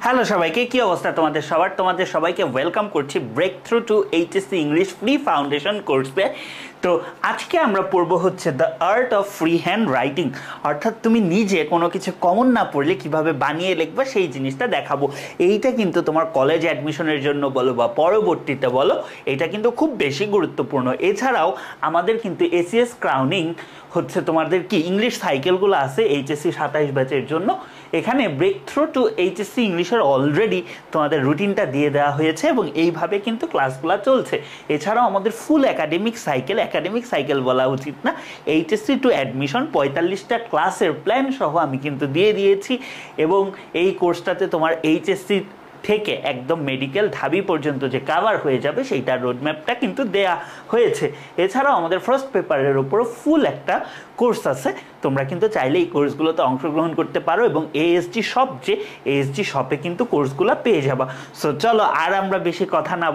Hello সবাইকে, কি অবস্থা তোমাদের সবার? তোমাদের সবাইকে ওয়েলকাম করছি break through to HSC English free foundation কোর্সে। তো আজকে আমরা পড়ব হচ্ছে the art of free hand writing, অর্থাৎ তুমি নিজে কোনো কিছু কমন না পড়লে কিভাবে বানিয়ে লিখবা সেই জিনিসটা দেখাবো। এইটা কিন্তু তোমার কলেজ অ্যাডমিশনের জন্য বলো বা পরবর্তীতে বলো, এটা কিন্তু খুব বেশি গুরুত্বপূর্ণ। এছাড়াও আমাদের কিন্তু এসিএস ক্রাউনিং হচ্ছে তোমাদের কি ইংলিশ সাইকেলগুলো আছে এইচএসসি 27 ব্যাচের জন্য। এখানে ব্রেক থ্রু টু এইচএসসি ইংলিশের অলরেডি তোমাদের রুটিনটা দিয়ে দেওয়া হয়েছে এবং এইভাবে কিন্তু ক্লাসগুলো চলছে। এছাড়াও আমাদের ফুল একাডেমিক সাইকেল বলা উচিত না, এইচএসসি টু অ্যাডমিশন 45টা ক্লাসের প্ল্যান সহ আমি কিন্তু দিয়ে দিয়েছি এবং এই কোর্সটাতে তোমার এইচএসসি থেকে একদম মেডিকেল ঢাবি পর্যন্ত যে কাভার হয়ে যাবে সেইটার রোডম্যাপটা কিন্তু দেয়া হয়েছে। এছাড়াও আমাদের ফার্স্ট পেপারের উপরও ফুল একটা কোর্স আছে, তোমরা কিন্তু চাইলে এই কোর্সগুলোতে অংশগ্রহণ করতে পারো এবং এএসজি শপে কিন্তু কোর্সগুলো পেয়ে যাবা। সো চলো আর আমরা বেশি কথা না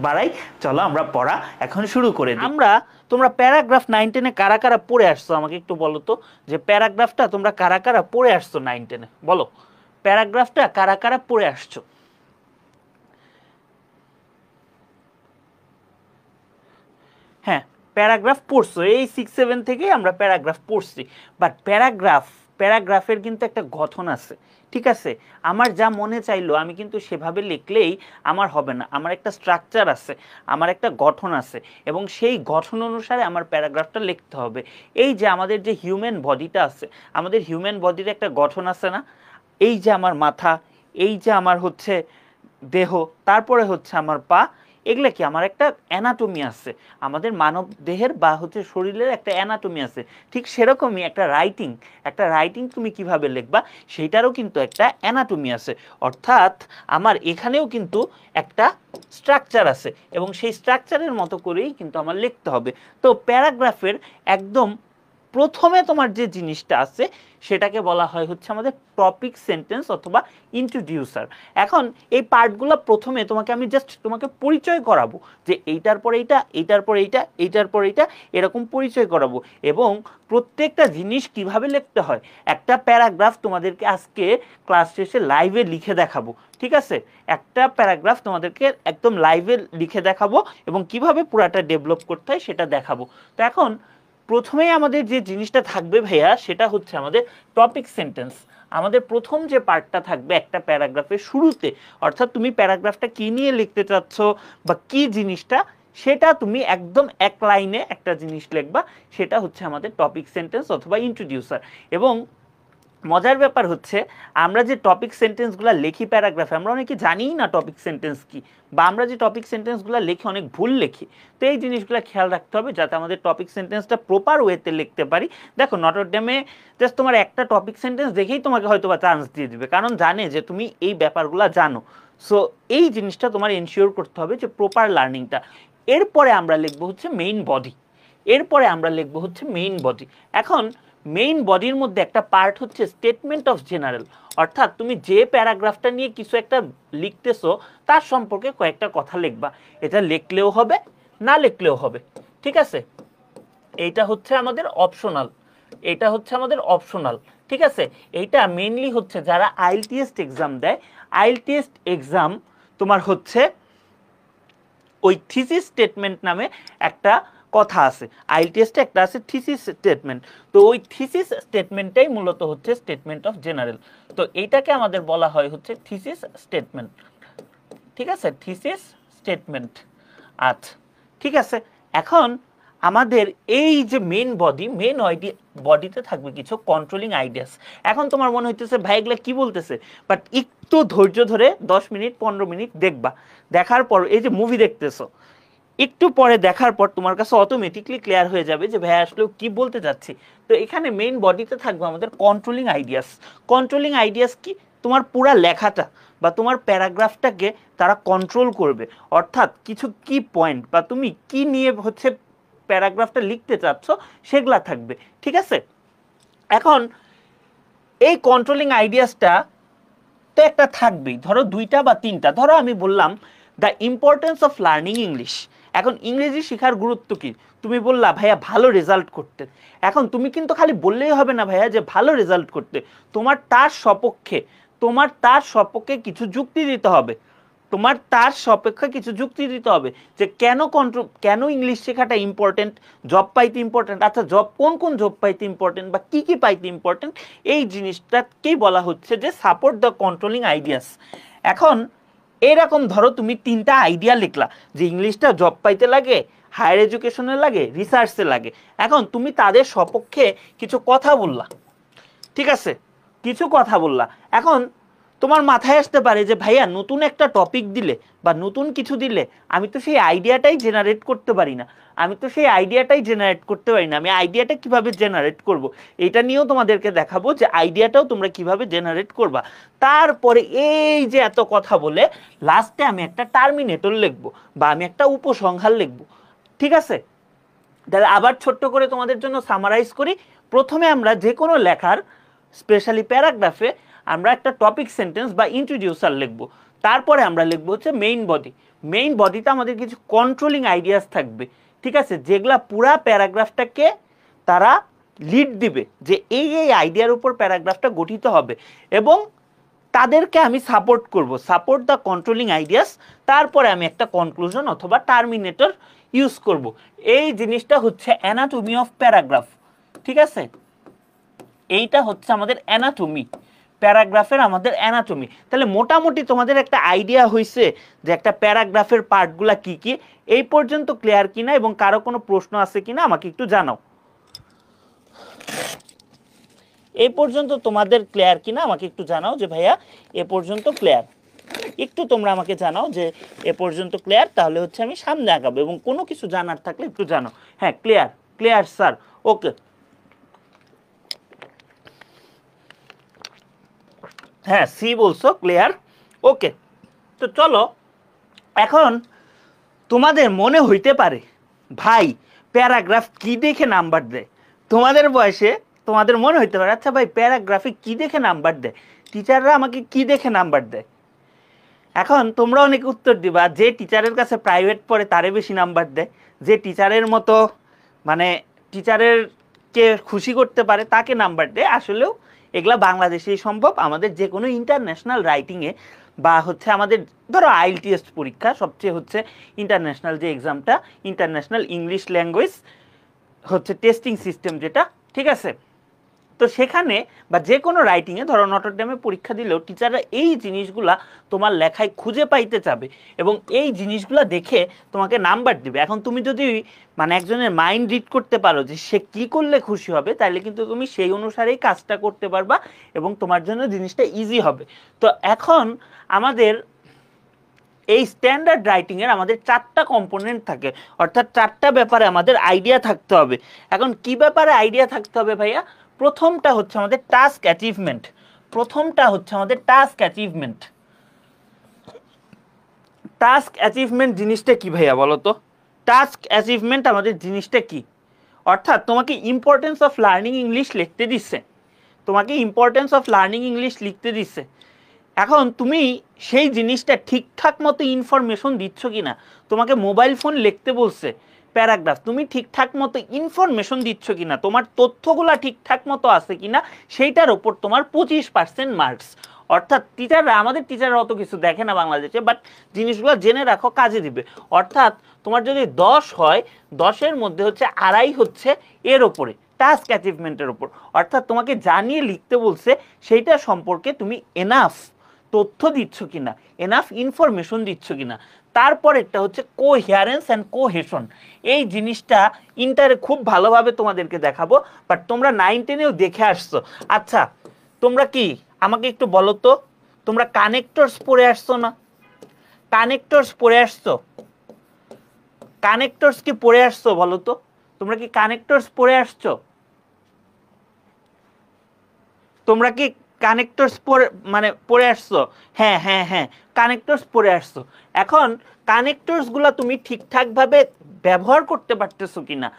বাড়াই, চলো আমরা পড়া এখন শুরু করে দিই। তোমরা প্যারাগ্রাফ 9-10 কারা কারা পড়ে আসছো আমাকে একটু বলো তো, যে প্যারাগ্রাফটা তোমরা কারা কারা পড়ে আসছো 9-10 বলো, প্যারাগ্রাফটা কারা কারা পড়ে আসছো? হ্যাঁ, প্যারাগ্রাফ পড়ছো, এই 6-7 থেকেই আমরা প্যারাগ্রাফ পড়ছি। বাট প্যারাগ্রাফের কিন্তু একটা গঠন আছে, ঠিক আছে? আমার যা মনে চাইলো আমি কিন্তু সেভাবে লিখলেই আমার হবে না, আমার একটা স্ট্রাকচার আছে, আমার একটা গঠন আছে এবং সেই গঠন অনুসারে আমার প্যারাগ্রাফটা লিখতে হবে। এই যে আমাদের যে হিউম্যান বডিটা আছে, আমাদের হিউম্যান বডির একটা গঠন আছে না? এই যে আমার মাথা, এই যে আমার হচ্ছে দেহ, তারপরে হচ্ছে আমার পা, এগুলো কি আমার একটা অ্যানাটমি আছে, আমাদের মানব দেহের বা হচ্ছে শরীরের একটা অ্যানাটমি আছে। ঠিক সেরকমই একটা রাইটিং তুমি কিভাবে লিখবা সেইটারও কিন্তু একটা অ্যানাটমি আছে, অর্থাৎ আমার এখানেও কিন্তু একটা স্ট্রাকচার আছে এবং সেই স্ট্রাকচারের মতো করেই কিন্তু আমার লিখতে হবে। তো প্যারাগ্রাফের একদম প্রথমে তোমার যে জিনিসটা আছে সেটাকে বলা হয় হচ্ছে আমাদের টপিক সেন্টেন্স অথবা ইন্ট্রোডিউসার। এখন এই পার্টগুলো প্রথমে আমি জাস্ট তোমাকে পরিচয় করাবো যে এইটার পর এইটা, এইটার পর এইটা, এইটার পর এইটা, এরকম পরিচয় করাবো এবং প্রত্যেকটা জিনিস কিভাবে লিখতে হয়। একটা প্যারাগ্রাফ তোমাদেরকে আজকে ক্লাস শেষে লাইভে লিখে দেখাবো, ঠিক আছে? একটা প্যারাগ্রাফ তোমাদেরকে একদম লাইভে লিখে দেখাবো এবং কিভাবে পুরাটা ডেভেলপ করতে হয় সেটা দেখাবো। তো এখন প্রথমেই আমাদের যে জিনিসটা থাকবে ভাইয়া, সেটা হচ্ছে আমাদের টপিক সেন্টেন্স। আমাদের প্রথম যে পার্টটা থাকবে একটা প্যারাগ্রাফের শুরুতে, অর্থাৎ তুমি প্যারাগ্রাফটা কি নিয়ে লিখতে চাচ্ছ বা কি জিনিসটা, সেটা তুমি একদম এক লাইনে একটা জিনিস লিখবা, সেটা হচ্ছে আমাদের টপিক সেন্টেন্স অথবা ইন্ট্রোডিউসার। এবং মজার ব্যাপার হচ্ছে আমরা যে টপিক সেন্টেন্সগুলো লিখি প্যারাগ্রাফে, আমরা অনেকে জানিই না টপিক সেন্টেন্স কি, বা আমরা যে টপিক সেন্টেন্সগুলো লিখি অনেক ভুল লিখি। তো এই জিনিসগুলো খেয়াল রাখতে হবে যাতে আমাদের টপিক সেন্টেন্সটা প্রপার ওয়েতে লিখতে পারি। দেখো নটর ডেমে জাস্ট তোমার একটা টপিক সেন্টেন্স দেখেই তোমাকে হয়তো বা চান্স দিয়ে দিবে, কারণ জানে যে তুমি এই ব্যাপারগুলো জানো। সো এই জিনিসটা তোমার এনশিওর করতে হবে যে প্রপার লার্নিংটা। এরপরে আমরা লিখবো হচ্ছে মেইন বডি। এখন মেইন বডির মধ্যে একটা পার্ট হচ্ছে স্টেটমেন্ট অফ জেনারেল, অর্থাৎ তুমি যে প্যারাগ্রাফটা নিয়ে কিছু একটা লিখতেছো তার সম্পর্কে কয়েকটা কথা লিখবা। এটা লিখলেও হবে, না লিখলেও হবে, ঠিক আছে? এইটা হচ্ছে আমাদের অপশনাল, ঠিক আছে? এইটা মেইনলি হচ্ছে যারা আইএলটিএস এক্সাম দেয়, আইএলটিএস এক্সাম তোমার হচ্ছে ওই থিসিস স্টেটমেন্ট নামে একটা কথা আছে, আইএলটিএসটা একটা আছে থিসিস স্টেটমেন্ট। তো ওই থিসিস স্টেটমেন্টটাই মূলত হচ্ছে স্টেটমেন্ট অফ জেনারেল। তো এইটাকে আমাদের বলা হয় হচ্ছে থিসিস স্টেটমেন্ট, ঠিক আছে? Thesis statement. আচ্ছা, ঠিক আছে। এখন আমাদের এই যে মেইন বডিতে থাকবে কিছু কন্ট্রোলিং আইডিয়াস। এখন তোমার মনে হইতেছে ভাই এগুলা কি বলতেছে, বাট একটু ধৈর্য ধরে 10 মিনিট 15 মিনিট দেখবা, দেখার পর এই যে মুভি দেখতেছো, একটু পরে দেখার পর তোমার কাছে অটোমেটিকলি ক্লিয়ার হয়ে যাবে যে ভাই আসলে কি বলতে যাচ্ছি। তো এখানে মেইন বডিতে থাকবে আমাদের কন্ট্রোলিং আইডিয়াস কি? তোমার পুরা লেখাটা বা তোমার প্যারাগ্রাফটাকে তারা কন্ট্রোল করবে, অর্থাৎ কিছু কি পয়েন্ট বা তুমি কি নিয়ে হচ্ছে প্যারাগ্রাফটা লিখতে চাচ্ছ সেগুলা থাকবে, ঠিক আছে? এখন এই কন্ট্রোলিং আইডিয়াসটা তো একটা থাকবেই, ধরো 2টা বা 3টা। ধরো আমি বললাম the importance of learning English. এখন ইংরেজি শেখার গুরুত্ব কি? তুমি বললা ভাইয়া ভালো রেজাল্ট করতে। এখন তুমি কিন্তু খালি বললেই হবে না ভাইয়া যে ভালো রেজাল্ট করতে, তোমার তার সপক্ষে তোমার তার সপক্ষে কিছু যুক্তি দিতে হবে, তোমার তার সপক্ষে কিছু যুক্তি দিতে হবে যে কেন ইংলিশ শেখাটা ইম্পর্টেন্ট, জব পাইতে ইম্পর্টেন্ট। আচ্ছা জব কোন জব পাইতে ইম্পর্টেন্ট বা কি কি পাইতে ইম্পর্টেন্ট, এই জিনিসটাকেই বলা হচ্ছে যে সাপোর্ট দ্য কন্ট্রোলিং আইডিয়াস। এখন এরকম ধরো তুমি 3টা আইডিয়া লিখলা যে ইংলিশটা জব পাইতে লাগে, হায়ার এডুকেশনে লাগে, রিসার্চে লাগে। এখন তুমি তাদের সপক্ষে কিছু কথা বললা, ঠিক আছে, কিছু কথা বললা। এখন তোমার মাথায় আসতে পারে যে ভাইয়া নতুন একটা টপিক দিলে বা নতুন কিছু দিলে আমি তো সেই আইডিয়াটাই জেনারেট করতে পারি না, আমি আইডিয়াটা কিভাবে জেনারেট করব, এটা নিয়েও তোমাদেরকে দেখাবো যে আইডিয়াটাও তোমরা কিভাবে জেনারেট করবা। তারপরে এই যে এত কথা বলে লাস্টে আমি একটা টার্মিনেটর লিখবো বা আমি একটা উপসংহার লিখবো, ঠিক আছে। তাহলে আবার ছোট্ট করে তোমাদের জন্য সামারাইজ করি। প্রথমে আমরা যে কোনো লেখার স্পেশালি প্যারাগ্রাফে আমরা একটা টপিক সেন্টেন্স বা ইন্ট্রোডিউসার লিখব, তারপরে আমরা লিখবো হচ্ছে মেইন বডিতে আমাদের কিছু কন্ট্রোলিং আইডিয়াস থাকবে, ঠিক আছে, যেগুলা পুরা প্যারাগ্রাফটাকে তারা লিড দিবে যে এই আইডিয়ার উপর প্যারাগ্রাফটা গঠিত হবে, এবং তাদেরকে আমি সাপোর্ট দ্য কন্ট্রোলিং আইডিয়াস। তারপরে আমি একটা কনক্লুশন অথবা টার্মিনেটর ইউজ করব। এই জিনিসটা হচ্ছে অ্যানাটমি অফ প্যারাগ্রাফ, ঠিক আছে, এইটা হচ্ছে আমাদের অ্যানাটমি, প্যারাগ্রাফের আমাদের অ্যানাটমি। তাহলে মোটামুটি তোমাদের একটা আইডিয়া হয়েছে যে একটা প্যারাগ্রাফের পার্টগুলা কি কি। এই পর্যন্ত ক্লিয়ার কিনা এবং কারো কোনো প্রশ্ন আছে কিনা আমাকে একটু জানাও। এই পর্যন্ত তোমাদের ক্লিয়ার কিনা আমাকে একটু জানাও যে ভাইয়া এ পর্যন্ত ক্লিয়ার। একটু তোমরা আমাকে জানাও যে এ পর্যন্ত ক্লিয়ার, তাহলে হচ্ছে আমি সামনে আগাবো। এবং কোনো কিছু জানার থাকলে একটু জানাও। হ্যাঁ ক্লিয়ার স্যার, ওকে। হ্যাঁ সি বলছো, ক্লিয়ার, ওকে। তো চলো, এখন তোমাদের মনে হইতে পারে ভাই প্যারাগ্রাফ কি দেখে নাম্বার দেয়। তোমাদের বয়সে তোমাদের মনে হইতে পারে আচ্ছা ভাই প্যারাগ্রাফে কি দেখে নাম্বার দেয়, টিচাররা আমাকে কি দেখে নাম্বার দেয়। এখন তোমরা অনেকে উত্তর দিবা যে টিচারের কাছে প্রাইভেট পড়ে তারে বেশি নাম্বার দেয়, যে টিচারের মতো মানে টিচারেরকে খুশি করতে পারে তাকে নাম্বার দেয়। আসলেও এগুলা বাংলাদেশেই সম্ভব। আমাদের যে কোনো ইন্টারন্যাশনাল রাইটিংয়ে বা হচ্ছে আমাদের ধরো আইএলটিএস পরীক্ষা সবচেয়ে হচ্ছে ইন্টারন্যাশনাল যে এক্সামটা, ইন্টারন্যাশনাল ইংলিশ ল্যাঙ্গুয়েজ হচ্ছে টেস্টিং সিস্টেম যেটা, ঠিক আছে। তো সেখানে বা যে কোনো রাইটিংয়ে ধরো নটরডেমে পরীক্ষা দিলেও টিচাররা এই জিনিসগুলা তোমার লেখায় খুঁজে পাইতে চাবে এবং এই জিনিসগুলা দেখে তোমাকে নাম্বার দিবে। এখন তুমি যদি মানে একজনের মাইন্ড রিড করতে পারো যে সে কি করলে খুশি হবে, তাহলে কিন্তু তুমি সেই অনুসারেই কাজটা করতে পারবা এবং তোমার জন্য জিনিসটা ইজি হবে। তো এখন আমাদের এই স্ট্যান্ডার্ড রাইটিংয়ের আমাদের 4টা কম্পোনেন্ট থাকে, অর্থাৎ 4টা ব্যাপারে আমাদের আইডিয়া থাকতে হবে। এখন কি ব্যাপারে আইডিয়া থাকতে হবে ভাইয়া? প্রথমটা হচ্ছে আমাদের টাস্ক অ্যাচিভমেন্ট জিনিসটা কি ভাইয়া বলো তো? টাস্ক অ্যাচিভমেন্ট আমাদের জিনিসটা কি? অর্থাৎ তোমাকে ইম্পর্টেন্স অফ লার্নিং ইংলিশ লিখতে দিচ্ছে, এখন তুমি সেই জিনিসটা ঠিকঠাক মতো ইনফরমেশন দিচ্ছ কিনা। তোমাকে মোবাইল ফোন লিখতে বলছে প্যারাগ্রাফ, তুমি ঠিকঠাক মতো ইনফরমেশন দিচ্ছ কিনা, তোমার তথ্যগুলা ঠিকঠাক মতো আছে কিনা, সেইটার ওপর তোমার 25% মার্কস। অর্থাৎ আমাদের টিচাররা অত কিছু দেখে না বাংলাদেশে, বাট জিনিসগুলো জেনে রাখো, কাজে দিবে। অর্থাৎ তোমার যদি 10 হয়, 10-এর মধ্যে হচ্ছে 2.5 হচ্ছে এর ওপরে, টাস্ক অ্যাচিভমেন্টের ওপর। অর্থাৎ তোমাকে জানিয়ে লিখতে বলছে সেইটা সম্পর্কে তুমি এনাফ তথ্য দিচ্ছ কিনা, এনাফ ইনফরমেশন দিচ্ছ কিনা। তারপরেরটা হচ্ছে কোহেয়ারেন্স অ্যান্ড কোহেশন। এই জিনিসটা ইন্টারে খুব ভালোভাবে তোমাদেরকে দেখাবো, বাট তোমরা 9-10-এও দেখে আসছো। আচ্ছা তোমরা কি আমাকে একটু বলো তো, তোমরা কানেক্টরস পড়ে আসছো না? কানেক্টরস কি পড়ে আসছো বলো তো? তোমরা কি কানেক্টরস পড়ে আসছো? তোমরা কি কানেক্টরস পড়ে আসছো? হ্যাঁ কানেক্টরস পড়ে আসছো। এখন কানেক্টরসগুলো তুমি ঠিকঠাকভাবে ব্যবহার করতে পারতেছো কিনা,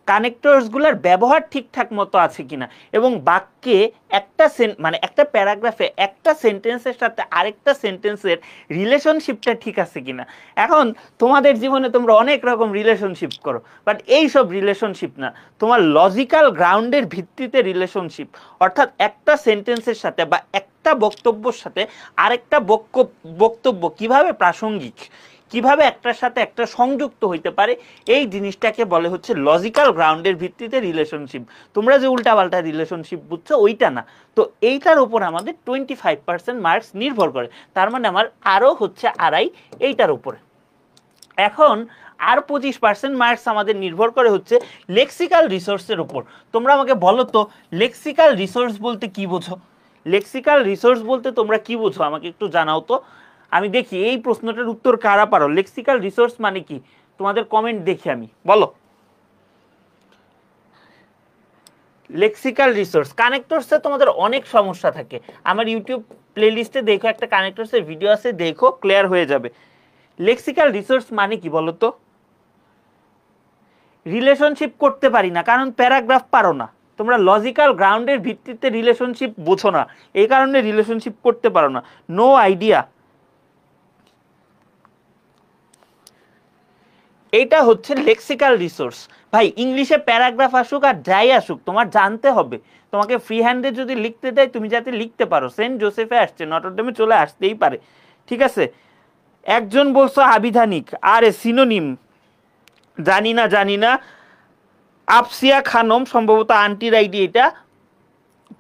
কানেক্টরসগুলোর ব্যবহার ঠিকঠাক মতো আছে কিনা, এবং বাক্যে একটা প্যারাগ্রাফে একটা সেন্টেন্সের সাথে আরেকটা সেন্টেন্সের রিলেশনশিপটা ঠিক আছে কিনা। এখন তোমাদের জীবনে তোমরা অনেক রকম রিলেশনশিপ করো, বাট এই সব রিলেশনশিপ না, তোমার লজিক্যাল গ্রাউন্ডের ভিত্তিতে রিলেশনশিপ। অর্থাৎ একটা সেন্টেন্সের সাথে বা একটা বক্তব্যের সাথে আরেকটা বক্তব্য কিভাবে প্রাসঙ্গিক, কিভাবে একটার সাথে একটা সংযুক্ত হইতে পারে, এই জিনিসটাকে বলে হচ্ছে লজিক্যাল গ্রাউন্ডের ভিত্তিতে রিলেশনশিপ। তোমরা যে উল্টাপাল্টা রিলেশনশিপ বুঝছো ওইটা না। তো এইটার উপর আমাদের 25% মার্কস নির্ভর করে, তার মানে আমার আরও হচ্ছে আড়াই এইটার উপরে। এখন আর 25% মার্কস আমাদের নির্ভর করে হচ্ছে লেক্সিক্যাল রিসোর্সের উপর। তোমরা আমাকে বলো তো লেক্সিক্যাল রিসোর্স বলতে কি বোঝো? লেক্সিক্যাল রিসোর্স বলতে তোমরা কি বোঝো আমাকে একটু জানাও তো, আমি দেখি এই প্রশ্নটার উত্তর কারা পারো। লেক্সিক্যাল রিসোর্স মানে কি তোমাদের কমেন্ট দেখি, আমি বলো। লেক্সিক্যাল রিসোর্স, কানেক্টরসে তোমাদের অনেক সমস্যা থাকে, আমার ইউটিউব প্লেলিস্টে দেখো, একটা কানেক্টরসের ভিডিও আছে, দেখো, ক্লিয়ার হয়ে যাবে। লেক্সিক্যাল রিসোর্স মানে কি বলো তো? রিলেশনশিপ করতে পারি না কারণ প্যারাগ্রাফ পারো না, তোমরা লজিক্যাল গ্রাউন্ডের ভিত্তিতে রিলেশনশিপ বোঝো না, এই কারণে রিলেশনশিপ করতে পারো না। নো আইডিয়া, এইটা হচ্ছে লেক্সিক্যাল রিসোর্স। ভাই ইংলিশে প্যারাগ্রাফ আসুক আর যাই আসুক তোমার জানতে হবে, তোমাকে ফ্রি হ্যান্ডে যদি লিখতে দেয় তুমি যাতে লিখতে পারো। সেন্ট জোসেফে আসছে, নটরডেমে চলে আসতেই পারে, ঠিক আছে। একজন বলছো আবিধানিক, আরে সিনোনিম জানি না। আফসিয়া খানম সম্ভবত আন্টির আইডি এটা।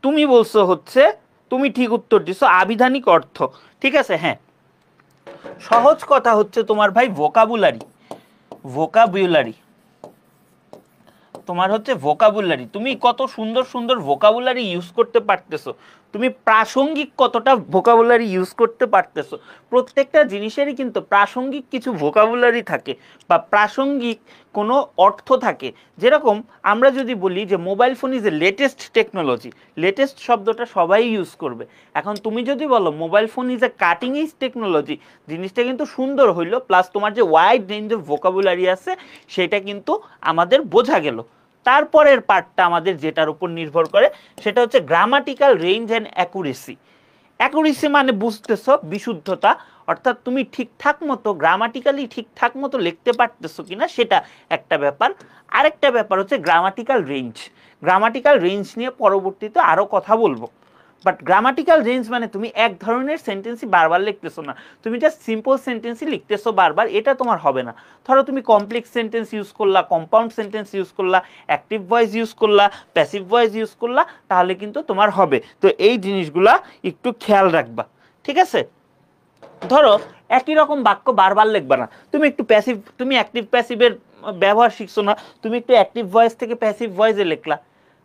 তুমি বলছো হচ্ছে, তুমি ঠিক উত্তর দিছো আবিধানিক অর্থ, ঠিক আছে। হ্যাঁ, সহজ কথা হচ্ছে তোমার ভাই ভোকাবুলারি, তোমার হচ্ছে ভোকাবুলারি, তুমি কত সুন্দর সুন্দর ভোকাবুলারি ইউজ করতে পারতেছো, তুমি প্রাসঙ্গিক কতটা ভোকাবুলারি ইউজ করতে পারতেছো। প্রত্যেকটা জিনিসেরই কিন্তু প্রাসঙ্গিক কিছু ভোকাবুলারি থাকে বা প্রাসঙ্গিক কোনো অর্থ থাকে। যেরকম আমরা যদি বলি যে mobile phone is a latest technology, latest শব্দটা সবাই ইউজ করবে। এখন তুমি যদি বলো mobile phone is a cutting edge technology, জিনিসটা কিন্তু সুন্দর হইলো, প্লাস তোমার যে ওয়াইড রেঞ্জ অফ ভোকাবুলারি আছে সেটা কিন্তু আমাদের বোঝা গেল। তারপরের পার্টটা আমাদের যেটার উপর নির্ভর করে সেটা হচ্ছে grammatical range and accuracy. Accuracy মানে বুঝতেছো বিশুদ্ধতা, অর্থাৎ তুমি ঠিকঠাক মতো গ্রামাটিক্যালি ঠিকঠাক মতো লিখতে পারতেছো কিনা সেটা একটা ব্যাপার। আরেকটা ব্যাপার হচ্ছে গ্রামাটিক্যাল রেঞ্জ। গ্রামাটিক্যাল রেঞ্জ নিয়ে পরবর্তীতে আরও কথা বলবো। বাট গ্রামাটিক্যাল রেঞ্জ মানে তুমি এক ধরনের সেন্টেন্সই বারবার লিখতেছো না, তুমি জাস্ট সিম্পল সেন্টেন্সই লিখতেছো বারবার, এটা তোমার হবে না। ধরো তুমি কমপ্লেক্স সেন্টেন্স ইউজ করলা, কম্পাউন্ড সেন্টেন্স ইউজ করলা, অ্যাক্টিভ ভয়েস ইউজ করলা, প্যাসিভ ভয়েস ইউজ করলা, তাহলে কিন্তু তোমার হবে। তো এই জিনিসগুলা একটু খেয়াল রাখবা, ঠিক আছে। ধরো একই রকম বাক্য বারবার লিখবা না, তুমি একটু প্যাসিভ, তুমি অ্যাক্টিভ প্যাসিভের ব্যবহার শিখছো না, তুমি একটু অ্যাক্টিভ ভয়েস থেকে প্যাসিভ ভয়েসে লিখলা,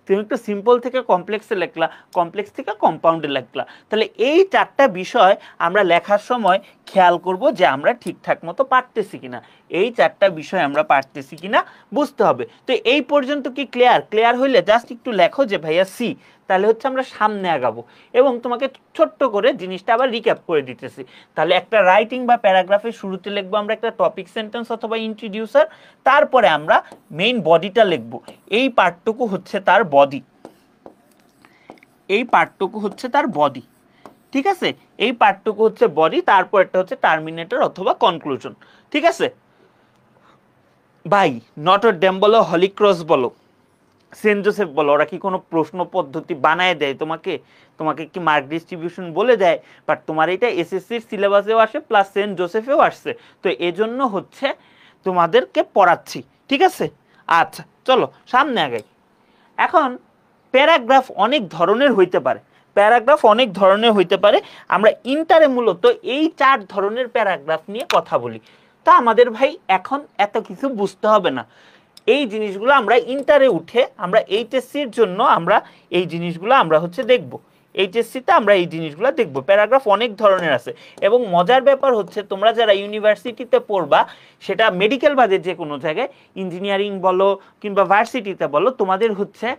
তুমি একটু সিম্পল থেকে কমপ্লেক্সে লিখলা, কমপ্লেক্স থেকে কম্পাউন্ডে লিখলা। তাহলে এই চারটা বিষয় আমরা লেখার সময় খেয়াল করব যে আমরা ঠিকঠাক মতো পারতেছি কিনা, এই চারটা বিষয় আমরা পারতেছি কিনা বুঝতে হবে। তো এই পর্যন্ত কি ক্লিয়ার হইলে জাস্ট একটু লেখো যে ভাইয়া সি, তাহলে হচ্ছে আমরা সামনে আগাবো। এবং তোমাকে ছোট্ট করে জিনিসটা আবার রিক্যাপ করে দিতেছি। তাহলে একটা রাইটিং বা প্যারাগ্রাফের শুরুতে লিখবো আমরা একটা টপিক সেন্টেন্স অথবা ইন্ট্রোডিউসার, তারপরে আমরা মেইন বডিটা লিখবো। এই পার্টটুকু হচ্ছে তার বডি, এই পার্টটুকু হচ্ছে তার বডি, ঠিক আছে। এই পার্টটুকু হচ্ছে বডি, তারপর একটা হচ্ছে টার্মিনেটর অথবা কনক্লুশন, ঠিক আছে। ভাই নটরডেম বলো, হলি ক্রস বলো, সেন্ট জোসেফ বলো, ওরা কি কোনো প্রশ্ন পদ্ধতি বানায় দেয় তোমাকে? তোমাকে কি মার্ক ডিস্ট্রিবিউশন বলে দেয়? বাট তোমার এটা এসএসসির সিলেবাসেও আসে, প্লাস সেন্ট জোসেফেও আসছে, তো এজন্য হচ্ছে তোমাদেরকে পড়াচ্ছি, ঠিক আছে। আচ্ছা চলো সামনে আগাই। এখন প্যারাগ্রাফ অনেক ধরনের হইতে পারে, প্যারাগ্রাফ অনেক ধরনের হইতে পারে। আমরা ইন্টারে মূলত এই 4 ধরনের প্যারাগ্রাফ নিয়ে কথা বলি। তা আমাদের ভাই এখন এত কিছু বুঝতে হবে না, এই জিনিসগুলো আমরা ইন্টারে উঠে আমরা এইচএসসির জন্য আমরা এই জিনিসগুলো আমরা হচ্ছে দেখব। এইচএসসিতে আমরা এই জিনিসগুলো দেখব। প্যারাগ্রাফ অনেক ধরনের আছে, এবং মজার ব্যাপার হচ্ছে তোমরা যারা ইউনিভার্সিটিতে পড়বা, সেটা মেডিকেল বাদে যে কোনো জায়গায়, ইঞ্জিনিয়ারিং বলো কিংবা ভার্সিটিতে বলো, তোমাদের হচ্ছে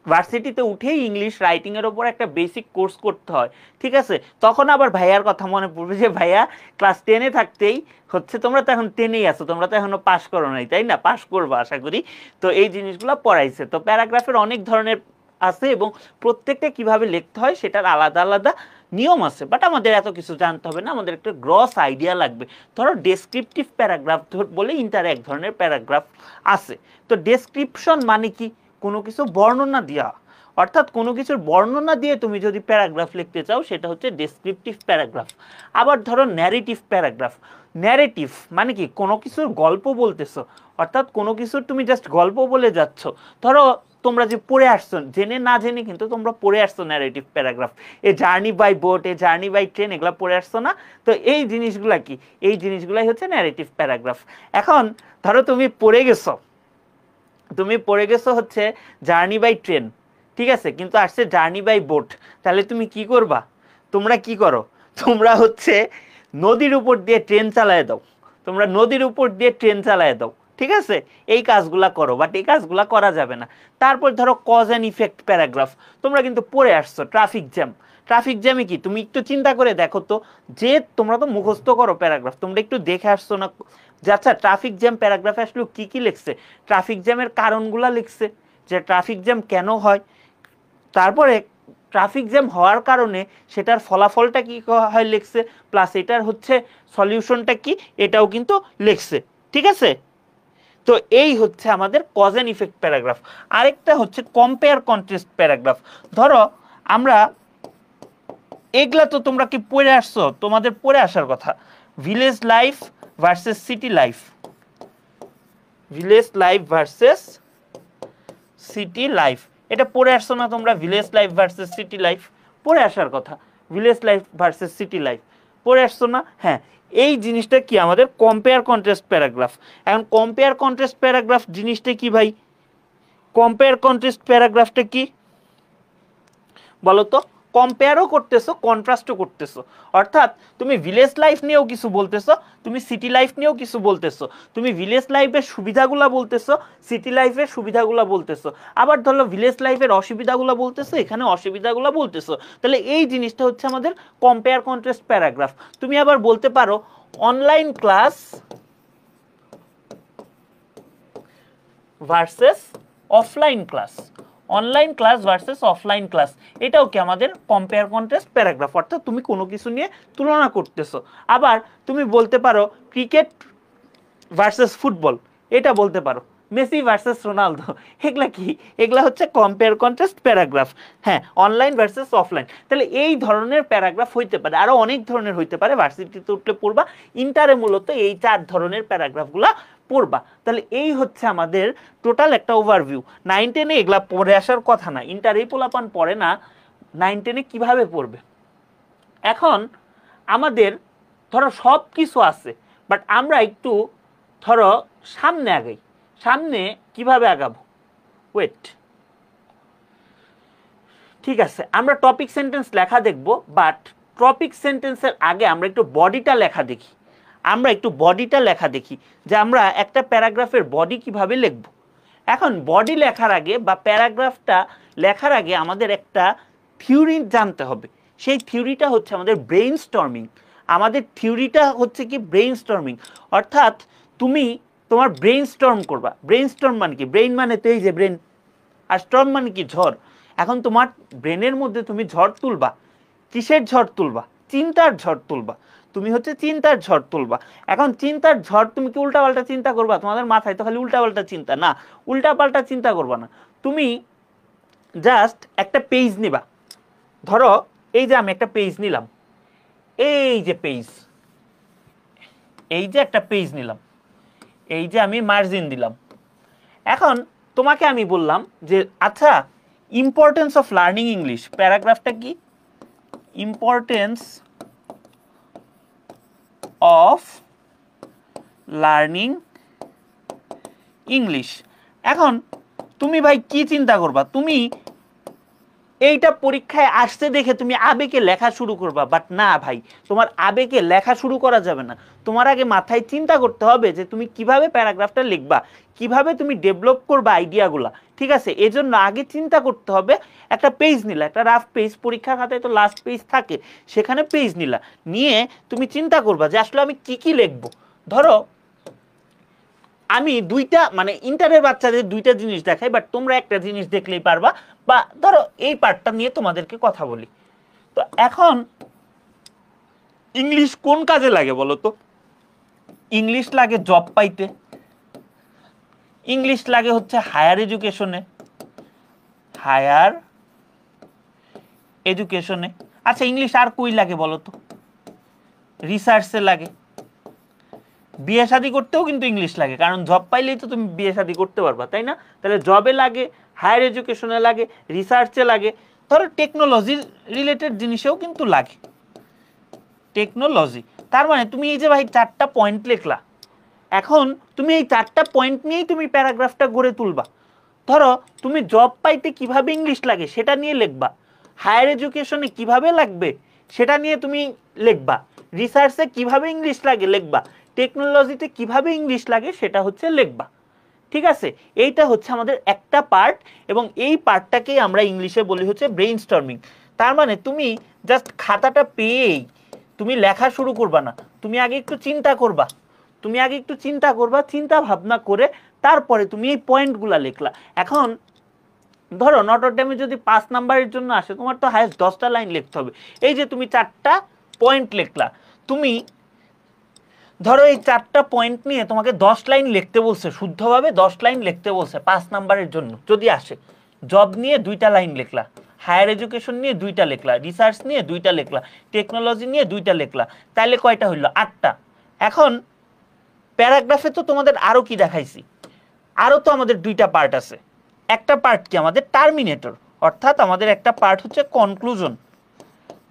ভার্সিটিতে উঠেই ইংলিশ রাইটিংয়ের ওপর একটা বেসিক কোর্স করতে হয়, ঠিক আছে। তখন আবার ভাইয়ার কথা মনে পড়বে যে ভাইয়া ক্লাস 10-এ থাকতেই হচ্ছে, তোমরা তো এখন 10-এই আছো, তোমরা তো এখনো পাস করো নাই, তাই না? পাস করবা আশা করি। তো এই জিনিসগুলো পড়াইছে। তো প্যারাগ্রাফের অনেক ধরনের আছে এবং প্রত্যেকটা কিভাবে লিখতে হয় সেটার আলাদা আলাদা নিয়ম আছে, বাট আমাদের এত কিছু জানতে হবে না, আমাদের একটা গ্রস আইডিয়া লাগবে। ধরো ডেসক্রিপটিভ প্যারাগ্রাফ বলে ইন্টার এক ধরনের প্যারাগ্রাফ আছে। তো ডেসক্রিপশন মানে কি? কোনো কিছু বর্ণনা দেওয়া, অর্থাৎ কোনো কিছুর বর্ণনা দিয়ে তুমি যদি প্যারাগ্রাফ লিখতে চাও সেটা হচ্ছে ডেসক্রিপটিভ প্যারাগ্রাফ। আবার ধরো ন্যারেটিভ প্যারাগ্রাফ। ন্যারেটিভ মানে কি, কোনো কিছুর গল্প বলতেছো, অর্থাৎ কোনো কিছুর তুমি জাস্ট গল্প বলে যাচ্ছ। ধরো তোমরা যে পড়ে আসছো, জেনে না জেনে কিন্তু তোমরা পড়ে আসছো narrative paragraph, a journey by boat, a journey by train, এগুলো পড়ে আসছো না? তো এই জিনিসগুলা কি, এই জিনিসগুলাই হচ্ছে ন্যারেটিভ প্যারাগ্রাফ। এখন ধরো তুমি পড়ে গেছো হচ্ছে জার্নি বাই ট্রেন, ঠিক আছে, কিন্তু আসছে জার্নি বাই বোট, তাহলে তুমি কি করবা? তোমরা কি করো? তোমরা হচ্ছে নদীর উপর দিয়ে ট্রেন চালায় দাও, তোমরা নদীর উপর দিয়ে ট্রেন চালায় দাও, ঠিক আছে? এই কাজগুলা করো, বাট এই কাজগুলা করা যাবে না। তারপর ধরো কজ অ্যান্ড ইফেক্ট প্যারাগ্রাফ, তোমরা কিন্তু পড়ে আসছো ট্রাফিক জ্যাম। ট্রাফিক জ্যামে কি, তুমি একটু চিন্তা করে দেখো তো, যে তোমরা তো মুখস্থ করো প্যারাগ্রাফ, তোমরা একটু দেখে আসছো না যে আচ্ছা ট্রাফিক জ্যাম প্যারাগ্রাফে আসলে কি কি লিখছে? ট্রাফিক জ্যামের কারণগুলা লিখছে, যে ট্রাফিক জ্যাম কেন হয়, তারপরে ট্রাফিক জ্যাম হওয়ার কারণে সেটার ফলাফলটা কি হয় লিখছে, প্লাস এটার হচ্ছে সলিউশনটা কি, এটাও কিন্তু লিখছে, ঠিক আছে? তো এই হচ্ছে আমাদের কজ অ্যান্ড ইফেক্ট প্যারাগ্রাফ। আরেকটা হচ্ছে কম্পেয়ার কন্ট্রাস্ট প্যারাগ্রাফ। ধরো আমরা এগুলা তো তোমরা কি পড়ে আসছো, তোমাদের পড়ে আসার কথা, village life versus city life, village life versus city life, এটা পড়ে আসছো না তোমরা? Village life versus city life পড়ে আসার কথা, village life versus city life পড়ে আসছো না? হ্যাঁ, এই জিনিসটা কি আমাদের কম্পেয়ার কন্ট্রাস্ট প্যারাগ্রাফ। এখন কম্পেয়ার কন্ট্রাস্ট প্যারাগ্রাফ জিনিসটা কি ভাই? কম্পেয়ার কন্ট্রাস্ট প্যারাগ্রাফটা কি বলো তো? কম্পেয়ারও করতেছো, কন্ট্রাস্টও করতেছো, অর্থাৎ তুমি ভিলেজ লাইফ নিয়েও কিছু বলতেছো, তুমি সিটি লাইফ নিয়েও কিছু বলতেছো, তুমি ভিলেজ লাইফের সুবিধাগুলা বলতেছো, সিটি লাইফের সুবিধাগুলা বলতেছো, আবার ধরো ভিলেজ লাইফের অসুবিধাগুলা বলতেছো, এখানে অসুবিধাগুলা বলতেছো। তাহলে এই জিনিসটা হচ্ছে আমাদের কম্পেয়ার কন্ট্রাস্ট প্যারাগ্রাফ। তুমি আবার বলতে পারো online class versus offline class, online class versus offline class, এটাও কি আমাদের কম্পেয়ার কন্ট্রাস্ট প্যারাগ্রাফ, অর্থাৎ তুমি কোনো কিছু নিয়ে তুলনা করতেছো। আবার তুমি বলতে পারো ক্রিকেট ভার্সেস ফুটবল, এটা বলতে পারো মেসি ভার্সেস রোনালদো, এগুলা কি, এগুলা হচ্ছে কম্পেয়ার কন্ট্রাস্ট প্যারাগ্রাফ। হ্যাঁ, অনলাইন ভার্সেস অফলাইন। তাহলে এই ধরনের প্যারাগ্রাফ হইতে পারে, আরো অনেক ধরনের হইতে পারে, ভার্সিটিতে উঠলে পড়বা, ইন্টারে মূলত এই 4 ধরনের প্যারাগ্রাফগুলা পড়বা। তাহলে এই হচ্ছে আমাদের টোটাল একটা ওভারভিউ। 9-10 এগুলা পড়ে আসার কথা না, ইন্টারেই পোলাপান পড়ে না, 9-10 কিভাবে পড়বে? এখন আমাদের ধরো সব কিছু আছে, বাট আমরা একটু ধরো সামনে আগাই, সামনে কিভাবে আগাবো? ওয়েট, ঠিক আছে, আমরা টপিক সেন্টেন্স লেখা দেখব, বাট টপিক সেন্টেন্সের আগে আমরা একটু বডিটা লেখা দেখি, আমরা একটু বডিটা লেখা দেখি যে আমরা একটা প্যারাগ্রাফের বডি কিভাবে লিখব। এখন বডি লেখার আগে বা প্যারাগ্রাফটা লেখার আগে আমাদের একটা থিওরি জানতে হবে। সেই থিওরিটা হচ্ছে আমাদের ব্রেইন স্টর্মিং। আমাদের থিওরিটা হচ্ছে কি ব্রেইন স্টর্মিং, অর্থাৎ তুমি তোমার ব্রেইন স্টর্ম করবা। ব্রেইন স্টর্ম মানে কি? ব্রেইন মানে তো এই যে ব্রেন, আর স্টর্ম মানে কি? ঝড়। এখন তোমার ব্রেনের মধ্যে তুমি ঝড় তুলবা, কিসের ঝড় তুলবা? চিন্তার ঝড় তুলবা। তুমি হচ্ছে চিন্তার ঝড় তুলবা। এখন চিন্তার ঝড় তুমি কি উল্টাপাল্টা চিন্তা করবা? তোমাদের মাথায় তো খালি উল্টাপাল্টা চিন্তা না, উল্টাপাল্টা চিন্তা করবা না। তুমি জাস্ট একটা পেজ নিবা, ধরো এই যে আমি একটা পেজ নিলাম, এই যে পেজ, এই যে একটা পেজ নিলাম, এই যে আমি মার্জিন দিলাম। এখন তোমাকে আমি বললাম যে আচ্ছা ইম্পর্টেন্স অফ লার্নিং ইংলিশ, প্যারাগ্রাফটা কি? Importance of learning English. এখন তুমি ভাই কি চিন্তা করবা? তুমি এইটা পরীক্ষায় আসতে দেখে তুমি আবেগে লেখা শুরু করবা, বাট না ভাই, তোমার আবেগে লেখা শুরু করা যাবে না। তোমার আগে মাথায় চিন্তা করতে হবে যে তুমি কিভাবে প্যারাগ্রাফটা লিখবা, কিভাবে তুমি ডেভেলপ করবা আইডিয়াগুলা, ঠিক আছে? এজন্য আগে চিন্তা করতে হবে। একটা পেজ নিলা, একটা রাফ পেজ, পরীক্ষার খাতায় তো লাস্ট পেজ থাকে, সেখানে পেজ নিলা, নিয়ে তুমি চিন্তা করবা যে আসলে আমি কি কি লিখবো। ধরো আমি দুইটা মানে ইন্টারের বাচ্চাদের দুইটা জিনিস দেখাই, বাট তোমরা একটা জিনিস দেখলেই পারবা। বা ধরো এই পার্টটা নিয়ে তোমাদেরকে কথা বলি। তো এখন ইংলিশ কোন কাজে লাগে বলো তো? ইংলিশ লাগে জব পাইতে, ইংলিশ লাগে হচ্ছে হায়ার এডুকেশনে, হায়ার এডুকেশনে। আচ্ছা ইংলিশ আর কই লাগে বলো তো? রিসার্চে লাগে। বিয়ে শাদী করতেও কিন্তু ইংলিশ লাগে, কারণ জব পাইলেই তো তুমি বিয়ে শাদী করতে পারবা, তাই না? তাহলে জবে লাগে, হায়ার এডুকেশনে লাগে, রিসার্চে লাগে, ধরো টেকনোলজির রিলেটেড জিনিসেও কিন্তু লাগে। টেকনোলজি, তার মানে তুমি এই যে ভাই 4টা পয়েন্ট লিখলা, এখন তুমি এই 4টা পয়েন্ট নিয়েই তুমি প্যারাগ্রাফটা গড়ে তুলবা। ধরো তুমি জব পাইতে কিভাবে ইংলিশ লাগে সেটা নিয়ে লিখবা, হায়ার এডুকেশনে কিভাবে লাগবে সেটা নিয়ে তুমি লিখবা, রিসার্চে কিভাবে ইংলিশ লাগে লিখবা, টেকনোলজিতে কিভাবে ইংলিশ লাগে সেটা হচ্ছে লিখবা। ঠিক আছে, এইটা হচ্ছে আমাদের একটা পার্ট, এবং এই পার্টটাকেই আমরা ইংলিশে বলি হচ্ছে ব্রেইনস্টর্মিং। তার মানে তুমি জাস্ট খাতাটা পেয়েই তুমি লেখা শুরু করবা না, তুমি আগে একটু চিন্তা করবা, চিন্তা ভাবনা করে তারপরে তুমি এই পয়েন্টগুলা লিখলা। এখন ধরো নটরডেমে যদি 5 নাম্বারের জন্য আসে, তোমার তো হায়েস্ট 10টা লাইন লিখতে হবে। এই যে তুমি 4টা পয়েন্ট লিখলা, তুমি ধরো এই 4টা পয়েন্ট নিয়ে তোমাকে 10 লাইন লিখতে বলছে, শুদ্ধভাবে 10 লাইন লিখতে বলছে 5 নাম্বারের জন্য যদি আসে। জব নিয়ে 2টা লাইন লিখলা, হায়ার এডুকেশন নিয়ে 2টা লিখলা, রিসার্চ নিয়ে 2টা লিখলা, টেকনোলজি নিয়ে 2টা লিখলা, তাইলে কয়টা হইলো? 8টা। এখন প্যারাগ্রাফে তো তোমাদের আরো কি দেখাইছি, আরো তো আমাদের 2টা পার্ট আছে। একটা পার্ট কি আমাদের টার্মিনেটর, অর্থাৎ আমাদের একটা পার্ট হচ্ছে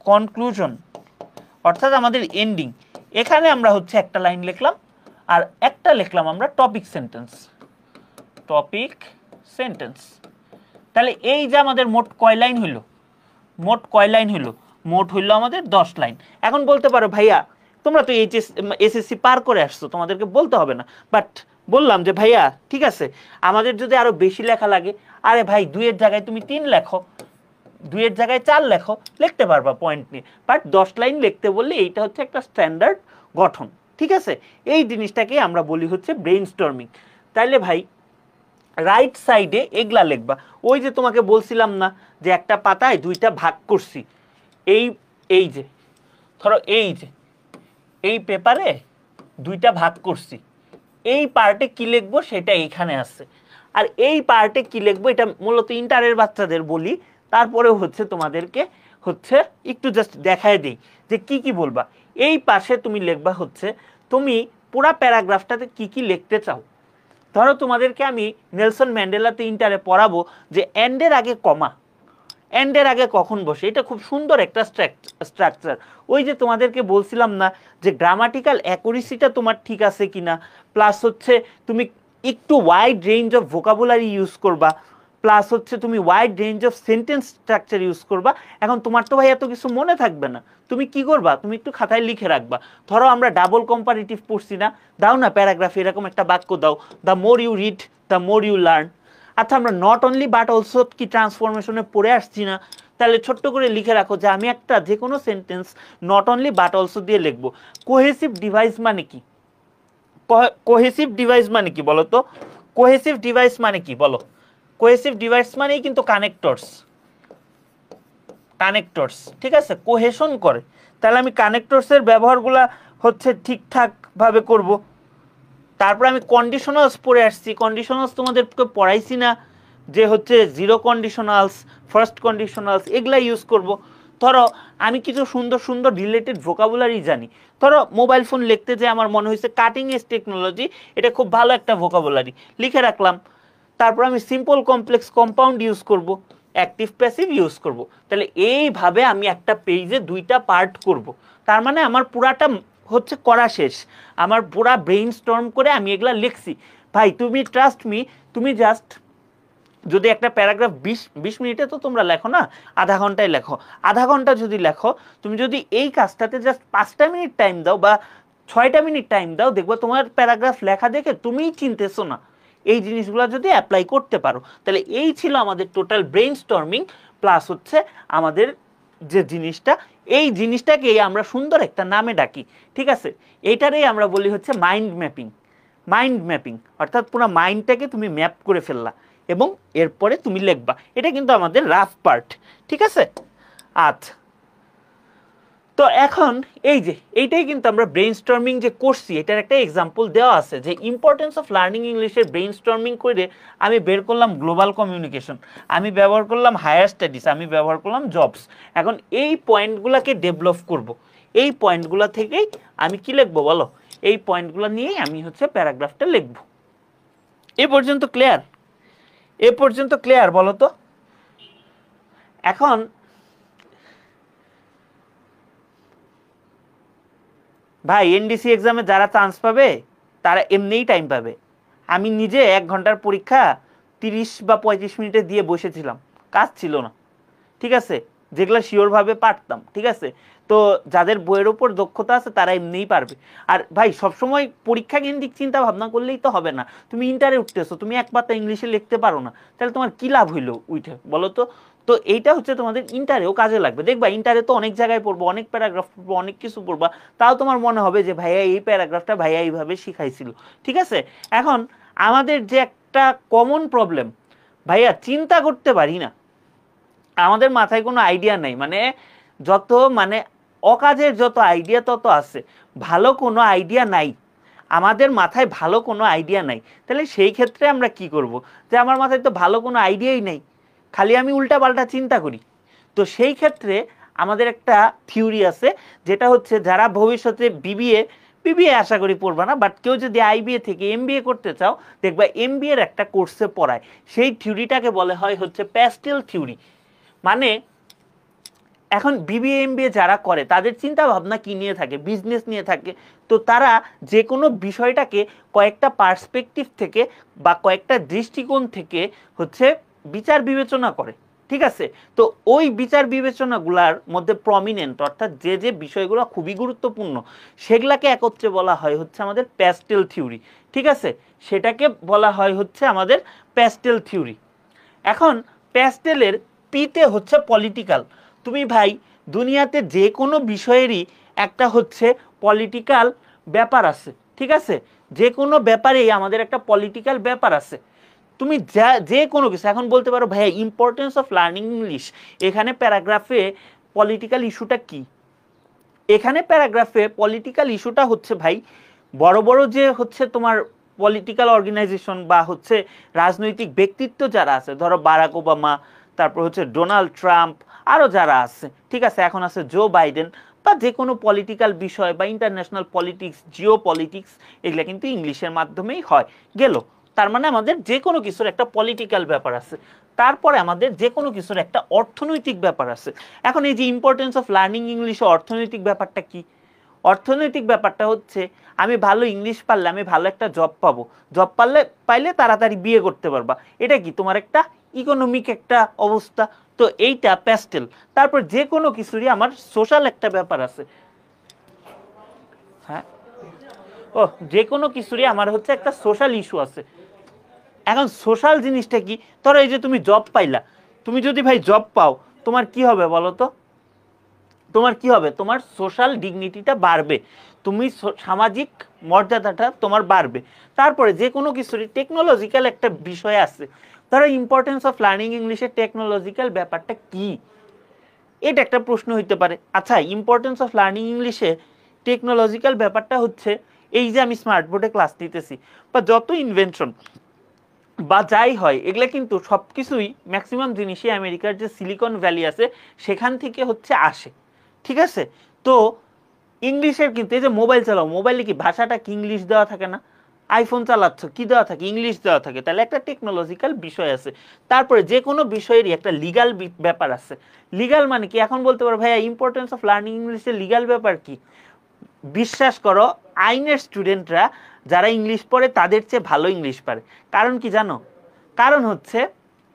কনক্লুশন অর্থাৎ আমাদের এন্ডিং। এখানে আমরা হচ্ছে একটা লাইন লিখলাম, আর একটা লিখলাম আমরা টপিক সেন্টেন্স। তাহলে এই যে আমাদের মোট কয় লাইন হইল? মোট হইল আমাদের 10 লাইন। এখন বলতে পারো ভাইয়া তোমরা তো এসএসসি পার করে আসছো, তোমাদেরকে বলতে হবে না, বাট বললাম যে ভাইয়া ঠিক আছে আমাদের যদি আরো বেশি লেখা লাগে, আরে ভাই 2-এর জায়গায় তুমি 3 লেখো, 2-এর জায়গায় 4 লেখো, লিখতে পারবা পয়েন্ট নিয়ে। বাট 10 লাইন লিখতে বললে এইটা হচ্ছে একটা স্ট্যান্ডার্ড গঠন। ঠিক আছে, এই জিনিসটাকে আমরা বলি হচ্ছে ব্রেইনস্টর্মিং। তাইলে ভাই রাইট সাইডে এগুলা লিখবা। ওই যে তোমাকে বলছিলাম না যে একটা পাতায় 2টা ভাগ করছি, এই যে ধরো এই পেপারে 2টা ভাগ করছি, এই পার্টে কি লিখবো সেটা এখানে আছে, আর এই পার্টে কি লিখবো এটা মূলত ইন্টারের বাচ্চাদের বলি, তারপরে হচ্ছে তোমাদেরকে হচ্ছে একটু জাস্ট দেখায় দেই যে কি কি বলবা। এই পাশে তুমি লিখবা হচ্ছে তুমি পুরা প্যারাগ্রাফটাতে কি কি লিখতে চাও। ধরো তোমাদেরকে আমি নেলসন ম্যান্ডেলাতে ইন্টারে পড়াবো যে এন্ডের আগে কমা, এন্ডের আগে কখন বসে, এটা খুব সুন্দর একটা স্ট্রাকচার। ওই যে তোমাদেরকে বলছিলাম না যে গ্রামাটিক্যাল অ্যাকুরেসিটা তোমার ঠিক আছে কিনা, প্লাস হচ্ছে তুমি একটু wide range of vocabulary use করবা, প্লাস হচ্ছে তুমি wide range of sentence structure use করবা। এখন তোমার তো ভাই এত কিছু মনে থাকবে না, তুমি কি করবা, তুমি একটু খাতায় লিখে রাখবা। ধরো আমরা ডাবল কম্পারেটিভ পড়ছি না, দাও না প্যারাগ্রাফে এরকম একটা বাক্য দাও, the more you read the more you learn. আচ্ছা আমরা নট অনলি বাট অলসো কি ট্রান্সফরমেশনে পড়ে আসছি না, তাহলে ছোট্ট করে লিখে রাখো যে আমি একটা যে কোনো sentence not only but also দিয়ে লিখবো। কোহেসিভ ডিভাইস মানে কি? কোহেসিভ ডিভাইস মানে কি বলো তো? কোহেসিভ ডিভাইস মানে কি বলো? কোহেসিভ ডিভাইস মানেই কিন্তু কানেক্টরস, ঠিক আছে, কোহেশন করে। তাহলে আমি কানেক্টরসের ব্যবহারগুলা হচ্ছে ঠিকঠাক ভাবে করব। তারপর আমি কন্ডিশনালস পড়ে আসছি, কন্ডিশনালস তোমাদেরকে পড়াইছি না যে হচ্ছে জিরো কন্ডিশনালস, ফার্স্ট কন্ডিশনালস, এগুলা ইউজ করব। ধরো আমি কিছু সুন্দর সুন্দর রিলেটেড ভোকাবুলারি জানি, ধরো মোবাইল ফোন লিখতে যে আমার মনে হয়েছে কাটিং এজ টেকনোলজি, এটা খুব ভালো একটা ভোকাবুলারি, লিখে রাখলাম। তারপর আমি সিম্পল কমপ্লেক্স কম্পাউন্ড ইউজ করব, অ্যাক্টিভ প্যাসিভ ইউজ করব। তাহলে এইভাবে আমি একটা পেজে 2টা পার্ট করব। তার মানে আমার পুরাটা হচ্ছে করা শেষ, আমার পুরা ব্রেইন স্টর্ম করে আমি এগুলা লিখছি। ভাই তুমি ট্রাস্ট মি, তুমি জাস্ট যদি একটা প্যারাগ্রাফ 20 মিনিটে তো তোমরা লেখো না, আধা ঘন্টায় লেখো, আধা ঘন্টা যদি লেখো, তুমি যদি এই কাজটাতে জাস্ট 5টা মিনিট টাইম দাও বা 6টা মিনিট টাইম দাও, দেখবো তোমার প্যারাগ্রাফ লেখা দেখে তুমিই চিনতেছো না। এই জিনিসগুলো যদি অ্যাপ্লাই করতে পারো, তাহলে এই ছিল আমাদের টোটাল ব্রেইন স্টর্মিং, প্লাস হচ্ছে আমাদের যে জিনিসটা, এই জিনিসটাকেই আমরা সুন্দর একটা নামে ডাকি। ঠিক আছে, এইটারেই আমরা বলি হচ্ছে মাইন্ড ম্যাপিং, অর্থাৎ পুরো মাইন্ডটাকে তুমি ম্যাপ করে ফেললা এবং এরপরে তুমি লিখবা। এটা কিন্তু আমাদের রাফ পার্ট, ঠিক আছে। আচ্ছা, তো এখন এই যে এইটাই কিন্তু আমরা ব্রেইনস্টর্মিং যে করছি এটার একটা এক্সাম্পল দেওয়া আছে যে ইম্পর্টেন্স অফ লার্নিং ইংলিশের ব্রেইনস্টর্মিং করে আমি বের করলাম গ্লোবাল কমিউনিকেশন, আমি ব্যবহার করলাম হায়ার স্টাডিজ, আমি ব্যবহার করলাম জবস। এখন এই পয়েন্টগুলোকে ডেভেলপ করব, এই পয়েন্টগুলো থেকেই আমি কি লিখবো বলো, এই পয়েন্টগুলো নিয়েই আমি হচ্ছে প্যারাগ্রাফটা লিখবো। এ পর্যন্ত ক্লিয়ার? এ পর্যন্ত ক্লিয়ার বলো তো? এখন ভাই এনডিসি এক্সামে যারা চান্স পাবে তারা এমনিই টাইম পাবে। আমি নিজে 1 ঘন্টার পরীক্ষা 30 বা 35 মিনিটে দিয়ে বসেছিলাম, কাজ ছিল না, ঠিক আছে, যেগুলো শিওরভাবে পারতাম, ঠিক আছে। তো যাদের বইয়ের ওপর দক্ষতা আছে তারা এমনিই পারবে। আর ভাই সবসময় পরীক্ষা কেন্দ্রিক চিন্তা ভাবনা করলেই তো হবে না। তুমি ইন্টারে উঠতেছো, তুমি এক পাতা ইংলিশে লিখতে পারো না, তাহলে তোমার কি লাভ হইলো উঠে বলো তো? তো এইটা হচ্ছে তোমাদের ইন্টারেও কাজে লাগবে। দেখবা ইন্টারে তো অনেক জায়গায় পড়বো, অনেক প্যারাগ্রাফ পড়বো, অনেক কিছু পড়বা, তাও তোমার মনে হবে যে ভাইয়া এই প্যারাগ্রাফটা ভাইয়া এইভাবে শিখাইছিল, ঠিক আছে। এখন আমাদের যে একটা কমন প্রবলেম, ভাইয়া চিন্তা করতে পারি না, আমাদের মাথায় কোনো আইডিয়া নেই, মানে যত মানে অকাজের যত আইডিয়া তত আছে, ভালো কোনো আইডিয়া নাই, আমাদের মাথায় ভালো কোনো আইডিয়া নাই। তাহলে সেই ক্ষেত্রে আমরা কি করব, যে আমার মাথায় তো ভালো কোনো আইডিয়াই নেই, খালি আমি উল্টা পাল্টা চিন্তা করি। তো সেই ক্ষেত্রে আমাদের একটা থিওরি আছে, যেটা হচ্ছে যারা ভবিষ্যতে বিবিএ বিবিএ আশা করি পড়বা না, বাট কেউ যদি আইবিএ থেকে এমবিএ করতে চাও, দেখবা এমবিএ এর একটা কোর্সে পড়ায়, সেই থিওরিটাকে বলে হয় হচ্ছে প্যাস্টেল থিওরি। মানে এখন বিবিএ এমবিএ যারা করে তাদের চিন্তা ভাবনা কি নিয়ে থাকে, বিজনেস নিয়ে থাকে। তো তারা যে কোনো বিষয়টাকে কয়েকটা পার্সপেক্টিভ থেকে বা কয়েকটা দৃষ্টিকোণ থেকে হচ্ছে বিচার বিবেচনা করে, ঠিক আছে। তো ওই বিচার বিবেচনাগুলোর মধ্যে প্রমিনেন্ট, অর্থাৎ যে যে বিষয়গুলো খুবই গুরুত্বপূর্ণ, সেগুলাকে একত্রে বলা হয় হচ্ছে আমাদের প্যাস্টেল থিওরি, ঠিক আছে। সেটাকে বলা হয় হচ্ছে আমাদের প্যাস্টেল থিওরি। এখন প্যাস্টেলের পিতে হচ্ছে পলিটিক্যাল। তুমি ভাই দুনিয়াতে যে কোনো বিষয়েরই একটা হচ্ছে পলিটিক্যাল ব্যাপার আছে, ঠিক আছে, যে কোনো ব্যাপারেই আমাদের একটা পলিটিক্যাল ব্যাপার আছে। তুমি যা যে কোনো কিছু এখন বলতে পারো ভাই ইম্পর্টেন্স অফ লার্নিং ইংলিশ, এখানে প্যারাগ্রাফে পলিটিক্যাল ইস্যুটা কি? এখানে প্যারাগ্রাফে পলিটিক্যাল ইস্যুটা হচ্ছে ভাই বড় বড় যে হচ্ছে তোমার পলিটিক্যাল অর্গানাইজেশন বা হচ্ছে রাজনৈতিক ব্যক্তিত্ব যারা আছে, ধরো বারাক ওবামা, তারপর হচ্ছে ডোনাল্ড ট্রাম্প, আরও যারা আছে, ঠিক আছে, এখন আছে জো বাইডেন, বা যে কোনো পলিটিক্যাল বিষয় বা ইন্টারন্যাশনাল পলিটিক্স, জিও পলিটিক্স, এগুলো কিন্তু ইংলিশের মাধ্যমেই হয় গেল। তার মানে আমাদের যে কোনো কিছুর একটা পলিটিক্যাল ব্যাপার আছে, তারপরে আমাদের যে কোনো কিছুর একটা অর্থনৈতিক ব্যাপার আছে। এখন এই যে ইম্পর্টেন্স অফ লার্নিং ইংলিশে অর্থনৈতিক ব্যাপারটা কি? অর্থনৈতিক ব্যাপারটা হচ্ছে আমি ভালো ইংলিশ পারলে আমি ভালো একটা জব পাবো, জব পাইলে তাড়াতাড়ি বিয়ে করতে পারবা, এটা কি তোমার একটা ইকোনমিক একটা অবস্থা। তো এইটা প্যাস্টেল। তারপর যে কোনো কিছুরই আমার সোশ্যাল একটা ব্যাপার আছে, হ্যাঁ, ও যে কোনো কিছুরই আমার হচ্ছে একটা সোশ্যাল ইস্যু আছে। এখন সোশ্যাল জিনিসটা কি? ধরো এই যে তুমি জব পাইলা, তুমি যদি ভাই জব পাও, তোমার কি হবে বলো তো? তোমার কি হবে? তোমার সোশ্যাল ডিগনিটিটা বাড়বে, তুমি সামাজিক মর্যাদাটা তোমার বাড়বে। তারপরে যে কোনো কিছুরই টেকনোলজিক্যাল একটা বিষয় আছে, ধরো ইম্পর্টেন্স অফ লার্নিং ইংলিশের টেকনোলজিক্যাল ব্যাপারটা কি, এটা একটা প্রশ্ন হইতে পারে। আচ্ছা, ইম্পর্টেন্স অফ লার্নিং ইংলিশে টেকনোলজিক্যাল ব্যাপারটা হচ্ছে এই যে আমি স্মার্ট বোর্ডে ক্লাস নিতেছি বা যত ইনভেনশন বা যাই হয়, এগুলা কিন্তু সব কিছুই ম্যাক্সিমাম জিনিসই আমেরিকার যে সিলিকন ভ্যালি আছে সেখান থেকে হচ্ছে আসে, ঠিক আছে। তো ইংলিশের কিন্তু এই যে মোবাইল চালাও, মোবাইলে কি ভাষাটা কি ইংলিশ দেওয়া থাকে না? আইফোন চালাচ্ছ কি দেওয়া থাকে? ইংলিশ দেওয়া থাকে। তাহলে একটা টেকনোলজিক্যাল বিষয় আছে। তারপরে যে কোনো বিষয়েরই একটা লিগাল ব্যাপার আছে। লিগাল মানে কি? এখন বলতে পারো ভাইয়া ইম্পর্টেন্স অফ লার্নিং ইংলিশের লিগাল ব্যাপার কি? বিশ্বাস করো, আইনের স্টুডেন্টরা যারা ইংলিশ পড়ে তাদের চেয়ে ভালো ইংলিশ পারে। কারণ কি জানো? কারণ হচ্ছে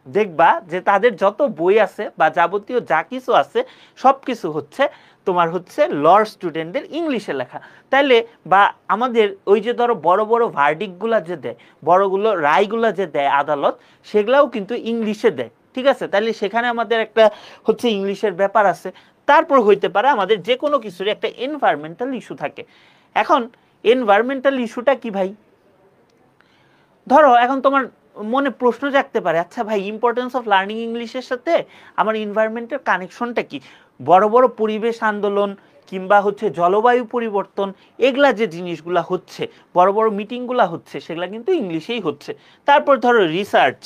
দেখবা যে তাদের যত বই আছে বা যাবতীয় যা কিছু আছে সব কিছু হচ্ছে তোমার হচ্ছে লর স্টুডেন্টদের ইংলিশে লেখা। তাইলে বা আমাদের ওই যে ধরো বড় বড় ভার্ডিকগুলা যে দেয়, বড়গুলো রায়গুলা যে দেয় আদালত, সেগুলাও কিন্তু ইংলিশে দেয়, ঠিক আছে। তাহলে সেখানে আমাদের একটা হচ্ছে ইংলিশের ব্যাপার আছে। তারপর হইতে পারে আমাদের যে কোনো কিছুর একটা এনভায়রনমেন্টাল ইস্যু থাকে। এখন এনভায়রনমেন্টাল ইস্যুটা কি ভাই? ধরো এখন তোমার মনে প্রশ্ন জাগতে পারে, আচ্ছা ভাই ইম্পর্টেন্স অফ লার্নিং ইংলিশের সাথে আমার এনভায়রনমেন্টের কানেকশনটা কি? বড় বড় পরিবেশ আন্দোলন কিংবা হচ্ছে জলবায়ু পরিবর্তন, এগুলা যে জিনিসগুলা হচ্ছে, বড় বড় মিটিংগুলা হচ্ছে, সেগুলা কিন্তু ইংলিশেই হচ্ছে। তারপর ধরো রিসার্চ,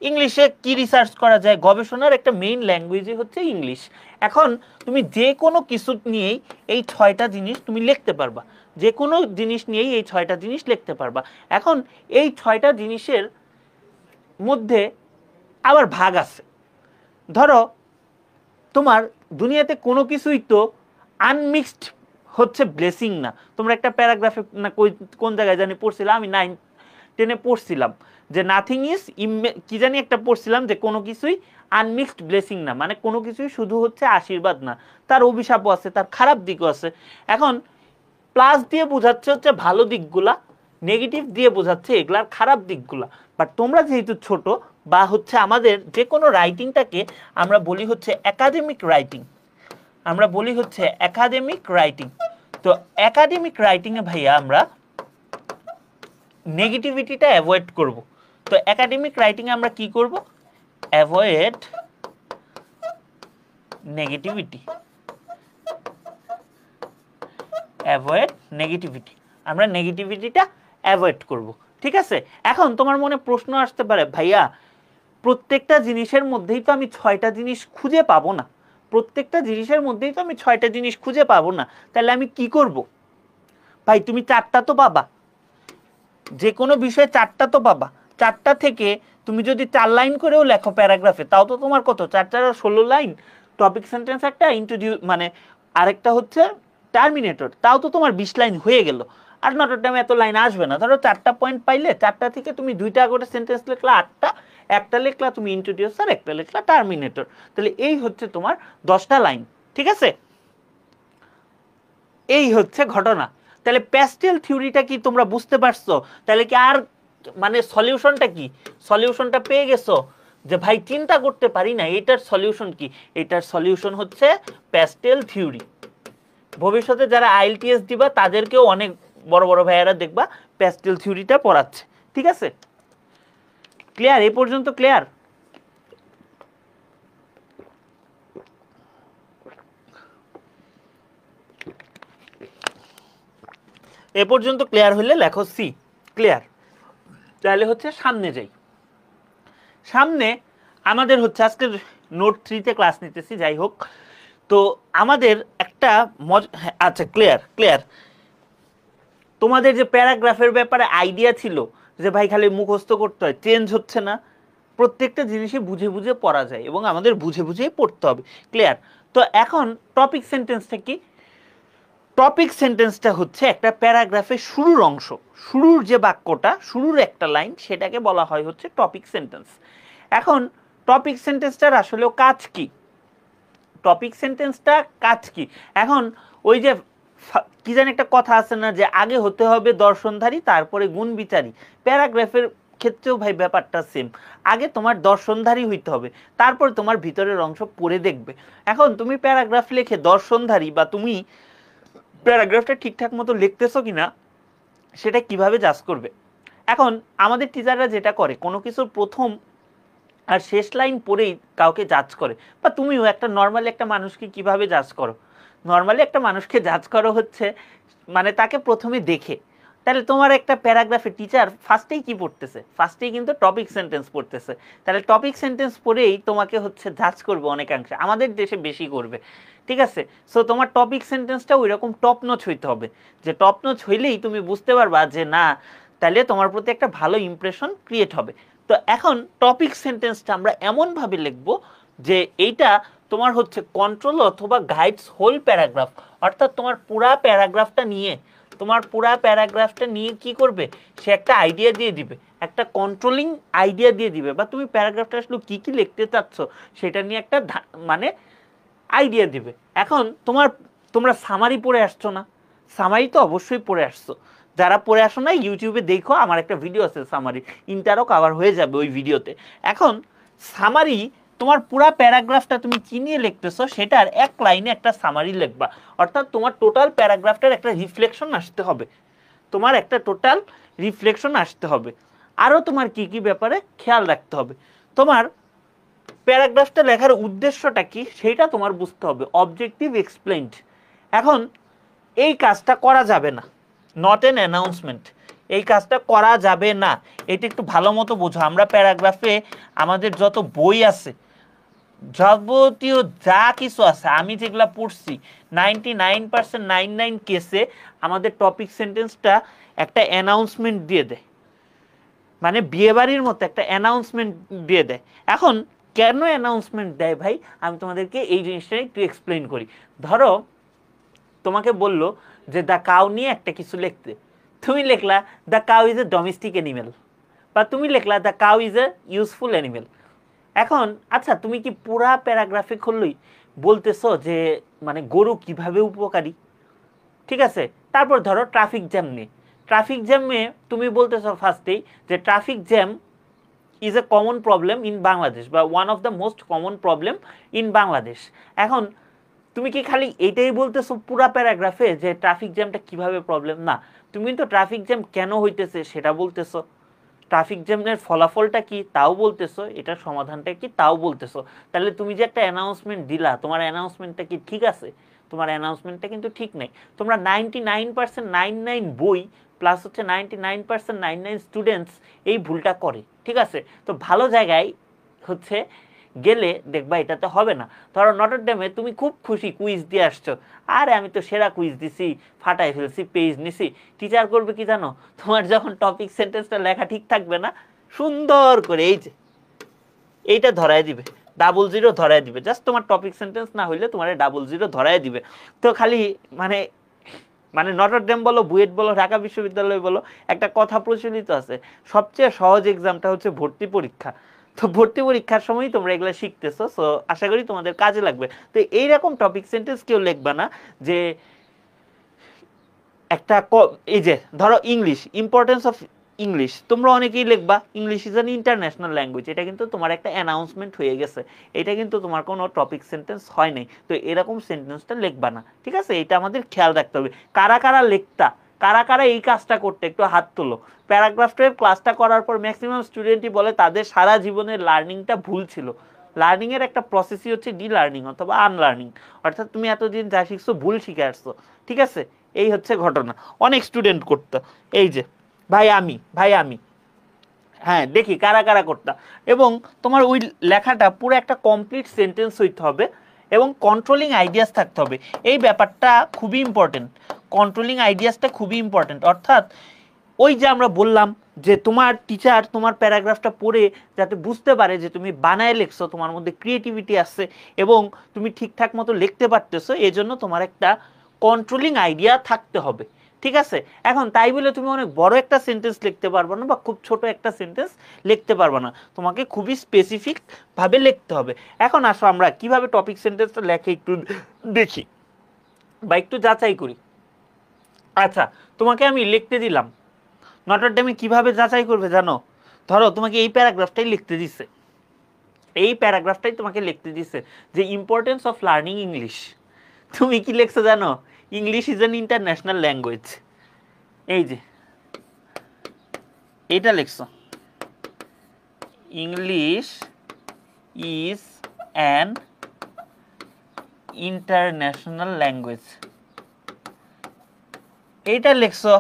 ইংলিশে কি রিসার্চ করা যায়, গবেষণার একটা মেইন ল্যাঙ্গুয়েজই হচ্ছে ইংলিশ। এখন তুমি যে কোনো কিছু নিয়েই এই 6টা জিনিস তুমি লিখতে পারবা, যে কোনো জিনিস নিয়েই এই 6টা জিনিস লিখতে পারবা। এখন এই 6টা জিনিসের মধ্যে আবার ভাগ আছে। ধরো তোমার দুনিয়াতে কোনো কিছুই তো আনমিক্সড হচ্ছে ব্লেসিং না। তোমরা একটা প্যারাগ্রাফে না কোন জায়গায় জানি পড়ছিলাম, আমি 9-10-এ পড়ছিলাম যে নাথিং ইজ কি জানি একটা পড়ছিলাম যে কোনো কিছুই আনমিক্সড ব্লেসিং না, মানে কোনো কিছুই শুধু হচ্ছে আশীর্বাদ না, তার অভিশাপও আছে, তার খারাপ দিকও আছে। এখন প্লাস দিয়ে বোঝাচ্ছে হচ্ছে ভালো দিকগুলা, নেগেটিভ দিয়ে বোঝাচ্ছে এগুলার খারাপ দিকগুলা। বাট তোমরা যেহেতু ছোট, বা হচ্ছে আমাদের যে কোনো রাইটিংটাকে আমরা বলি হচ্ছে একাডেমিক রাইটিং, আমরা বলি হচ্ছে একাডেমিক রাইটিং। তো একাডেমিক রাইটিংয়ে ভাইয়া আমরা নেগেটিভিটিটা অ্যাভয়েড করব। তো একাডেমিক রাইটিংয়ে আমরা কি করব? অ্যাভয়েড নেগেটিভিটি, অ্যাভয়েড নেগেটিভিটি, আমরা নেগেটিভিটিটা অ্যাভয়েড করব। ঠিক আছে? এখন তোমার মনে প্রশ্ন আসতে পারে, ভাইয়া প্রত্যেকটা জিনিসের মধ্যেই তো আমি 6টা জিনিস খুঁজে পাবো না, প্রত্যেকটা জিনিসের মধ্যেই তো আমি 6টা জিনিস খুঁজে পাবো না, তাহলে আমি কি করব? ভাই তুমি 4টা তো পাবা, যে কোনো বিষয়ে 4টা তো পাবা। 4টা থেকে তুমি যদি 4 লাইন করেও লেখো প্যারাগ্রাফে, তাও তো তোমার কত, 4 আর 16 লাইন, টপিক সেন্টেন্স একটা, ইন্ট্রোডিউস মানে আরেকটা হচ্ছে টার্মিনেটর, তাও তো তোমার 20 লাইন হয়ে গেল। আর নটর ডেমে এত লাইন আসবে না। ধরো 4টা পয়েন্ট পাইলে, 4টা থেকে তুমি 2টা করে সেন্টেন্স লিখলা, 8টা, একটা লিখলা তুমি ইন্ট্রোডিউসার, একটা লিখলা টার্মিনেটর, তাহলে এই হচ্ছে তোমার 10টা লাইন। ঠিক আছে? এই হচ্ছে ঘটনা। তাহলে প্যাস্টেল থিওরিটা কি তোমরা বুঝতে পারছো? তাহলে কি আর মানে সলিউশনটা কি? সলিউশনটা পেয়ে গেছো যে ভাই চিন্তা করতে পারি না, এটার সলিউশন কি? এটার সলিউশন হচ্ছে প্যাস্টেল থিওরি। ভবিষ্যতে যারা আইএলটিএস দিবা তাদেরকেও অনেক বড় বড় ভাইয়ারা দেখবা প্যাস্টেল থিওরিটা পড়াচ্ছে। ঠিক আছে? ক্লিয়ার? এই পর্যন্ত ক্লিয়ার? এ পর্যন্ত ক্লিয়ার হলে লেখো সি। ক্লিয়ার? তাহলে হচ্ছে সামনে যাই। সামনে আমাদের হচ্ছে আজকে নোট 3-তে ক্লাস নিতেছি, যাই হোক। তো আমাদের একটা আচ্ছা ক্লিয়ার ক্লিয়ার, তোমাদের যে প্যারাগ্রাফের ব্যাপারে আইডিয়া ছিল যে ভাই খালি মুখস্থ করতে হয়, চেঞ্জ হচ্ছে না, প্রত্যেকটা জিনিসই বুঝে বুঝে পড়া যায় এবং আমাদের বুঝে বুঝেই পড়তে হবে। ক্লিয়ার? তো এখন টপিক সেন্টেন্সটা কি? টপিক সেন্টেন্সটা হচ্ছে একটা প্যারাগ্রাফের শুরুর অংশ, শুরুর যে বাক্যটা, শুরুর একটা লাইন, সেটাকে বলা হয় হচ্ছে টপিক সেন্টেন্স। এখন টপিক সেন্টেন্সটার আসলেও কাজ কি? টপিক সেন্টেন্সটা কাজ কি? এখন ওই যে কি জানি একটা কথা আছে না, যে আগে হতে হবে দর্শনধারী তারপরে গুণ বিচারী। প্যারাগ্রাফের ক্ষেত্রেও ভাই ব্যাপারটা সেম, আগে তোমার দর্শনধারী হইতে হবে, তারপর তোমার ভিতরের অংশ পড়ে দেখবে। এখন তুমি প্যারাগ্রাফ লিখে দর্শনধারী, বা তুমি প্যারাগ্রাফটা ঠিকঠাক মতো লিখতেছো কিনা সেটা কিভাবে জাজ করবে? এখন আমাদের টিচাররা যেটা করে, কোনো কিছুর প্রথম আর শেষ লাইন পড়েই কাউকে জাজ করে, বা তুমিও একটা নর্মালি একটা মানুষকে কিভাবে জাজ করো? নর্মালি একটা মানুষকে জাজ করো হচ্ছে মানে তাকে প্রথমে দেখে। তাহলে তোমার একটা প্যারাগ্রাফে টিচার ফার্স্টেই কি পড়তেছে? ফার্স্টেই কিন্তু টপিক সেন্টেন্স পড়তেছে। তাহলে টপিক সেন্টেন্স পড়েই তোমাকে হচ্ছে জাজ করবে অনেকাংশে, আমাদের দেশে বেশি করবে। ঠিক আছে? সো তোমার টপিক সেন্টেন্সটা ওই রকম টপ নচ হইতে হবে, যে টপ নচ হইলেই তুমি বুঝতে পারবা যে না, তাহলে তোমার প্রতি একটা ভালো ইমপ্রেশন ক্রিয়েট হবে। তো এখন টপিক সেন্টেন্সটা আমরা এমনভাবে লিখবো যে এইটা তোমার হচ্ছে কন্ট্রোল অথবা গাইডস হোল প্যারাগ্রাফ, অর্থাৎ তোমার পুরা প্যারাগ্রাফটা নিয়ে, তোমার পুরা প্যারাগ্রাফটা নিয়ে কি করবে? সে একটা আইডিয়া দিয়ে দিবে, একটা কন্ট্রোলিং আইডিয়া দিয়ে দিবে, বা তুমি প্যারাগ্রাফটা আসলে কি কি লিখতে চাচ্ছ সেটা নিয়ে একটা মানে আইডিয়া দিবে। এখন তোমরা সামারি পড়ে আসছো না? সামারি তো অবশ্যই পড়ে আসছো। যারা পড়ে আসো না, ইউটিউবে দেখো, আমার একটা ভিডিও আছে সামারি, ইন্টারও কভার হয়ে যাবে ওই ভিডিওতে। এখন সামারি, তোমার পুরা প্যারাগ্রাফটা তুমি কি নিয়ে লিখতেছো সেটার এক লাইনে একটা সামারি লিখবা, অর্থাৎ তোমার টোটাল প্যারাগ্রাফটার একটা রিফ্লেকশন আসতে হবে, তোমার একটা টোটাল রিফ্লেকশন আসতে হবে। আরও তোমার কি কি ব্যাপারে খেয়াল রাখতে হবে? তোমার প্যারাগ্রাফটা লেখার উদ্দেশ্যটা কি সেটা তোমার বুঝতে হবে, অবজেক্টিভ এক্সপ্লেইনড। এখন এই কাজটা করা যাবে না, নট এন অ্যানাউন্সমেন্ট, এই কাজটা করা যাবে না। এটা একটু ভালো মতো বোঝো। আমরা প্যারাগ্রাফে আমাদের যত বই আছে, যাবতীয় যা কিছু আছে, আমি যেগুলা পড়ছি 99% কেসে আমাদের টপিক সেন্টেন্সটা একটা অ্যানাউন্সমেন্ট দিয়ে দেয়, মানে বিয়েবাড়ির মতো একটা অ্যানাউন্সমেন্ট দিয়ে দেয়। এখন কেন অ্যানাউন্সমেন্ট দেয় ভাই, আমি তোমাদেরকে এই জিনিসটা একটু এক্সপ্লেন করি। ধরো তোমাকে বললো যে দ্য কাউ নিয়ে একটা কিছু লিখতে, তুমি লিখলা the cow is a domestic animal, বা তুমি লিখলা the cow is a useful animal. এখন আচ্ছা, তুমি কি পুরা প্যারাগ্রাফে খুললেই বলতেছো যে মানে গরু কিভাবে উপকারী, ঠিক আছে? তারপর ধরো ট্রাফিক জ্যাম নিয়ে, ট্রাফিক জ্যামে তুমি বলতেছো ফার্স্টেই যে traffic jam is a common problem in Bangladesh, বা one of the most common problem in Bangladesh. এখন তুমি কি খালি এইটাই বলতেছো পুরা প্যারাগ্রাফে যে ট্রাফিক জ্যামটা কিভাবে প্রবলেম? না, তুমি কিন্তু ট্রাফিক জ্যাম কেন হইতেছে সেটা বলতেছো, ট্রাফিক জ্যামের ফলাফলটা কি তাও বলতেছো, এটার সমাধানটা কি তাও বলতেছো। তাহলে তুমি যে একটা অ্যানাউন্সমেন্ট দিলা, তোমার অ্যানাউন্সমেন্টটা কি ঠিক আছে? তোমার অ্যানাউন্সমেন্টটা কিন্তু ঠিক নেই। তোমরা 99% বই প্লাস হচ্ছে 99% স্টুডেন্টস এই ভুলটা করে, ঠিক আছে? তো ভালো জায়গায় হচ্ছে গেলে দেখবা এটাতে হবে না। ধরো নটর ডেমে তুমি খুব খুশি কুইজ দিয়ে আসছো, আরে আমি তো সেরা কুইজ দিছি, ফাটাই ফেলছি, পেজ নিছি। টিচার করবে কি জানো? তোমার যখন টপিক সেন্টেন্সটা লেখা ঠিক থাকবে না, সুন্দর করে এই যে এইটা ধরায় দিবে, 00 ধরায় দিবে। জাস্ট তোমার টপিক সেন্টেন্স না হইলে তোমার 00 ধরায় দিবে। তো খালি মানে মানে নটর ডেম বলো, বুয়েট বলো, ঢাকা বিশ্ববিদ্যালয় বলো, একটা কথা প্রচলিত আছে, সবচেয়ে সহজ এক্সামটা হচ্ছে ভর্তি পরীক্ষা। তো ভর্তি পরীক্ষার সময় তোমরা এগুলো শিখতেছো, সো আশা করি তোমাদের কাজে লাগবে। তো এইরকম টপিক সেন্টেন্স কেউ লিখবা না যে একটা এই যে ধরো ইংলিশ, ইম্পর্টেন্স অফ ইংলিশ, তোমরা অনেকেই লিখবা English is an international language, এটা কিন্তু তোমার একটা অ্যানাউন্সমেন্ট হয়ে গেছে, এটা কিন্তু তোমার কোনো টপিক সেন্টেন্স হয় নাই। তো এরকম সেন্টেন্সটা লিখবা না, ঠিক আছে? এটা আমাদের খেয়াল রাখতে হবে। কারা কারা লিখতা, কারা কারা এই কাজটা করতে, একটু হাত তোলো। প্যারাগ্রাফের ক্লাসটা করার পর ম্যাক্সিমাম স্টুডেন্টই বলে তাদের সারা জীবনের লার্নিংটা ভুল ছিল। লার্নিং এর একটা প্রসেসই হচ্ছে ডি লার্নিং অথবা আনলার্নিং, অর্থাৎ তুমি এতদিন যা শিখছো ভুল শিখে আসছো, ঠিক আছে? এই হচ্ছে ঘটনা। অনেক স্টুডেন্ট করতো এই যে ভাই আমি, হ্যাঁ দেখি কারা কারা করতা। এবং তোমার ওই লেখাটা পুরো একটা কমপ্লিট সেন্টেন্স হইতে হবে এবং কন্ট্রোলিং আইডিয়াস থাকতে হবে। এই ব্যাপারটা খুবই ইম্পর্টেন্ট, কন্ট্রোলিং আইডিয়াসটা খুবই ইম্পর্টেন্ট। অর্থাৎ ওই যে আমরা বললাম যে তোমার টিচার তোমার প্যারাগ্রাফটা পড়ে যাতে বুঝতে পারে যে তুমি বানায় লিখছো, তোমার মধ্যে ক্রিয়েটিভিটি আছে এবং তুমি ঠিকঠাক মতো লিখতে পারতেছো, এই জন্য তোমার একটা কন্ট্রোলিং আইডিয়া থাকতে হবে, ঠিক আছে? এখন তাই বলে তুমি অনেক বড় একটা সেন্টেন্স লিখতে পারবে না বা খুব ছোট একটা সেন্টেন্স লিখতে পারবে না, তোমাকে খুবই স্পেসিফিক ভাবে লিখতে হবে। এখন আসো আমরা কিভাবে টপিক সেন্টেন্সটা লেখে একটু দেখি বা একটু যাচাই করি। আচ্ছা, তোমাকে আমি লিখতে দিলাম, নটর ডেমে কিভাবে যাচাই করবে জানো? ধরো তোমাকে এই প্যারাগ্রাফটাই লিখতে দিছে, এই প্যারাগ্রাফটাই তোমাকে লিখতে দিছে যে ইম্পর্টেন্স অফ লার্নিং ইংলিশ। তুমি কি লিখছো জানো? English is an international language. এই যে এটা লিখছো, English is an international language, এইটা লিখছো।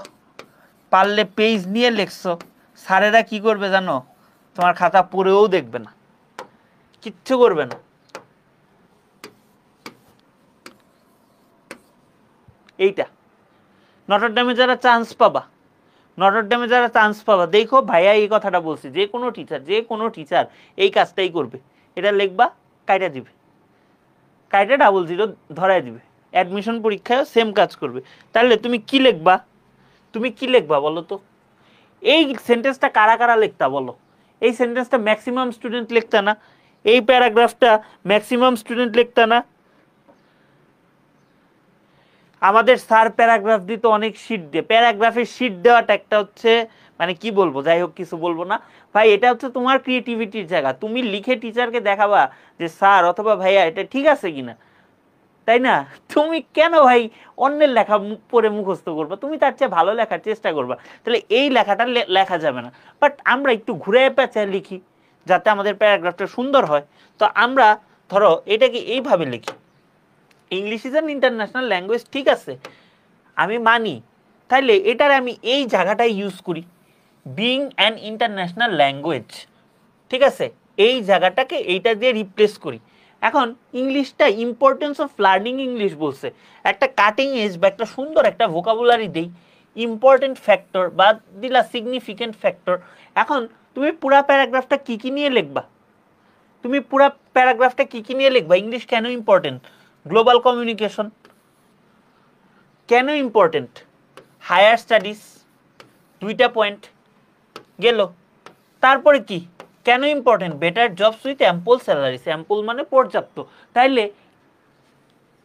পারলে পেজ নিয়ে লিখছো, স্যারেরা কি করবে জানো? তোমার খাতা পড়েও দেখবে না, কিচ্ছু করবে না। এইটা নটর ডেমে যারা চান্স পাবা, নটর ডেমে যারা চান্স পাবা, দেখো ভাইয়া এই কথাটা বলছি, যে কোনো টিচার এই কাজটাই করবে। এটা লিখবা, কাইটা দিবে, কাইটা 00 ধরায় দিবে। অ্যাডমিশন পরীক্ষায় সেম কাজ করবে। তাহলে তুমি কি লিখবা? তুমি কি লিখবা বলো তো? এই সেন্টেন্সটা কারা কারা লিখতা বলো? এই সেন্টেন্সটা ম্যাক্সিমাম স্টুডেন্ট লিখতা না? এই প্যারাগ্রাফটা ম্যাক্সিমাম স্টুডেন্ট লিখতা না? আমাদের স্যার প্যারাগ্রাফ দিতে অনেক শীট দিয়ে, প্যারাগ্রাফের শীট দেওয়াটা একটা হচ্ছে মানে কি বলবো, যাই হোক কিছু বলবো না ভাই, এটা হচ্ছে তোমার ক্রিয়েটিভিটির জায়গা। তুমি লিখে টিচারকে দেখাবা যে স্যার অথবা ভাইয়া এটা ঠিক আছে কিনা, তাই না? তুমি কেন ভাই অন্যের লেখা পড়ে মুখস্থ করবা? তুমি তার চেয়ে ভালো লেখার চেষ্টা করবা। তাহলে এই লেখাটা লেখা যাবে না। বাট আমরা একটু ঘুরে পেঁচায় লিখি যাতে আমাদের প্যারাগ্রাফটা সুন্দর হয়। তো আমরা ধরো এটাকে এইভাবে লিখি, English is an international language, ঠিক আছে, আমি মানি। তাইলে এটার আমি এই জায়গাটাই ইউজ করি, বিং অ্যান ইন্টারন্যাশনাল ল্যাঙ্গুয়েজ, ঠিক আছে, এই জায়গাটাকে এইটা দিয়ে রিপ্লেস করি। এখন ইংলিশটা ইম্পর্টেন্স অফ লার্নিং ইংলিশ বলছে, একটা কাটিং এজ বা একটা সুন্দর একটা ভোকাবুলারি দেই, ইম্পর্টেন্ট ফ্যাক্টর বা দিলা সিগনিফিকেন্ট ফ্যাক্টর। এখন তুমি পুরা প্যারাগ্রাফটা কি কি নিয়ে লিখবা, তুমি পুরা প্যারাগ্রাফটা কি কি নিয়ে লিখবা? ইংলিশ কেন ইম্পর্টেন্ট, গ্লোবাল কমিউনিকেশন কেন ইম্পর্টেন্ট, হায়ার স্টাডিজ, দুইটা পয়েন্ট গেল। তারপরে কি কেন important, better jobs with ample salary, ample মানে পর্যাপ্ত। তাইলে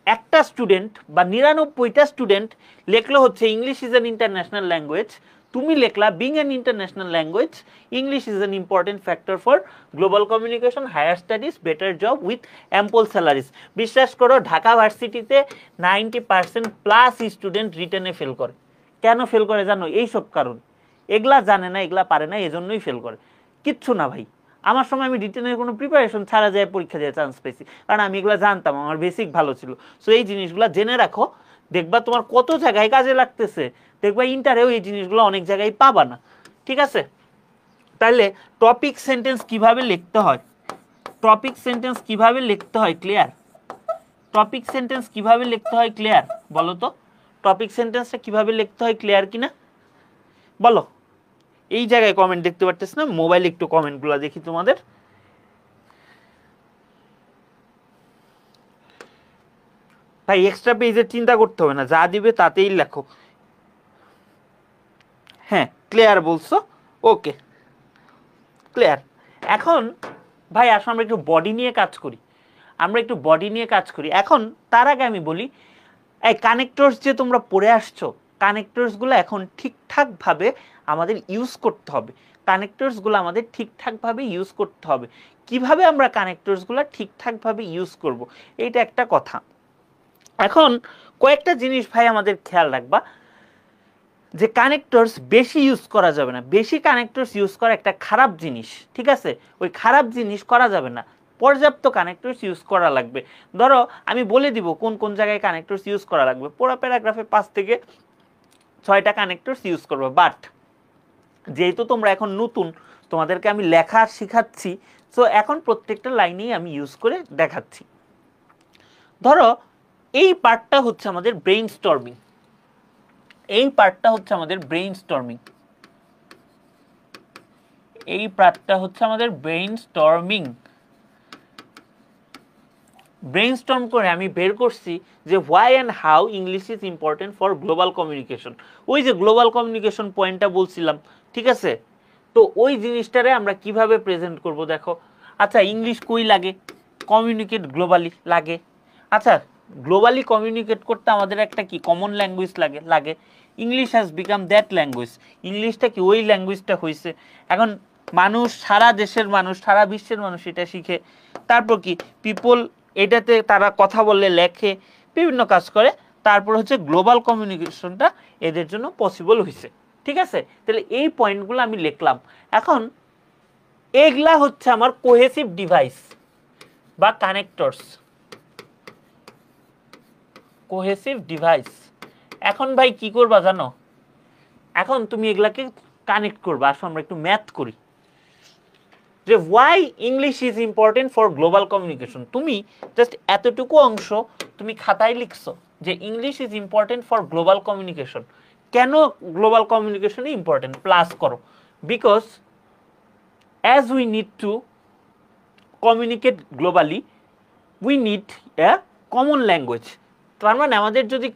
একটা স্টুডেন্ট বা 99টা স্টুডেন্ট লেখলো হচ্ছে English is an international language, তুমি লেখলা being an international language, English is an important factor for global communication, higher studies, better job with ample salaries. বিশ্বাস করো ঢাকা ভার্সিটিতে 90% প্লাস স্টুডেন্ট রিটেনে ফেল করে। কেন ফেল করে জানো? এইসব কারণ, এগুলা জানে না, এগুলা পারে না, এজন্যই ফেল করে, কিচ্ছু না ভাই। আমার সময় আমি রিটেনের কোনো প্রিপারেশন ছাড়া যায় পরীক্ষা দিয়ে চান্স পেয়েছি, কারণ আমি এগুলো জানতাম, আমার বেসিক ভালো ছিল। সো এই জিনিসগুলো জেনে রাখো, দেখবা তোমার কত জায়গায় কাজে লাগতেছে, দেখবা ইন্টারেও এই জিনিসগুলো অনেক জায়গায় পাবা না, ঠিক আছে? তাহলে টপিক সেন্টেন্স কিভাবে লিখতে হয়, টপিক সেন্টেন্স কিভাবে লিখতে হয় ক্লিয়ার, টপিক সেন্টেন্স কিভাবে লিখতে হয় ক্লিয়ার, বলো তো টপিক সেন্টেন্সটা কিভাবে লিখতে হয় ক্লিয়ার কিনা বলো। এই জায়গায় কমেন্ট দেখতে পারতেছ না, মোবাইলে একটু কমেন্টগুলো দেখি তোমাদের। ভাই এক্সট্রা পেজের চিন্তা করতে হবে না, যা দিবে তাতেই লেখো। হ্যাঁ ক্লিয়ার বলছো, ওকে ক্লিয়ার। এখন ভাই আসো আমরা একটু বডি নিয়ে কাজ করি, আমরা একটু বডি নিয়ে কাজ করি। এখন তার আগে আমি বলি, এই কানেক্টরস যে তোমরা পড়ে আসছো, কানেক্টরসগুলো এখন ঠিকঠাকভাবে আমাদের ইউজ করতে হবে, কানেক্টরসগুলো আমাদের ঠিকঠাকভাবে ইউজ করতে হবে। কিভাবে আমরা কানেক্টরসগুলো ঠিকঠাকভাবে ইউজ করব, এইটা একটা কথা। এখন কয়েকটা জিনিস ভাই আমাদের খেয়াল রাখবা, যে কানেক্টরস বেশি ইউজ করা যাবে না, বেশি কানেক্টরস ইউজ করা একটা খারাপ জিনিস, ঠিক আছে? ওই খারাপ জিনিস করা যাবে না, পর্যাপ্ত কানেক্টরস ইউজ করা লাগবে। ধরো আমি বলে দিব কোন কোন জায়গায় কানেক্টরস ইউজ করা লাগবে, পুরো প্যারাগ্রাফে 5 থেকে 6টা কানেক্টরস ইউজ করবে। বাট যেহেতু তোমরা এখন নতুন, তোমাদেরকে আমি লেখা শিখাচ্ছি, সো এখন প্রত্যেকটা লাইনেই আমি ইউজ করে দেখাচ্ছি। ধরো এই পার্টটা হচ্ছে আমাদের ব্রেইন স্টর্মিং, এই পার্টটা হচ্ছে আমাদের ব্রেইন স্টর্মিং, এই পার্টটা হচ্ছে আমাদের ব্রেইন স্টর্মিং। ব্রেইন স্টর্ম করে আমি বের করছি যে why and how English is important for global communication. ওই যে গ্লোবাল কমিউনিকেশন পয়েন্টটা বলছিলাম, ঠিক আছে? তো ওই জিনিসটারে আমরা কিভাবে প্রেজেন্ট করব দেখো। আচ্ছা ইংলিশ কই লাগে, কমিউনিকেট গ্লোবালি লাগে। আচ্ছা গ্লোবালি কমিউনিকেট করতে আমাদের একটা কি কমন ল্যাঙ্গুয়েজ লাগে, লাগে। English has become that language, ইংলিশটা কি ওই ল্যাঙ্গুয়েজটা হয়েছে। এখন মানুষ, সারা দেশের মানুষ, সারা বিশ্বের মানুষ এটা শিখে, তারপর কি পিপল এটাতে তারা কথা বলে, লেখে, বিভিন্ন কাজ করে, তারপর হচ্ছে গ্লোবাল কমিউনিকেশনটা এদের জন্য পসিবল হয়েছে, ঠিক আছে? তাহলে এই পয়েন্টগুলো আমি লিখলাম। এখন এগুলা হচ্ছে আমার কোহেসিভ ডিভাইস বা কানেক্টরস, কোহেসিভ ডিভাইস। এখন ভাই কি করবা জানো, এখন তুমি এগুলাকে কানেক্ট করবা। আসো আমরা একটু ম্যাথ করি, যে why English is important for global communication. তুমি জাস্ট এতটুকু অংশ তুমি খাতায় লিখছো যে English is important for global communication. কেন গ্লোবাল কমিউনিকেশনে ইম্পর্টেন্ট, প্লাস করো, because as we need to communicate globally we need a common language. তার মানে আমাদের যদি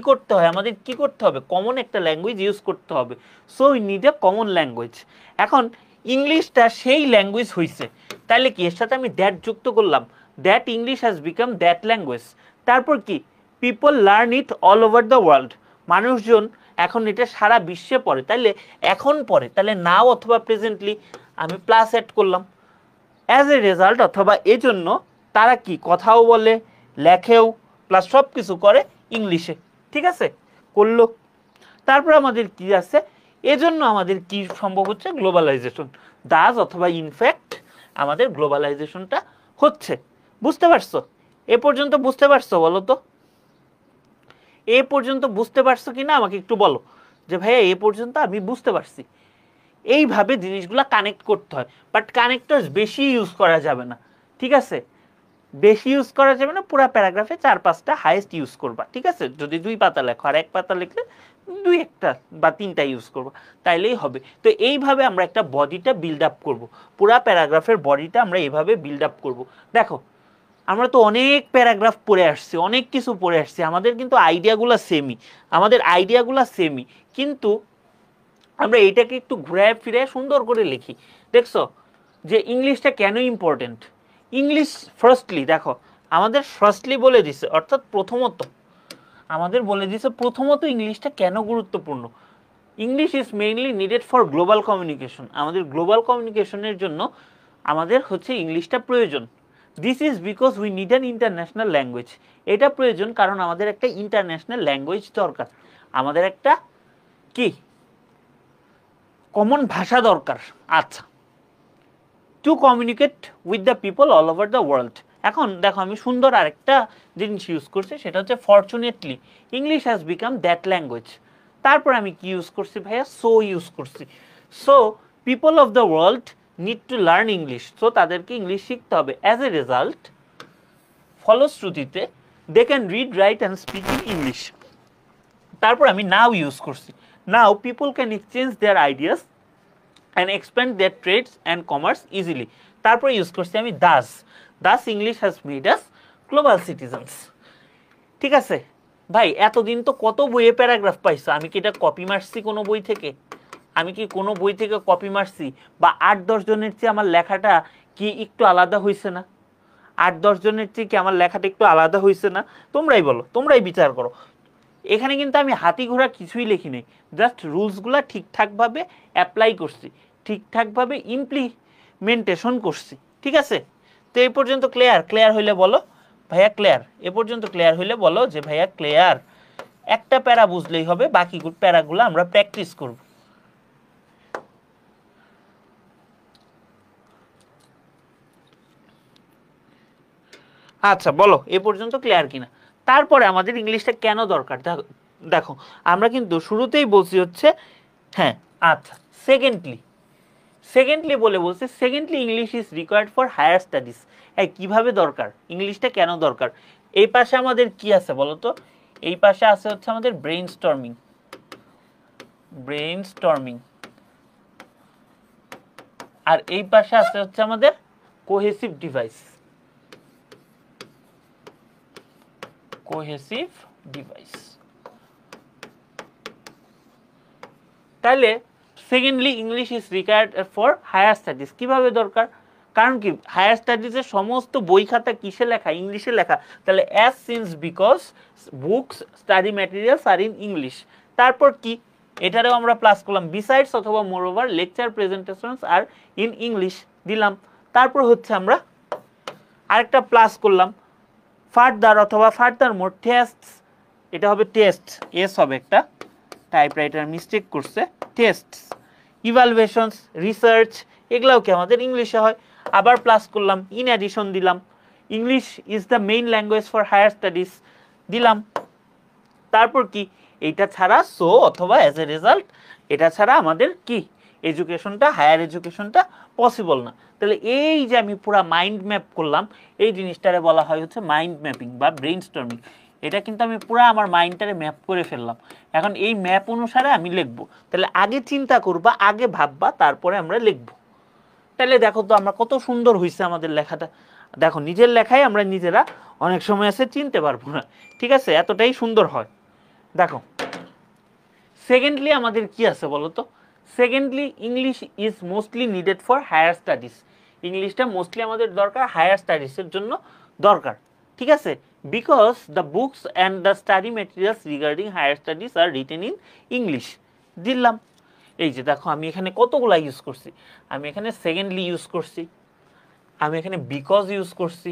করতে হয়, আমাদের কি করতে হবে, কমন একটা ল্যাঙ্গুয়েজ ইউজ করতে হবে। So we need a common language. এখন ইংলিশটা সেই ল্যাঙ্গুয়েজ হয়েছে, তাহলে কি এর সাথে আমি দ্যাট যুক্ত করলাম, that English has become that language. তারপর কি people learn it all over the world, মানুষজন এখন এটা সারা বিশ্বে পড়ে, তাহলে এখন পড়ে, তাহলে নাও অথবা প্রেজেন্টলি আমি প্লাস অ্যাড করলাম। অ্যাজ এ রেজাল্ট অথবা এজন্য তারা কি কথাও বলে, লেখেও, প্লাস সব কিছু করে ইংলিশে, ঠিক আছে? করলো। তারপর আমাদের কি আছে, এজন্য আমাদের কি সম্ভব হচ্ছে, গ্লোবালাইজেশন। দাস অথবা ইনফ্যাক্ট আমাদের গ্লোবালাইজেশনটা হচ্ছে। বুঝতে পারছো? এ পর্যন্ত বুঝতে পারছো বলো তো? এ পর্যন্ত বুঝতে পারছো কিনা আমাকে একটু বলো যে ভাইয়া এ পর্যন্ত আমি বুঝতে পারছি। এইভাবে জিনিসগুলো কানেক্ট করতে হয়, বাট কানেক্টরস বেশি ইউজ করা যাবে না, ঠিক আছে? বেশি ইউজ করা যাবে না, পুরো প্যারাগ্রাফে 4-5টা হাইয়েস্ট ইউজ করবা, ঠিক আছে? যদি 2 পাতা লেখো আর 1 পাতা লিখলে 2-1টা বা 3টা ইউজ করবা, তাইলেই হবে। তো এইভাবে আমরা একটা বডিটা বিল্ড আপ করবো, পুরা প্যারাগ্রাফের বডিটা আমরা এইভাবে বিল্ড আপ করবো। দেখো আমরা তো অনেক প্যারাগ্রাফ পড়ে আসছি, অনেক কিছু পড়ে আসছি, আমাদের কিন্তু আইডিয়াগুলো সেমই, কিন্তু আমরা এইটাকে একটু ঘুরায় ফিরে সুন্দর করে লিখি। দেখছো যে ইংলিশটা কেন ইম্পর্টেন্ট? ইংলিশ ফার্স্টলি দেখো আমাদের ফার্স্টলি বলে দিছে, অর্থাৎ প্রথমত আমাদের বলে দিছে প্রথমত ইংলিশটা কেন গুরুত্বপূর্ণ। English is mainly needed for global communication. আমাদের গ্লোবাল কমিউনিকেশনের জন্য আমাদের হচ্ছে ইংলিশটা প্রয়োজন। This is because we need an international language. এটা প্রয়োজন কারণ আমাদের একটা ইন্টারন্যাশনাল ল্যাঙ্গুয়েজ দরকার, আমাদের একটা কি কমন ভাষা দরকার। আচ্ছা, to communicate with the people all over the world. এখন দেখো আমি সুন্দর আরেকটা জিনিস ইউজ করছি, সেটা হচ্ছে fortunately English has become that language. তারপর আমি কি ইউজ করছি ভাইয়া? সো ইউজ করছি। So people of the world need to learn English. So তাদেরকে ইংলিশ শিখতে হবে। অ্যাজ এ রেজাল্ট, ফলশ্রুতিতে they can read, write and speak in English. তারপর আমি নাও ইউজ করছি। Now people can exchange their ideas and expand their trades and commerce easily. তারপর use করছি আমি thus English has made us global citizens। ঠিক আছে ভাই, এতদিন তো কত বইয়ে প্যারাগ্রাফ পাইছো, আমি কি এটা কপি মারছি কোনো বই থেকে? আমি কি কোনো বই থেকে কপি মারছি? বা 8-10 জনের চেয়ে আমার লেখাটা কি একটু আলাদা হয়েছে না? 8-10 জনের চেয়ে কি আমার লেখাটা একটু আলাদা হয়েছে না? তোমরাই বলো, তোমরাই বিচার করো। এখানে কিন্তু আমি হাতি ঘোড়া কিছুই লিখি নাই, জাস্ট রুলসগুলো ঠিকঠাকভাবে অ্যাপ্লাই করছি, ঠিকঠাকভাবে ইমপ্লিমেন্টেশন করছি, ঠিক আছে? তো এই পর্যন্ত ক্লিয়ার হইলে বলো ভাইয়া ক্লিয়ার। এ পর্যন্ত ক্লিয়ার হইলে বলো যে ভাইয়া ক্লিয়ার। একটা প্যারা বুঝলেই হবে, বাকি প্যারাগুলো আমরা প্র্যাকটিস করব। আচ্ছা বলো এ পর্যন্ত ক্লিয়ার কিনা। তারপরে আমাদের ইংলিশটা কেন দরকার দেখো আমরা কিন্তু শুরুতেই বলছি হচ্ছে হ্যাঁ। আচ্ছা, সেকেন্ডলি বলছি secondly English is required for higher studies. এই কিভাবে দরকার, ইংলিশটা কেন দরকার? এই পাশে আমাদের কি আছে বলো তো? এই পাশে আছে হচ্ছে আমাদের ব্রেইনস্টর্মিং, আর এই পাশে আছে হচ্ছে আমাদের কোহেসিভ ডিভাইস। তাহলে secondly English is required for higher studies. কিভাবে দরকার? কারণ কি হায়ার স্টাডিজের সমস্ত বই খাতা কিসে লেখা? ইংলিশে লেখা। তাহলে as since because books study materials are in English. তারপর কি এটারেও আমরা প্লাস করলাম বিসাইডস অথবা moreover lecture presentations are in English দিলাম। তারপর হচ্ছে আমরা আরেকটা প্লাস করলাম ফার্দার অথবা ফার্দার মোর টেস্টস। এটা হবে টেস্ট, এস হবে একটা, টাইপরাইটার মিস্টেক করছে। টেস্টস, ইভালুয়েশনস, রিসার্চ, এগুলাও কি আমাদের ইংলিশে হয়। আবার প্লাস করলাম, ইন অ্যাডিশন দিলাম English is the main language for higher studies দিলাম। তারপর কি এইটা ছাড়া সো অথবা অ্যাজ এ রেজাল্ট, এটা ছাড়া আমাদের কি এডুকেশনটা, হায়ার এডুকেশনটা পসিবল না। তাহলে এই যে আমি পুরো মাইন্ড ম্যাপ করলাম, এই জিনিসটারে বলা হয় হচ্ছে মাইন্ড ম্যাপিং বা ব্রেইনস্টর্মিং। এটা কিন্তু আমি পুরো আমার মাইন্ডটারে ম্যাপ করে ফেললাম। এখন এই ম্যাপ অনুসারে আমি লিখবো। তাহলে আগে চিন্তা করবা, আগে ভাববা, তারপরে আমরা লিখবো। তাহলে দেখো তো আমরা কত সুন্দর হয়েছে আমাদের লেখাটা। দেখো নিজের লেখাই আমরা নিজেরা অনেক সময় আছে চিনতে পারবো না, ঠিক আছে? এতটাই সুন্দর হয়। দেখো সেকেন্ডলি আমাদের কি আছে বলো তো? Secondly English is mostly needed for higher studies. ইংলিশটা মোস্টলি আমাদের দরকার হায়ার স্টাডিজের জন্য দরকার, ঠিক আছে? Because the books and the study materials regarding higher studies are written in English দিলাম। এই যে দেখো আমি এখানে কতগুলা ইউজ করছি। আমি এখানে সেকেন্ডলি ইউজ করছি, আমি এখানে বিকজ ইউজ করছি,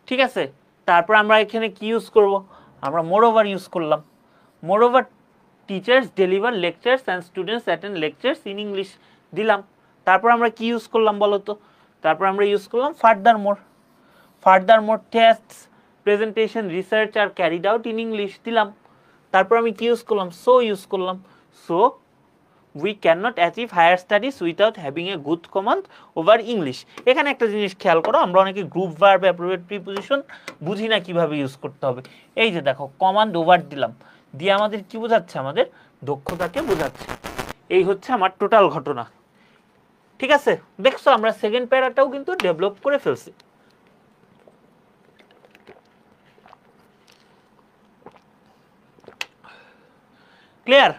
ঠিক আছে? তারপর আমরা এখানে কি ইউজ করব? আমরা মোরওভার ইউজ করলাম। Moreover teachers deliver lectures and students attend lectures in English দিলাম। তারপর আমরা কি ইউজ করলাম বলো তো? তারপর আমরা ইউজ করলাম furthermore tests, presentation research are carried out in English দিলাম। তারপর আমি কি ইউজ করলাম, সো ইউজ করলাম। So we can not achieve higher studies without having a good command over English. এখানে একটা জিনিস খেয়াল করো, আমরা অনেকে গ্রুপ ভার্ব, অ্যাপ্রোপ্রিয়েট প্রিপোজিশন বুঝি না কিভাবে ইউজ করতে হবে। এই যে দেখো কমান্ড ওভার দিলাম, দিয়ে আমাদের কি বোঝাচ্ছে, আমাদের দক্ষতাকে বোঝাচ্ছে। এই হচ্ছে আমার টোটাল ঘটনা। ঠিক আছে, দেখছো আমরা সেকেন্ড প্যারাটাও কিন্তু ডেভেলপ করে ফেলছি। ক্লিয়ার?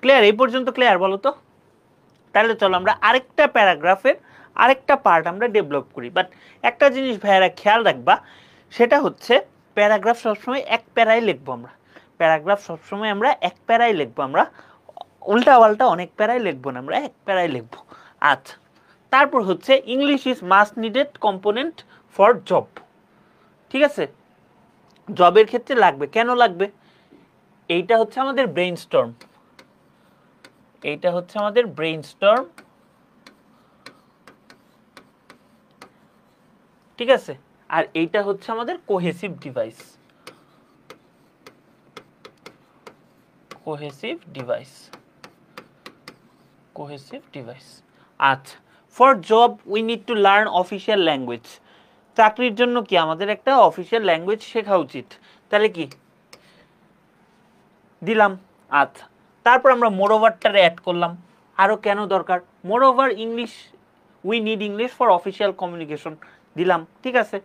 ক্লিয়ার? এই পর্যন্ত ক্লিয়ার বলো তো? তাহলে চলো আমরা আরেকটা প্যারাগ্রাফের আরেকটা পার্ট আমরা ডেভেলপ করি। বাট একটা জিনিস ভাইয়ারা খেয়াল রাখবা, সেটা হচ্ছে প্যারাগ্রাফ সবসময় এক প্যারায় লিখবো আমরা। প্যারাগ্রাফ সবসময় আমরা এক প্যারায় লিখবো, আমরা উল্টা পাল্টা অনেক প্যারায় লিখবো না, আমরা এক প্যারায় লিখবো। আচ্ছা, তারপর হচ্ছে English is must needed component for job. ঠিক আছে, জবের ক্ষেত্রে লাগবে। কেন লাগবে? এইটা হচ্ছে আমাদের ব্রেইনস্টর্ম, এইটা হচ্ছে আমাদের ব্রেইনস্টর্ম। ঠিক আছে, আর এইটা হচ্ছে আমাদের cohesive device, cohesive device, cohesive device. আচ্ছা, for job we need to learn official language. চাকরির জন্য কি আমাদের একটা অফিসিয়াল ল্যাঙ্গুয়েজ শেখা উচিত। তাহলে কি দিলাম। আচ্ছা, তারপর আমরা মোরওভারটারে অ্যাড করলাম। আরও কেন দরকার? Moreover English, we need English for official communication দিলাম। ঠিক আছে,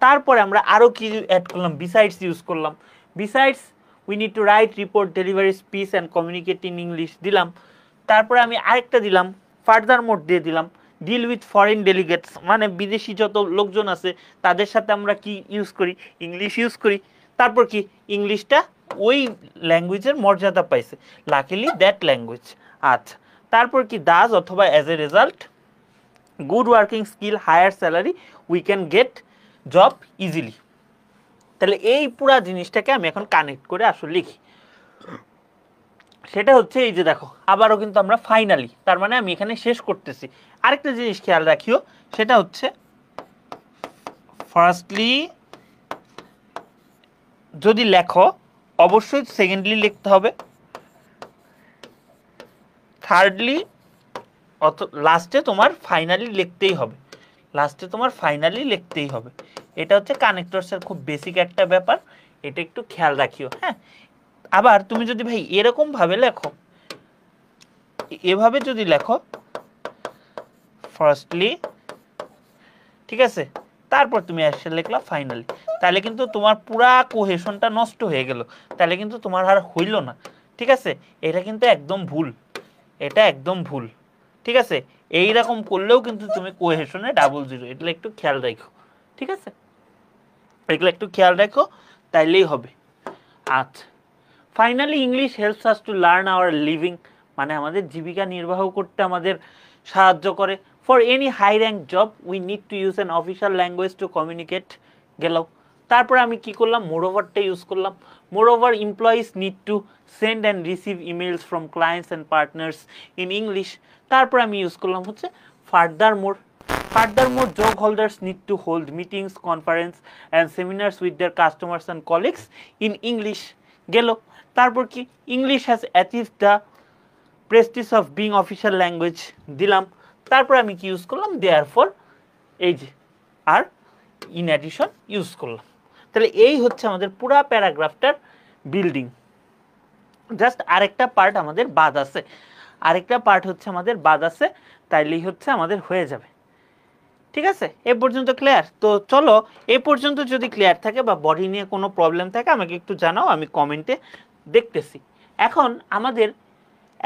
তারপরে আমরা আরও কি অ্যাড করলাম, বিসাইডস ইউজ করলাম। Besides we need two right, report, delivery, speech and communicate in English দিলাম। তারপরে আমি আরেকটা দিলাম, ফার্দার মোড দিয়ে দিলাম, ডিল উইথ ফরেন ডেলিগেটস, মানে বিদেশি যত লোকজন আছে তাদের সাথে আমরা কি ইউজ করি, ইংলিশ ইউজ করি। তারপর কি ইংলিশটা ওই ল্যাঙ্গুয়েজের মর্যাদা পাইছে, লাকিলি দ্যাট ল্যাঙ্গুয়েজ। আচ্ছা, তারপর কি দাস অথবা as a result good working skill, higher salary, we can get job easily. তাহলে এই পুরা জিনিসটাকে আমি এখন কানেক্ট করে আসলে লিখি। সেটা হচ্ছে এই যে দেখো, আবারও কিন্তু আমরা ফাইনালি, তার মানে আমি এখানে শেষ করতেছি। আরেকটা জিনিস খেয়াল রাখিও, সেটা হচ্ছে ফার্স্টলি যদি লেখো অবশ্যই সেকেন্ডলি লিখতে হবে, থার্ডলি অত লাস্টে তোমার ফাইনালি লিখতেই হবে, লাস্টে তোমার ফাইনালি লিখতেই হবে। এটা হচ্ছে কানেক্টরসের খুব বেসিক একটা ব্যাপার, এটা একটু খেয়াল রাখিও। হ্যাঁ, আবার তুমি যদি ভাই এরকম ভাবে লেখো, এভাবে যদি লেখো ফার্স্টলি, ঠিক আছে, তারপর তুমি এসে লিখলা ফাইনালি, তাহলে কিন্তু তোমার পুরা কোহেশনটা নষ্ট হয়ে গেল, তাহলে কিন্তু তোমার আর হইল না। ঠিক আছে, এটা কিন্তু একদম ভুল, এটা একদম ভুল। ঠিক আছে, এইরকম করলেও কিন্তু তুমি কোহেশনে ডাবল জিরো, এগুলো একটু খেয়াল রাখো। ঠিক আছে, এগুলো একটু খেয়াল রাখো, তাইলেই হবে। আচ্ছা, finally English helps us to learn our living, মানে আমাদের জীবিকা নির্বাহ করতে আমাদের সাহায্য করে। For any high rank job we need to use an official language to communicate গেল। তারপরে আমি কি করলাম, মোরওভারটা ইউজ করলাম। Moreover employees need to send and receive emails from clients and partners in English. তারপরে আমি ইউজ করলাম হচ্ছে furthermore. Furthermore, job holders need to hold meetings, conference and seminars with their customers and colleagues in English. গেল। তারপর কি English has achieved the Prestige of being official language দিলাম। তারপর আমি কি ইউজ করলাম, দেয়ারফর, এই যে আর ইন অ্যাডিশন ইউজ করলাম। তাহলে এই হচ্ছে আমাদের পুরা প্যারাগ্রাফটার বিল্ডিং। জাস্ট আরেকটা পার্ট আমাদের বাদ আছে, আরেকটা পার্ট হচ্ছে আমাদের বাদ আছে, তাইলেই হচ্ছে আমাদের হয়ে যাবে। ঠিক আছে, এ পর্যন্ত ক্লিয়ার? তো চলো, এ পর্যন্ত যদি ক্লিয়ার থাকে বা বডি নিয়ে কোনো প্রবলেম থাকে আমাকে একটু জানাও, আমি কমেন্টে দেখতেছি। এখন আমাদের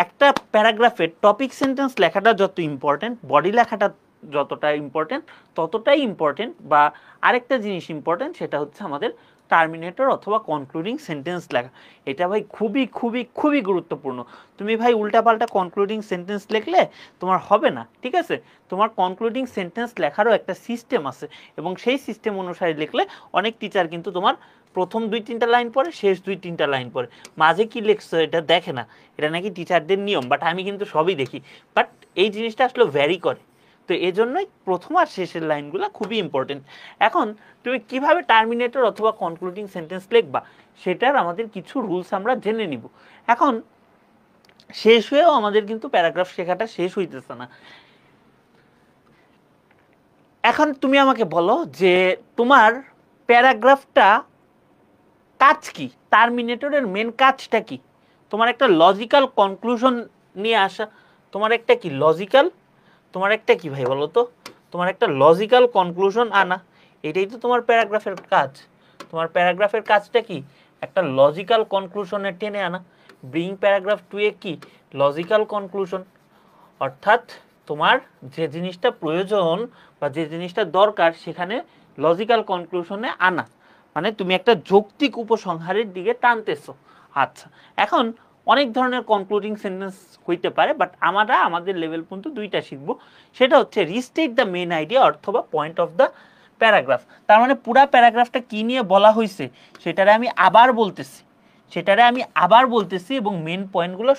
একটা প্যারাগ্রাফের টপিক সেন্টেন্স লেখাটা যত ইম্পর্টেন্ট, বডি লেখাটা যতটা ইম্পর্টেন্ট, ততটাই ইম্পর্টেন্ট বা আরেকটা জিনিস ইম্পর্টেন্ট, সেটা হচ্ছে আমাদের টার্মিনেটর অথবা কনক্লুডিং সেন্টেন্স লেখা। এটা ভাই খুবই খুবই খুবই গুরুত্বপূর্ণ। তুমি ভাই উল্টাপাল্টা কনক্লুডিং সেন্টেন্স লিখলে তোমার হবে না। ঠিক আছে, তোমার কনক্লুডিং সেন্টেন্স লেখারও একটা সিস্টেম আছে, এবং সেই সিস্টেম অনুসারে লিখলে অনেক টিচার কিন্তু তোমার প্রথম 2-3টা লাইন পরে, শেষ 2-3টা লাইন পরে, মাঝে কি লিখছো এটা দেখে না। এটা নাকি টিচারদের নিয়ম, বাট আমি কিন্তু সবই দেখি। বাট এই জিনিসটা আসলে ভ্যারি করে। তো তো এই জন্যই প্রথম আর শেষের লাইনগুলো খুবই ইম্পর্টেন্ট। এখন তুমি কিভাবে টার্মিনেটর অথবা কনক্লুডিং সেন্টেন্স লিখবা সেটার আমাদের কিছু রুলস আমরা জেনে নিব। এখন শেষ হয়েও আমাদের কিন্তু প্যারাগ্রাফ শেখাটা শেষ হইতেছে না। এখন তুমি আমাকে বলো যে তোমার প্যারাগ্রাফটা কাজ কি, টার্মিনেটরের মেন কাজটা কি? তোমার একটা লজিক্যাল কনক্লুশন নিয়ে আসা, তোমার একটা কি লজিক্যাল, তোমার একটা কি ভাই বলো তো, তোমার একটা লজিক্যাল কনক্লুশন আনা, এটাই তো তোমার প্যারাগ্রাফের কাজ। তোমার প্যারাগ্রাফের কাজটা কি? একটা লজিক্যাল কনক্লুশনে টেনে আনা। ব্রিং প্যারাগ্রাফ টু এ কি লজিক্যাল কনক্লুশন, অর্থাৎ তোমার যে জিনিসটা প্রয়োজন বা যে জিনিসটা দরকার সেখানে লজিক্যাল কনক্লুশনে আনা, মানে তুমি একটা যৌক্তিক উপসংহারের দিকে টানতেছো। আচ্ছা, এখন অনেক ধরনের কনক্লুডিং সেন্টেন্স হইতে পারে, বাট আমরা আমাদের লেভেল পর্যন্ত দুইটা শিখবো। সেটা হচ্ছে রিস্টেট দ্য মেইন আইডিয়া অথবা পয়েন্ট অফ দ্য প্যারাগ্রাফ। তার মানে পুরা প্যারাগ্রাফটা কি নিয়ে বলা হয়েছে সেটারে আমি আবার বলতেছি এবং মেন পয়েন্টগুলো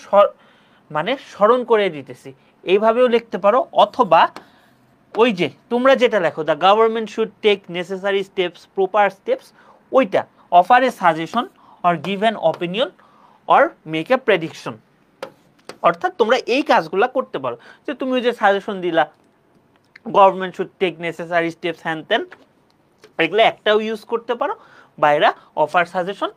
মানে স্মরণ করে দিতেছি। এইভাবেও লিখতে পারো, অথবা ওই যে তোমরা যেটা লেখো, the government should take necessary steps, proper steps, ওইটা offer a suggestion or give an opinion or make a prediction. অর্থাৎ তোমরা এই কাজগুলো করতে পারো, যে তুমি ওই যে সাজেশন দিলা government should take necessary steps হ্যান তেন, এগুলো একটাও ইউজ করতে পারো, বাইরা অফার সাজেশন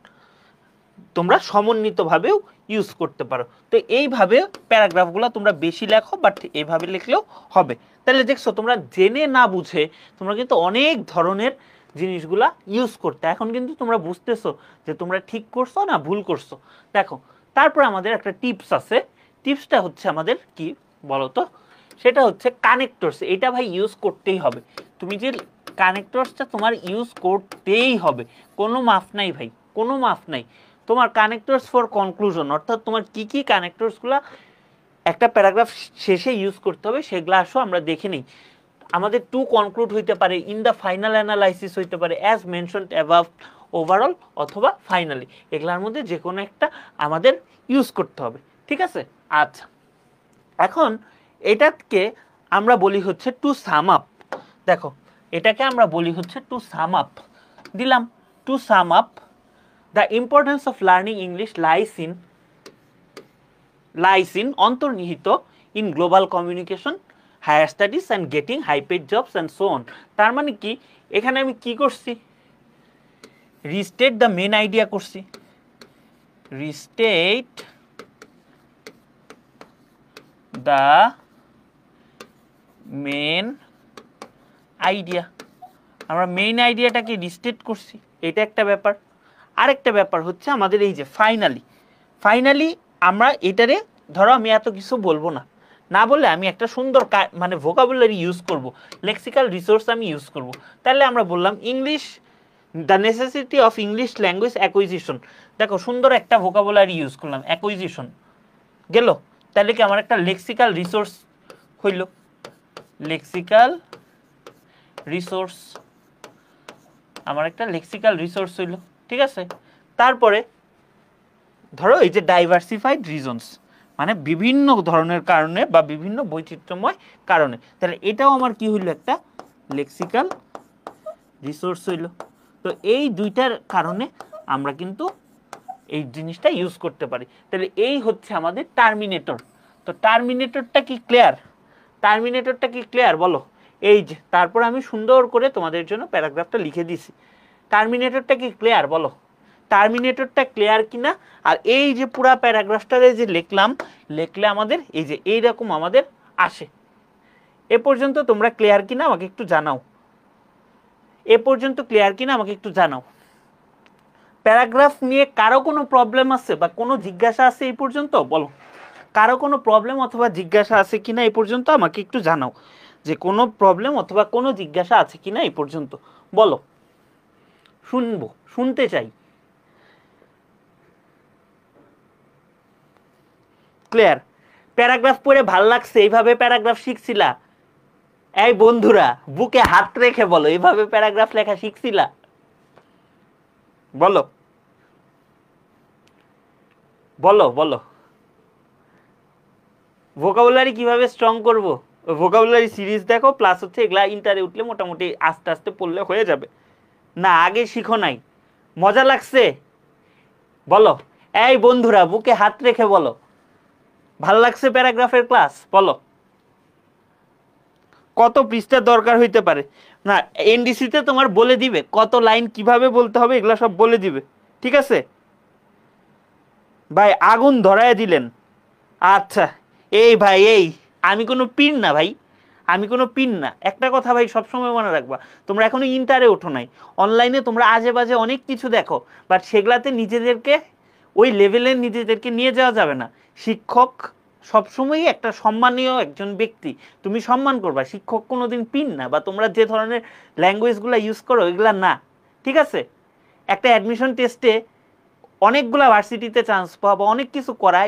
তোমরা সমন্বিতভাবেও ইউজ করতে পারো। তো এইভাবে প্যারাগ্রাফগুলো তোমরা বেশি লেখো, বাট এইভাবে লিখলেও হবে। তাহলে দেখছো তোমরা জেনে না বুঝে তোমরা কিন্তু অনেক ধরনের জিনিসগুলা ইউজ করতে, এখন কিন্তু তোমরা বুঝতেছো যে তোমরা ঠিক করছো না ভুল করছো। দেখো, তারপর আমাদের একটা টিপস আছে। টিপসটা হচ্ছে আমাদের কি বলো তো, সেটা হচ্ছে কানেক্টরস। এটা ভাই ইউজ করতেই হবে, তুমি যে কানেক্টরসটা তোমার ইউজ করতেই হবে, কোনো মাফ নাই ভাই, কোনো মাফ নাই। তোমার কানেক্টরস ফর কনক্লুশন, অর্থাৎ তোমার কি কি কানেক্টরসগুলো একটা প্যারাগ্রাফ শেষে ইউজ করতে হবে সেগুলো আসো আমরা দেখে নিই। আমাদের টু কনক্লুড হইতে পারে, ইন দ্য ফাইনাল অ্যানালাইসিস হইতে পারে, অ্যাজ মেনশনড অ্যাবাভ, ওভারঅল, অথবা ফাইনালি। এগুলোর মধ্যে যে কোনো একটা আমাদের ইউজ করতে হবে, ঠিক আছে? আচ্ছা, এখন এটাকে আমরা বলি হচ্ছে টু সাম আপ। দেখো, এটাকে আমরা বলি হচ্ছে টু সাম আপ। দিলাম to sum up, the importance of learning English lies in অন্তর্নিহিত in global communication, higher studies and getting high paid jobs and so on. তার মানে কি, এখানে আমি কি করছি, রিস্টেট দ্য মেন আইডিয়া করছি, রিস্টেট দ্য মেন আইডিয়া। আমরা মেইন আইডিয়াটাকে রিস্টেট করছি, এটা একটা ব্যাপার। আরেকটা ব্যাপার হচ্ছে আমাদের এই যে ফাইনালি আমরা এটারে, ধরো আমি এত কিছু বলবো না, না বলে আমি একটা সুন্দর মানে ভোকাবুলারি ইউজ করব, লেক্সিক্যাল রিসোর্স আমি ইউজ করব। তাহলে আমরা বললাম English, the necessity of English language acquisition. দেখো, সুন্দর একটা ভোকাবুলারি ইউজ করলাম, অ্যাকুইজিশন গেল। তাহলে কি আমার একটা লেক্সিক্যাল রিসোর্স হইল, লেক্সিক্যাল রিসোর্স, আমার একটা লেক্সিক্যাল রিসোর্স হইল, ঠিক আছে? তারপরে ধরো এই যে ডাইভার্সিফাইড রিজনস, মানে বিভিন্ন ধরনের কারণে বা বিভিন্ন বৈচিত্র্যময় কারণে, তাহলে এটাও আমার কি হইল, একটা লেক্সিক্যাল রিসোর্স হইল। তো এই দুইটার কারণে আমরা কিন্তু এই জিনিসটা ইউজ করতে পারি। তাহলে এই হচ্ছে আমাদের টার্মিনেটর। তো টার্মিনেটরটা কি ক্লিয়ার? টার্মিনেটরটা কি ক্লিয়ার বলো? এই যে তারপর আমি সুন্দর করে তোমাদের জন্য প্যারাগ্রাফটা লিখে দিছি। টার্মিনেটরটা কি ক্লিয়ার বলো? টার্মিনেটরটা ক্লিয়ার কিনা? আর এই যে পুরা প্যারাগ্রাফটারে যে লিখলে আমাদের এই যে এইরকম আমাদের আসে। এ পর্যন্ত তোমরা ক্লিয়ার কিনা আমাকে একটু জানাও, এ পর্যন্ত ক্লিয়ার কিনা আমাকে একটু জানাও। প্যারাগ্রাফ নিয়ে কারো কোনো প্রবলেম আছে বা কোনো জিজ্ঞাসা আছে এই পর্যন্ত? বলো, কারো কোনো প্রবলেম অথবা জিজ্ঞাসা আছে কিনা এই পর্যন্ত আমাকে একটু জানাও, যে কোনো প্রবলেম অথবা কোনো জিজ্ঞাসা আছে কিনা এই পর্যন্ত বলো, শুনবো, শুনতে চাই। ক্লিয়ার? প্যারাগ্রাফ পড়ে ভাল লাগছে? এইভাবে প্যারাগ্রাফ শিখছিলা? এই বন্ধুরা বুকে হাত রেখে বলো, এইভাবে প্যারাগ্রাফ লেখা শিখছিলা? বলো বলো বলো, ভোকাবুলারি কিভাবে স্ট্রং করব ভোকাবুলারি সিরিজ দেখো, প্লাস হচ্ছে এগুলা ইন্টারে উঠলে মোটামুটি আস্তে আস্তে পড়লে হয়ে যাবে। না আগে শিখো নাই, মজা লাগছে বলো। এই বন্ধুরা বুকে হাত রেখে বলো, ভাল লাগছে প্যারাগ্রাফের ক্লাস? বলো কত পৃষ্ঠার দরকার হইতে পারে। না এনডিসিতে তোমার বলে দিবে কত লাইন কিভাবে বলতে হবে, এগুলা সব বলে দিবে, ঠিক আছে ভাই? আগুন ধরায় দিলেন। আচ্ছা এই ভাই এই, আমি কোনো পিন না ভাই, আমি কোনো পিন না। একটা কথা ভাই সবসময় মনে রাখবা, তোমরা এখনো ইন্টারে ওঠো নাই, অনলাইনে তোমরা আজে বাজে অনেক কিছু দেখো, বাট সেগুলাতে নিজেদেরকে ওই লেভেলে নিজেদেরকে নিয়ে যাওয়া যাবে না। শিক্ষক সবসময়ই একটা সম্মানীয় একজন ব্যক্তি, তুমি সম্মান করবা। শিক্ষক কোনোদিন পিন না, বা তোমরা যে ধরনের ল্যাঙ্গুয়েজগুলো ইউজ করো এগুলা না, ঠিক আছে? একটা অ্যাডমিশন টেস্টে অনেকগুলা ভার্সিটিতে চান্স পাওয়া বা অনেক কিছু করা,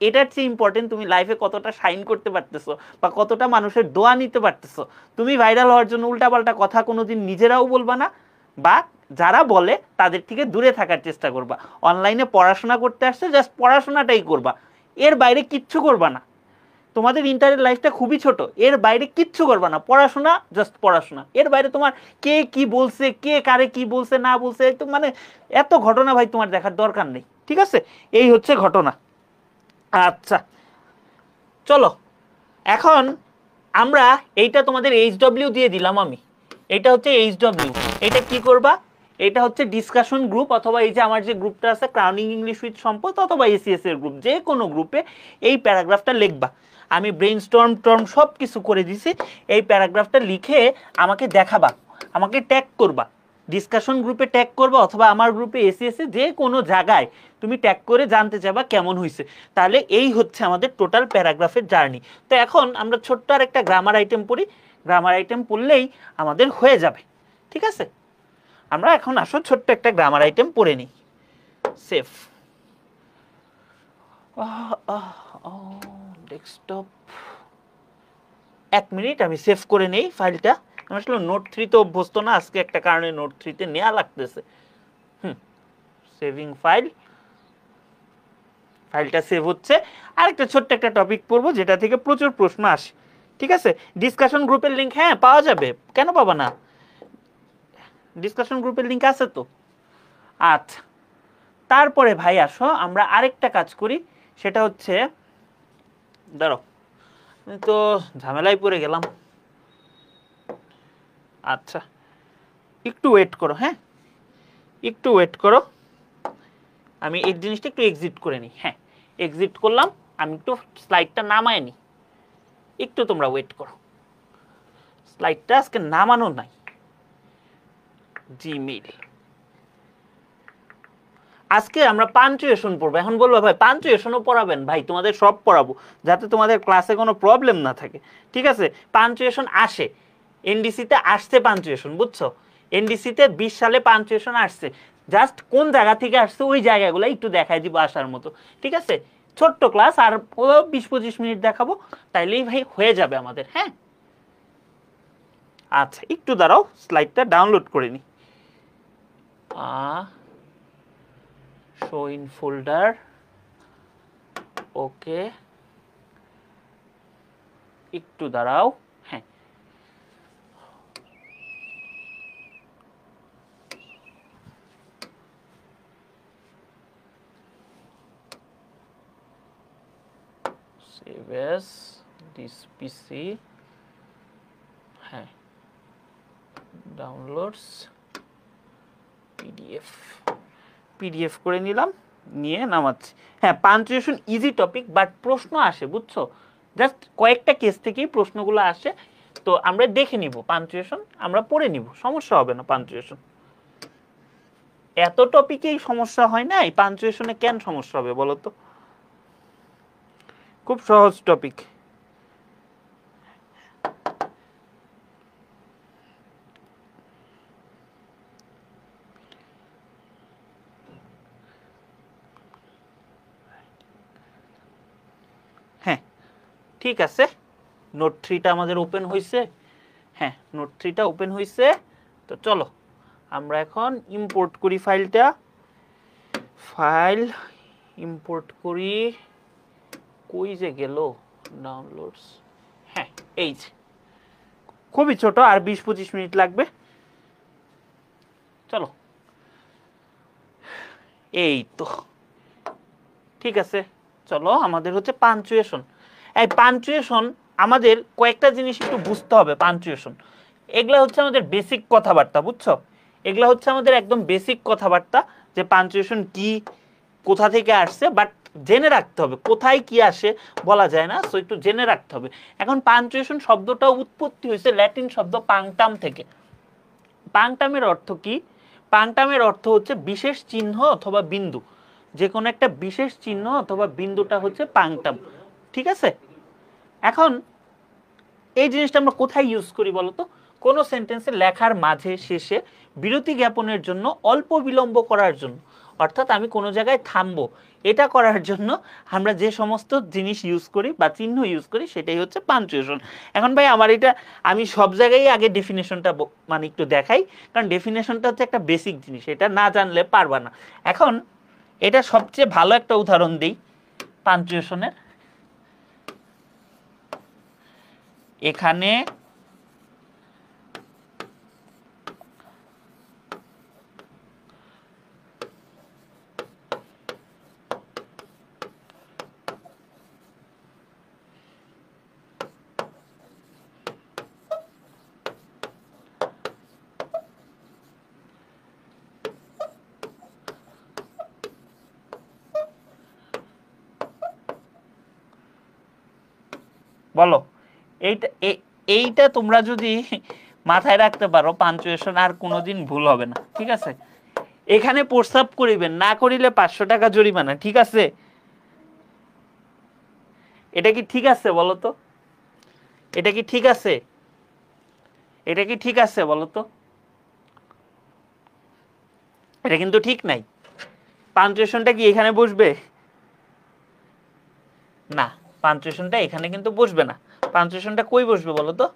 এটার চেয়ে ইম্পর্টেন্ট তুমি লাইফে কতটা শাইন করতে পারতেছো বা কতটা মানুষের দোয়া নিতে পারতেছো। তুমি ভাইরাল হওয়ার জন্য উল্টাপাল্টা কথা কোনোদিন নিজেরাও বলবা না, বা যারা বলে তাদের থেকে দূরে থাকার চেষ্টা করবা। অনলাইনে পড়াশোনা করতে আসছে, জাস্ট পড়াশোনাটাই করবা, এর বাইরে কিচ্ছু করবা না। তোমাদের ইন্টারের লাইফটা খুবই ছোট, এর বাইরে কিচ্ছু করবা না, পড়াশোনা, জাস্ট পড়াশোনা। এর বাইরে তোমার কে কি বলছে, কে কারে কি বলছে না বলছে, তো মানে এত ঘটনা ভাই তোমার দেখার দরকার নেই, ঠিক আছে? এই হচ্ছে ঘটনা। আচ্ছা চলো এখন আমরা এইটা তোমাদের এইচডব্লিউ দিয়ে দিলাম আমি, এটা হচ্ছে এইচডব্লিউ। এটা কি করবা? এটা হচ্ছে ডিসকাশন গ্রুপ, অথবা এই যে আমার যে গ্রুপটা আছে ক্রাউনিং ইংলিশ উইথ সম্পদ, অথবা এসিএস এর গ্রুপ, যে কোনো গ্রুপে এই প্যারাগ্রাফটা লিখবা। আমি ব্রেইনস্টর্ম টর্ম সব কিছু করে দিছি, এই প্যারাগ্রাফটা লিখে আমাকে দেখাবা, আমাকে ট্যাগ করবা, ডিসকাশন গ্রুপে ট্যাগ করবা, অথবা আমার গ্রুপে এসিএস এ যে কোনো জায়গায় তুমি ট্যাগ করে জানতে চাইবা কেমন হয়েছে। তাহলে এই হচ্ছে আমাদের টোটাল প্যারাগ্রাফের জার্নি। তো এখন আমরা ছোট্ট আর একটা গ্রামার আইটেম পড়ি, গ্রামার আইটেম পড়লেই আমাদের হয়ে যাবে, ঠিক আছে? আমরা এখন আসো ছোট্ট একটা গ্রামার আইটেম পড়ে নিই। সেফ ডেস্কটপ, 1 মিনিট আমি সেভ করে নেই ফাইলটা। আমি আসলে নোট 3 অভ্যস্ত না, আজকে একটা কারণে নোট 3 নেওয়া লাগতেছে। সেভিং ফাইল, ফাইলটা সেভ হচ্ছে। আরেকটা ছোট্ট একটা টপিক পড়বো যেটা থেকে প্রচুর প্রশ্ন আসে, ঠিক আছে? ডিসকাশন গ্রুপের লিঙ্ক হ্যাঁ পাওয়া যাবে, কেন পাবা না? ডিসকাশন গ্রুপের লিঙ্ক আছে তো। আচ্ছা তারপরে ভাই আসো আমরা আরেকটা কাজ করি, সেটা হচ্ছে, দাঁড়াও তো ঝামেলায় পড়ে গেলাম। আচ্ছা একটু ওয়েট করো, হ্যাঁ একটু ওয়েট করো, আমি এই জিনিসটা একটু এক্সিট করে নিই। হ্যাঁ এক্সিট করলাম, আমি একটু স্লাইডটা নামায় নিই, একটু তোমরা ওয়েট করো, স্লাইডটা আজকে নামানো নাই। জিমেইল, আজকে আমরা পাঞ্চুয়েশন পড়বো। এখন বলবো ভাই পাঞ্চুয়েশনও পড়াবেন? ভাই তোমাদের সব পড়াবো, যাতে তোমাদের ক্লাসে কোনো প্রবলেম না থাকে, ঠিক আছে? পাঞ্চুয়েশন আসে, এনডিসিতে আসছে পাঞ্চুয়েশন, বুঝছো? এনডিসিতে 20 সালে পাঞ্চুয়েশন আসছে, জাস্ট কোন জায়গা থেকে আসছে ওই জায়গাগুলো একটু দেখাই দিব আসার মতো, ঠিক আছে? ছোট্ট ক্লাস, আর 20-25 মিনিট দেখাবো, তাইলেই ভাই হয়ে যাবে আমাদের। হ্যাঁ আচ্ছা একটু দাঁড়াও, স্লাইডটা ডাউনলোড করে নি। শো ইন ফোল্ডার, ওকে একটু দাঁড়াও। হ্যাঁ সেভ এস দিস পিসি, হ্যাঁ ডাউনলোডস পিডিএফ, পিডিএফ করে নিলাম, নিয়ে নামাচ্ছি। হ্যাঁ পাঞ্চুয়েশন ইজি টপিক, বাট প্রশ্ন আসে, বুঝছো? জাস্ট কয়েকটা কেস থেকেই প্রশ্নগুলো আসে, তো আমরা দেখে নিব, পাঞ্চুয়েশন আমরা পড়ে নিব, সমস্যা হবে না। পাঞ্চুয়েশন এত টপিকেই সমস্যা হয় না, এই পাঞ্চুয়েশনে কেন সমস্যা হবে বলো তো? খুব সহজ টপিক। হ্যাঁ ঠিক আছে, নোট 3টা আমাদের ওপেন হয়েছে। হ্যাঁ নোট 3টা ওপেন হয়েছে, তো চলো আমরা এখন ইম্পোর্ট করি ফাইলটা, ফাইল ইম্পোর্ট করি, কই যে গেল ডাউনলোডস, হ্যাঁ এই যে খুবই ছোট, আর 20-25 মিনিট লাগবে। চলো এই তো ঠিক আছে। চলো আমাদের হচ্ছে পাঞ্চুয়েশন। এই পাঞ্চুয়েশন আমাদের কয়েকটা জিনিস একটু বুঝতে হবে। পাঞ্চুয়েশন এগুলা হচ্ছে আমাদের বেসিক কথাবার্তা, বুঝছো? এগুলা হচ্ছে আমাদের একদম বেসিক কথাবার্তা, যে পাঞ্চুয়েশন কি, কোথা থেকে আসছে, বাট জেনে রাখতে হবে। কোথায় কি আসে বলা যায় না, সো একটু জেনে রাখতে হবে। এখন পাঞ্চুয়েশন শব্দটা উৎপত্তি হয়েছে ল্যাটিন শব্দ পাংটাম থেকে। পাংটামের অর্থ কি? পাংটামের অর্থ হচ্ছে বিশেষ চিহ্ন অথবা বিন্দু। যে কোনো একটা বিশেষ চিহ্ন অথবা বিন্দুটা হচ্ছে পাংটাম, ঠিক আছে? এখন এই জিনিসটা আমরা কোথায় ইউজ করি বলতো? কোনো সেন্টেন্সে লেখার মাঝে শেষে বিরতি জ্ঞাপনের জন্য, অল্প বিলম্ব করার জন্য, অর্থাৎ আমি কোনো জায়গায় থামবো, এটা করার জন্য আমরা যে সমস্ত জিনিস ইউজ করি বা চিহ্ন ইউজ করি সেটাই হচ্ছে পাঞ্চুয়েশন। এখন ভাই আমার এটা, আমি সব জায়গায় আগে ডেফিনেশনটা মানে একটু দেখাই, কারণ ডেফিনেশনটা হচ্ছে একটা বেসিক জিনিস, এটা না জানলে পারবা না। এখন এটা সবচেয়ে ভালো একটা উদাহরণ দিই পাঞ্চুয়েশনের। এখানে বলো, এইটা এইটা তোমরা যদি মাথায় রাখতে পারো, পাঞ্চুয়েশন আর কোনোদিন ভুল হবে না, ঠিক আছে? এখানে প্রস্তাব করিবেন, না করিলে 500 টাকা জরিমানা, ঠিক আছে? এটা কি ঠিক আছে বলো তো? এটা কি ঠিক আছে? এটা কি ঠিক আছে বলো তো? এটা কিন্তু ঠিক নাই। পাঞ্চুয়েশনটা কি এখানে বসবে? না, পাঞ্চুয়েশনটা এখানে কিন্তু বসবে না। পাঞ্চুয়েশনটা কই বসবে বলো তো?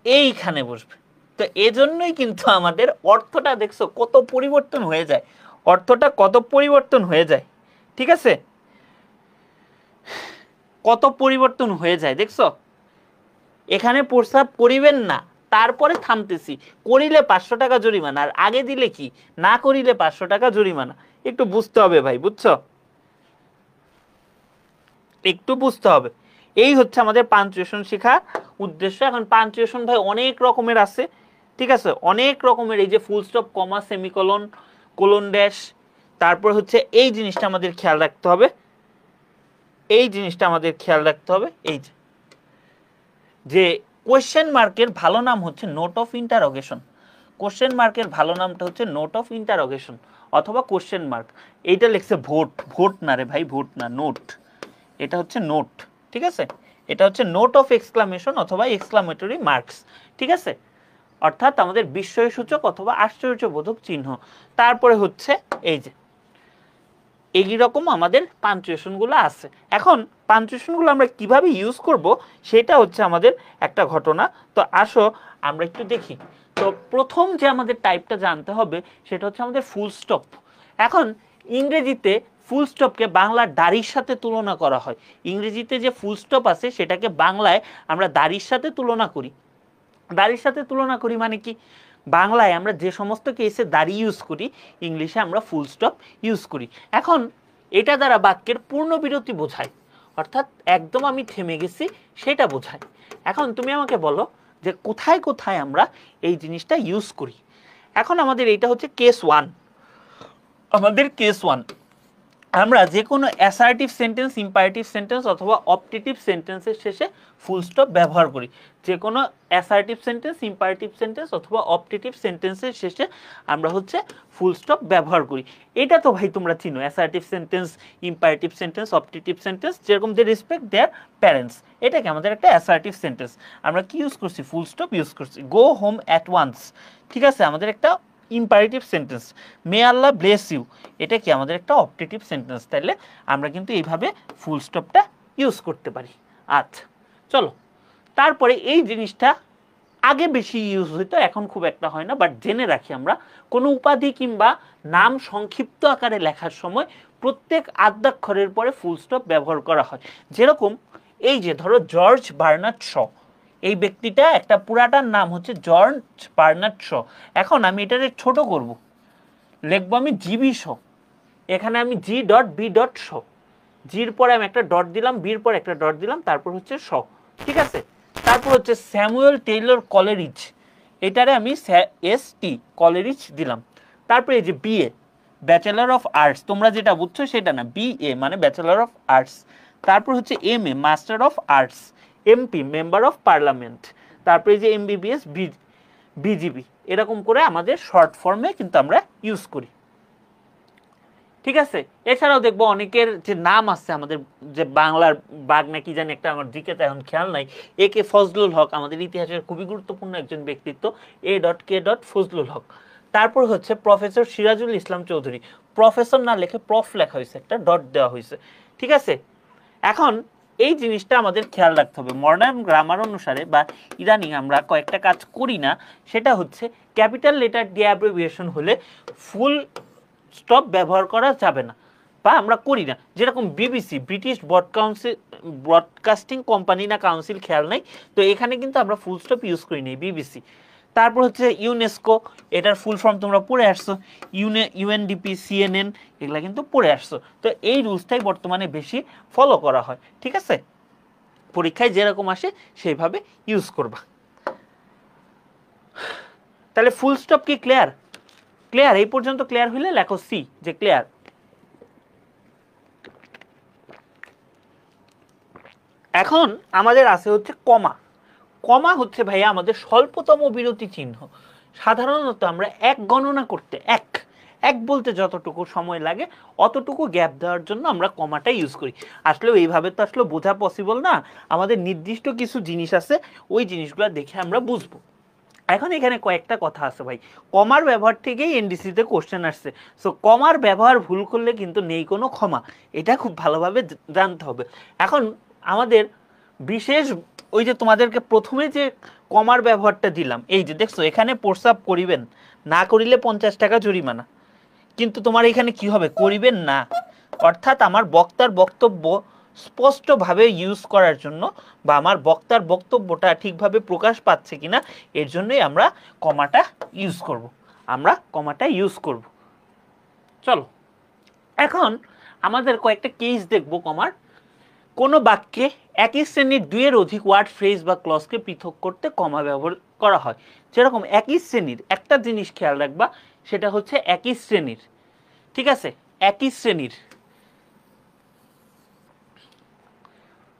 এইখানে বসবে। তো এজন্যই কিন্তু আমাদের অর্থটা দেখছো কত পরিবর্তন হয়ে যায়, অর্থটা কত পরিবর্তন হয়ে যায়, ঠিক আছে? কত পরিবর্তন হয়ে যায় দেখছো? এখানে প্রস্তাব করিবেন না, তারপরে থামতেছি, করিলে 500 টাকা জরিমানা, আর আগে দিলে কি, না করিলে 500 টাকা জরিমানা। একটু বুঝতে হবে ভাই, বুঝছো? একটু বুঝতে হবে। এই হচ্ছে আমাদের পাঞ্চুয়েশন শেখার উদ্দেশ্য। এখন পাঞ্চুয়েশন ভাই অনেক রকমের আছে, ঠিক আছে? অনেক রকমের, এই যে ফুল স্টপ, কমা, সেমিকোলন, কোলন ড্যাশ, তারপর হচ্ছে এই জিনিসটা আমাদের খেয়াল রাখতে হবে, এই জিনিসটা আমাদের খেয়াল রাখতে হবে, এই যে কোয়েশ্চেন মার্কের ভালো নাম হচ্ছে নোট অফ ইন্টারোগেশন। কোশ্চেন মার্কের ভালো নামটা হচ্ছে নোট অফ ইন্টারোগেশন অথবা কোশ্চেন মার্ক। এইটা লিখছে ভোট, ভোট না রে ভাই, ভোট না, নোট। এটা হচ্ছে নোট, ঠিক আছে? এটা হচ্ছে নোট অফ এক্সক্লামেশন অথবা এক্সক্লামেটরি মার্কস, ঠিক আছে? অর্থাৎ আমাদের বিস্ময়সূচক অথবা আশ্চর্যবোধক চিহ্ন। তারপরে হচ্ছে এই যে এই রকম আমাদের পাঞ্চুয়েশনগুলো আছে। এখন পাঞ্চুয়েশনগুলো আমরা কিভাবে ইউজ করব সেটা হচ্ছে আমাদের একটা ঘটনা। তো আসো আমরা একটু দেখি। তো প্রথম যে আমাদের টাইপটা জানতে হবে সেটা হচ্ছে আমাদের ফুল স্টপ। এখন ইংরেজিতে ফুল স্টপকে বাংলার দাড়ির সাথে তুলনা করা হয়। ইংরেজিতে যে ফুল স্টপ আছে সেটাকে বাংলায় আমরা দাড়ির সাথে তুলনা করি। দাড়ির সাথে তুলনা করি মানে কি? বাংলায় আমরা যে সমস্ত কেসে দাড়ি ইউজ করি, ইংলিশে আমরা ফুল স্টপ ইউজ করি। এখন এটা দ্বারা বাক্যের পূর্ণ বিরতি বোঝায়, অর্থাৎ একদম আমি থেমে গেছি সেটা বোঝায়। এখন তুমি আমাকে বলো যে কোথায় কোথায় আমরা এই জিনিসটা ইউজ করি। এখন আমাদের এইটা হচ্ছে কেস 1। আমাদের কেস 1, আমরা যে কোনো অ্যাসার্টিভ সেন্টেন্স, ইম্পারেটিভ সেন্টেন্স অথবা অপটেটিভ সেন্টেন্সের শেষে ফুল স্টপ ব্যবহার করি। যে কোনো অ্যাসার্টিভ সেন্টেন্স, ইম্পারেটিভ সেন্টেন্স অথবা অপটেটিভ সেন্টেন্সের শেষে আমরা হচ্ছে ফুল স্টপ ব্যবহার করি। এটা তো ভাই তোমরা চিনো, assertive sentence, imperative sentence, optative sentence, যেরকম দে রেসপেক্ট দেয়ার প্যারেন্টস, এটাকে আমাদের একটা অ্যাসার্টিভ সেন্টেন্স। আমরা কি ইউজ করছি? ফুল স্টপ ইউজ করছি। গো হোম অ্যাট ওয়ান্স, ঠিক আছে, আমাদের একটা imperative sentence. May Allah bless you, এটা কি আমাদের একটা অপটেটিভ সেন্টেন্স। তাইলে আমরা কিন্তু এইভাবে ফুল স্টপটা ইউজ করতে পারি। আচ্ছা চলো, তারপরে এই জিনিসটা আগে বেশি ইউজ হইতো, এখন খুব একটা হয় না, বাট জেনে রাখি আমরা, কোনো উপাধি কিংবা নাম সংক্ষিপ্ত আকারে লেখার সময় প্রত্যেক আদ্যাক্ষরের পরে ফুল স্টপ ব্যবহার করা হয়। যেরকম এই যে ধরো জর্জ বার্নার্ড শ, এই ব্যক্তিটা একটা পুরাটার নাম হচ্ছে জর্জ বার্নার্ড শ। এখন আমি এটাকে ছোট করব, লিখবো আমি জিবি শ। এখানে আমি জি ডট বি ডট শ, জির পরে আমি একটা ডট দিলাম, বির পরে একটা ডট দিলাম, তারপর হচ্ছে শ, ঠিক আছে। তারপর হচ্ছে স্যামুয়েল টেইলর কলেরিজ, এটারে আমি এস টি কলেরিজ দিলাম। তারপরে এই যে বিএ ব্যাচেলর অফ আর্টস, তোমরা যেটা বুঝছো সেটা না, বিএ মানে ব্যাচেলর অফ আর্টস। তারপর হচ্ছে M A master of arts, MP member of parliament, তারপরে যে এমবিবিএস বিজিবি, এরকম করে আমাদের শর্ট ফর্মে কিন্তু আমরা ইউজ করি, ঠিক আছে। এছাড়াও দেখবো অনেকের যে নাম আছে আমাদের, যে বাংলার বাঘ নাকি জানি একটা, আমার দিকে তো এখন খেয়াল নাই, এ কে ফজলুল হক, আমাদের ইতিহাসের খুবই গুরুত্বপূর্ণ একজন ব্যক্তিত্ব, A dot K dot Fazlul Huq. তারপর হচ্ছে প্রফেসর সিরাজুল ইসলাম চৌধুরী, প্রফেসর না লেখে প্রফ লেখা হয়েছে, একটা ডট দেওয়া হয়েছে, ঠিক আছে। এখন এই জিনিসটা আমাদের খেয়াল রাখতে হবে, মডার্ন গ্রামার অনুসারে বা ইদানিং আমরা কয়েকটা কাজ করি না, সেটা হচ্ছে ক্যাপিটাল লেটার দিয়ে অ্যাব্রিভিয়েশন হলে ফুল স্টপ ব্যবহার করা যাবে না, বা আমরা করি না। যেরকম বিবিসি, ব্রিটিশ ব্রডকাস্টিং কোম্পানি না কাউন্সিল, খেয়াল নাই, তো এখানে কিন্তু আমরা ফুল স্টপ ইউজ করি নাই, বিবিসি। তারপর হচ্ছে ইউনেস্কো, এটার ফুল ফর্ম তোমরা পড়ে আসছো, ইউএনডিপি, সিএনএন, এগুলা কিন্তু পড়ে আসছো। তো এই রুলসটাই বর্তমানে বেশি ফলো করা হয়, ঠিক আছে। পরীক্ষায় যেরকম আসে সেইভাবে ইউজ করবা। তাহলে ফুল স্টপ কি ক্লিয়ার? ক্লিয়ার? এই পর্যন্ত ক্লিয়ার হইলে লেখো সি, যে ক্লিয়ার। এখন আমাদের আছে হচ্ছে কমা। কমা হচ্ছে ভাইয়া আমাদের স্বল্পতম বিরতি চিহ্ন। সাধারণত আমরা এক গণনা করতে, এক বলতে যতটুকু সময় লাগে অতটুকু গ্যাপ দেওয়ার জন্য আমরা কমাটা ইউজ করি। আসলে এইভাবে তো আসলে বোঝা পসিবল না, আমাদের নির্দিষ্ট কিছু জিনিস আছে, ওই জিনিসগুলো দেখে আমরা বুঝবো। এখন এখানে কয়েকটা কথা আছে ভাই, কমার ব্যবহার থেকেই এনডিসিতে কোশ্চেন আসছে। সো কমার ব্যবহার ভুল করলে কিন্তু নেই কোনো ক্ষমা, এটা খুব ভালোভাবে জানতে হবে। এখন আমাদের বিশেষ, ওই যে তোমাদেরকে প্রথমে যে কমার ব্যবহারটা দিলাম, এই যে দেখছো এখানে প্রস্রাব করিবেন না, করিলে 50 টাকা জরিমানা, কিন্তু তোমার এখানে কি হবে, করিবেন না। অর্থাৎ আমার বক্তার বক্তব্য স্পষ্টভাবে ইউজ করার জন্য, বা আমার বক্তার বক্তব্যটা ঠিকভাবে প্রকাশ পাচ্ছে কিনা, এর জন্যই আমরা কমাটা ইউজ করব। চলো এখন আমাদের কয়েকটা কেস দেখবো কমার। কোনো বাক্যে একই শ্রেণীর দুইয়ের অধিক ওয়ার্ড, ফ্রেজ বা ক্লজকে পৃথক করতে কমা ব্যবহার করা হয়। যেরকম একই শ্রেণীর, একটা জিনিস খেয়াল রাখবা, সেটা হচ্ছে একই শ্রেণীর, ঠিক আছে, একই শ্রেণীর।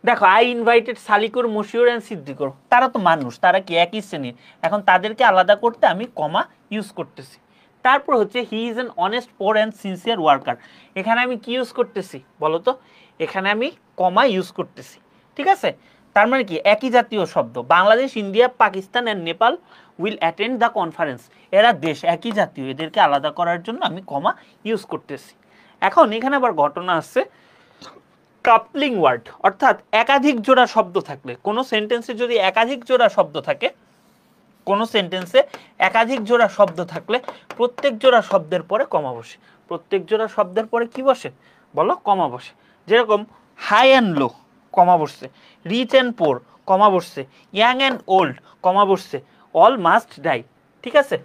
দেখো I invited Salikur, Moshiur and Siddiqur, তারা তো মানুষ, তারা কি একই শ্রেণীর, এখন তাদেরকে আলাদা করতে আমি কমা ইউজ করতেছি। তারপর হচ্ছে he is an honest, poor and sincere worker, এখানে আমি কি ইউজ করতেছি বলো তো, এখানে আমি কমা ইউজ করতেছি, ঠিক আছে। তার মানে কি, একই জাতীয় শব্দ, Bangladesh, India, Pakistan and Nepal will attend the conference, এরা দেশ একই জাতীয়, এদেরকে আলাদা করার জন্য আমি কমা ইউজ করতেছি। এখন এখানে আবার ঘটনা আছে, কাপলিং ওয়ার্ড, অর্থাৎ একাধিক জোড়া শব্দ থাকলে, কোনো সেন্টেন্সে যদি একাধিক জোড়া শব্দ থাকে, কোনো সেন্টেন্সে একাধিক জোড়া শব্দ থাকলে প্রত্যেক জোড়া শব্দের পরে কমা বসে। প্রত্যেক জোড়া শব্দের পরে কি বসে বলো, কমা বসে। যেরকম হাই অ্যান্ড লো, কমা বসছে, রিচ অ্যান্ড পোর, কমা বসছে, ইয়াং অ্যান্ড ওল্ড, কমা বসছে, অল মাস্ট ডাই, ঠিক আছে।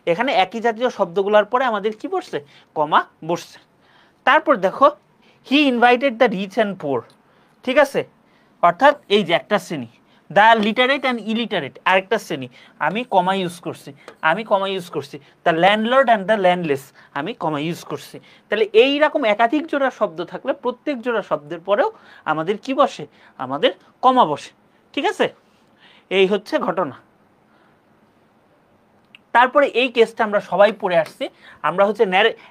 এখানে একই জাতীয় শব্দগুলোর পরে আমাদের কি বসছে, কমা বসছে। তারপর দেখো he invited the rich and poor, ঠিক আছে, অর্থাৎ এই যে একটা শ্রেণী, দ্য লিটারেট অ্যান্ড ইলিটারেট আরেকটা শ্রেণী, আমি কমা ইউজ করছি, the landlord and the landless, আমি কমা ইউজ করছি। তাহলে এইরকম একাধিক জোড়া শব্দ থাকলে প্রত্যেক জোড়া শব্দের পরেও আমাদের কি বসে, আমাদের কমা বসে, ঠিক আছে। এই হচ্ছে ঘটনা। তারপরে এই কেসটা আমরা সবাই পড়ে আসছি, আমরা হচ্ছে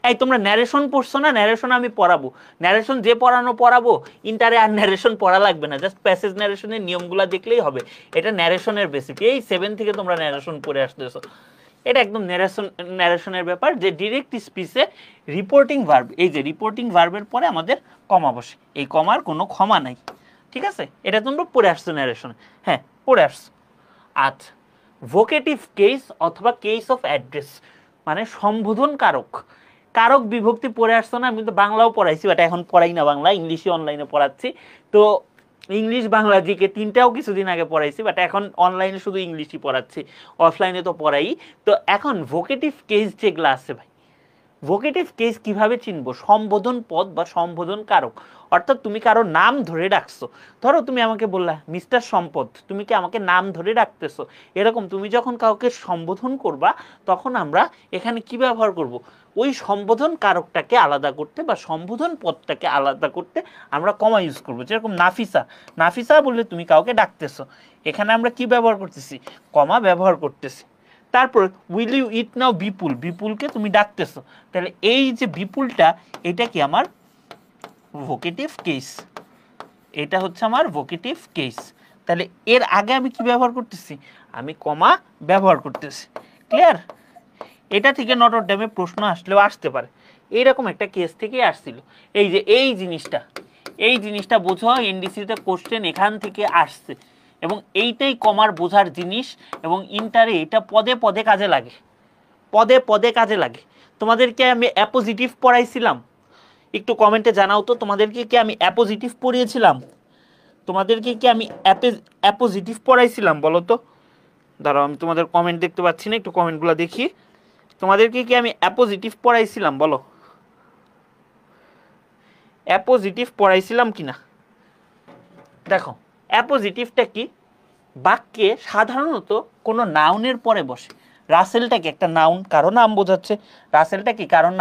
এই তোমরা ন্যারেশন পড়ছো না, ন্যারেশন আমি পড়াবো, ন্যারেশন যে পড়াবো, ইন্টারে আর ন্যারেশন পড়া লাগবে না, জাস্ট প্যাসেজ ন্যারেশনের নিয়মগুলো দেখলেই হবে। এটা ন্যারেশনের বেসিক, এই 7 থেকে তোমরা ন্যারেশন পড়ে আসতেছো, এটা একদম ন্যারেশনের ব্যাপার, যে ডিরেক্ট স্পিচে রিপোর্টিং ভার্ব, এই যে রিপোর্টিং ভার্বের পরে আমাদের কমা বসে, এই কমার কোনো ক্ষমা নাই, ঠিক আছে। এটা তোমরা পড়ে আসছো ন্যারেশনে, হ্যাঁ পড়ে আসছো। আচ্ছা, ভোকেটিভ কেস অথবা কেস অফ অ্যাড্রেস, মানে সম্বোধন কারক, কারক বিভক্তি পড়ে আসছো না, আমি তো বাংলাও পড়াইছি, বাট এখন পড়াই না বাংলা, ইংলিশে অনলাইনে পড়াচ্ছি। তো ইংলিশ বাংলা জিকে তিনটাও কিছুদিন আগে পড়াইছি, বাট এখন অনলাইনে শুধু ইংলিশই পড়াচ্ছি, অফলাইনে তো পড়াই। তো এখন ভোকেটিভ কেস যেগুলো আছে ভাই, ভোকেটিভ কেস কিভাবে চিনবো? সম্বোধন পদ বা সম্বোধন কারক, অর্থাৎ তুমি কারো নাম ধরে ডাকছো। ধরো তুমি আমাকে বললা মিস্টার সম্পদ, তুমি কি আমাকে নাম ধরে ডাকতেছো? এরকম তুমি যখন কাউকে সম্বোধন করবা তখন আমরা এখানে কি ব্যবহার করব? ওই সম্বোধন কারকটাকে আলাদা করতে বা সম্বোধন পদটাকে আলাদা করতে আমরা কমা ইউজ করবো। যেরকম নাফিসা, নাফিসা বললে তুমি কাউকে ডাকতেছো, এখানে আমরা কি ব্যবহার করতেছি? কমা ব্যবহার করতেছি। তারপর উইল ইউ ইট নাও বিপুল, বিপুলকে তুমি ডাকতেছো, তাহলে এই যে বিপুলটা এটা কি আমার ভোকেটিভ কেস, এটা হচ্ছে আমার ভোকেটিভ কেস। তাহলে এর আগে আমি কি ব্যবহার করতেছি? আমি কমা ব্যবহার করতেছি। ক্লিয়ার? এটা থেকে নটর ডেমে প্রশ্ন আসলেও আসতে পারে, এইরকম একটা কেস থেকেই আসছিল। এই যে এই জিনিসটা বোঝো, এনডিসিতে কোশ্চেন এখান থেকে আসছে, এবং এইটাই কমার বোঝার জিনিস, এবং ইন্টারে এটা পদে পদে কাজে লাগে, পদে পদে কাজে লাগে। তোমাদেরকে আমি অ্যাপোজিটিভ পড়াইছিলাম, একটু কমেন্টে জানাও তো তোমাদেরকে কি আমি অ্যাপোজিটিভ পড়িয়েছিলাম? তোমাদেরকে কি আমি অ্যাপোজিটিভ পড়াইছিলাম বলো তো? দাঁড়াও, আমি তোমাদের কমেন্ট দেখতে পাচ্ছি না, একটু কমেন্টগুলো দেখি। তোমাদেরকে কি আমি অ্যাপোজিটিভ পড়াইছিলাম বলো? অ্যাপোজিটিভ পড়াইছিলাম কিনা দেখো। অ্যাপোজিটিভটা কি? বাক্যে সাধারণত কোনো নাউনের পরে বসে। রাসেলটা কি একটা নাউন, কারো নাম বোঝাচ্ছে। রাসেলটা কি কারো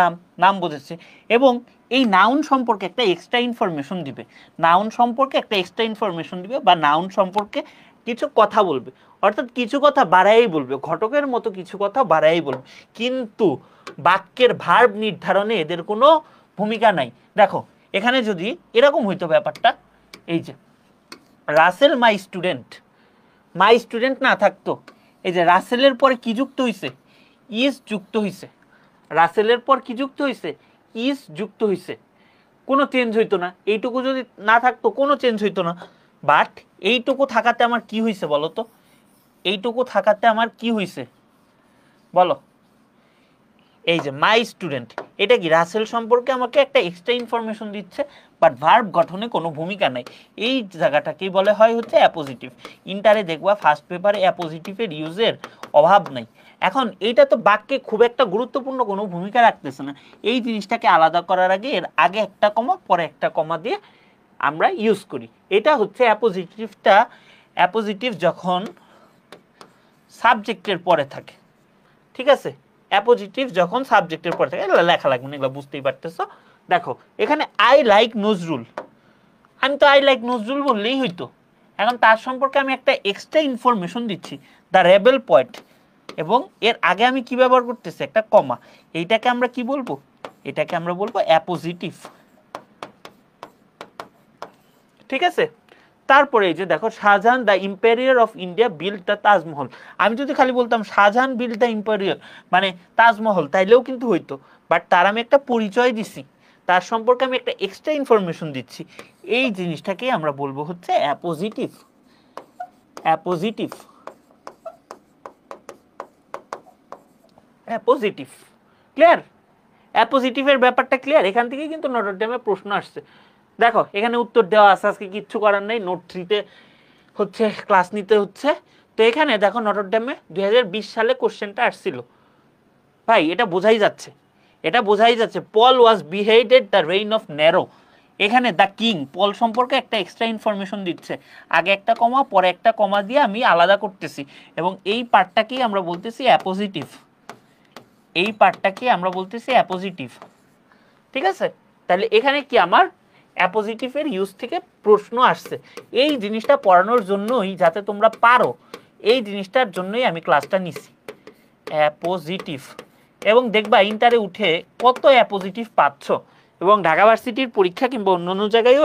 নাম বোঝাচ্ছে, এবং এই নাউন সম্পর্কে একটা এক্সট্রা ইনফরমেশন দিবে। নাউন সম্পর্কে একটা এক্সট্রা ইনফরমেশন দিবে, বা নাউন সম্পর্কে কিছু কথা বলবে, অর্থাৎ কিছু কথা বাড়াই বলবে, ঘটকের মতো কিছু কথা বাড়াই বলবে, কিন্তু বাক্যের ভার্ব নির্ধারণে এদের কোনো ভূমিকা নাই। দেখো এখানে যদি এরকম হইতো ব্যাপারটা, এই যে রাসেল মাই স্টুডেন্ট না থাকতো, এই যে রাসেলের পরে কি যুক্ত হইছে? ইজ যুক্ত হইছে। রাসেলের পর কি যুক্ত হইছে? ইজ যুক্ত হইছে, কোনো চেঞ্জ হইতো না। এইটুকু যদি না থাকতো কোনো চেঞ্জ হইতো না, বাট এইটুকু থাকাতে আমার কি হইছে বলো তো? এইটুকু থাকাতে আমার কি হইছে বলো? এই যে মাই স্টুডেন্ট, এটা কি রাসেল সম্পর্কে আমাকে একটা এক্সট্রা ইনফরমেশন দিচ্ছে, বাট ভার্ব গঠনে কোনো ভূমিকা নাই। এই জায়গাটাকেই বলে হয় হচ্ছে অ্যাপোজিটিভ। ইন্টারে দেখবা ফার্স্ট পেপারে অ্যাপোজিটিভের ইউজের অভাব নাই। এখন এইটা তো বাক্যে খুব একটা গুরুত্বপূর্ণ কোনো ভূমিকা রাখতেছে না। এই জিনিসটাকে আলাদা করার আগে এর আগে একটা কমা পরে একটা কমা দিয়ে আমরা ইউজ করি। এটা হচ্ছে অ্যাপোজিটিভটা। অ্যাপোজিটিভ যখন সাবজেক্টের পরে থাকে, ঠিক আছে? অ্যাপোজিটিভ যখন সাবজেক্টের পরে থাকে, এগুলো লেখা লাগবে না, এগুলো বুঝতেই পারতেছো। দেখো এখানে আই লাইক নজরুল, আমি তো আই লাইক নজরুল বললেই হইতো। এখন তার সম্পর্কে আমি একটা এক্সট্রা ইনফরমেশন দিচ্ছি, দ্য রেবেল পয়েট, এবং এর আগে আমি কি ব্যবহার করতেছি? একটা কমা। এইটাকে আমরা কি বলবো? এটাকে আমরা বলবো অ্যাপোজিটিভ, ঠিক আছে? তারপরে এই যে দেখো, Shahjahan the emperor of India build the Taj Mahal. আমি যদি খালি বলতাম শাহজাহান বিল্ড দ্য ইম্পেরিয়ার মানে তাজমহল, তাইলেও কিন্তু হইতো, বাট তার আমি একটা পরিচয় দিছি, তার সম্পর্কে আমি একটা এক্সট্রা ইনফরমেশন দিচ্ছি। এই জিনিসটাকে আমরা বলবো হচ্ছে অ্যাপোজিটিভ। Appositive, appositive. ক্লিয়ার? অ্যাপোজিটিভের ব্যাপারটা ক্লিয়ার? এখান থেকেই কিন্তু নটর ডেমে প্রশ্ন আসছে। দেখো এখানে উত্তর দেওয়া আছে, আজকে কিচ্ছু করার নেই, নোট 3-তে হচ্ছে ক্লাস নিতে হচ্ছে। তো এখানে দেখো নটর ডেমে 2020 সালে কোশ্চেনটা আসছিল ভাই, এটা বোঝাই যাচ্ছে, এটা বোঝাই যাচ্ছে। পল ওয়াজ বিহেডেড দ্য রেইন অফ নেরো। এখানে দ্য কিং, পল সম্পর্কে একটা এক্সট্রা ইনফরমেশন দিচ্ছে, আগে একটা কমা পরে একটা কমা দিয়ে আমি আলাদা করতেছি, এবং এই পার্টটাকেই আমরা বলতেছি অ্যাপোজিটিভ। এই পার্টটাকে আমরা বলতেছি অ্যাপোজিটিভ, ঠিক আছে? তাহলে এখানে কি আমার অ্যাপোজিটিভের ইউজ থেকে প্রশ্ন আসছে। এই জিনিসটা পড়ানোর জন্যই, যাতে তোমরা পারো, এই জিনিসটার জন্যই আমি ক্লাসটা নিছি, অ্যাপোজিটিভ। এবং দেখবা ইন্টারে উঠে কত অ্যাপোজিটিভ পাচ্ছ, এবং ঢাকা ভার্সিটির পরীক্ষা কিংবা অন্যান্য জায়গায়ও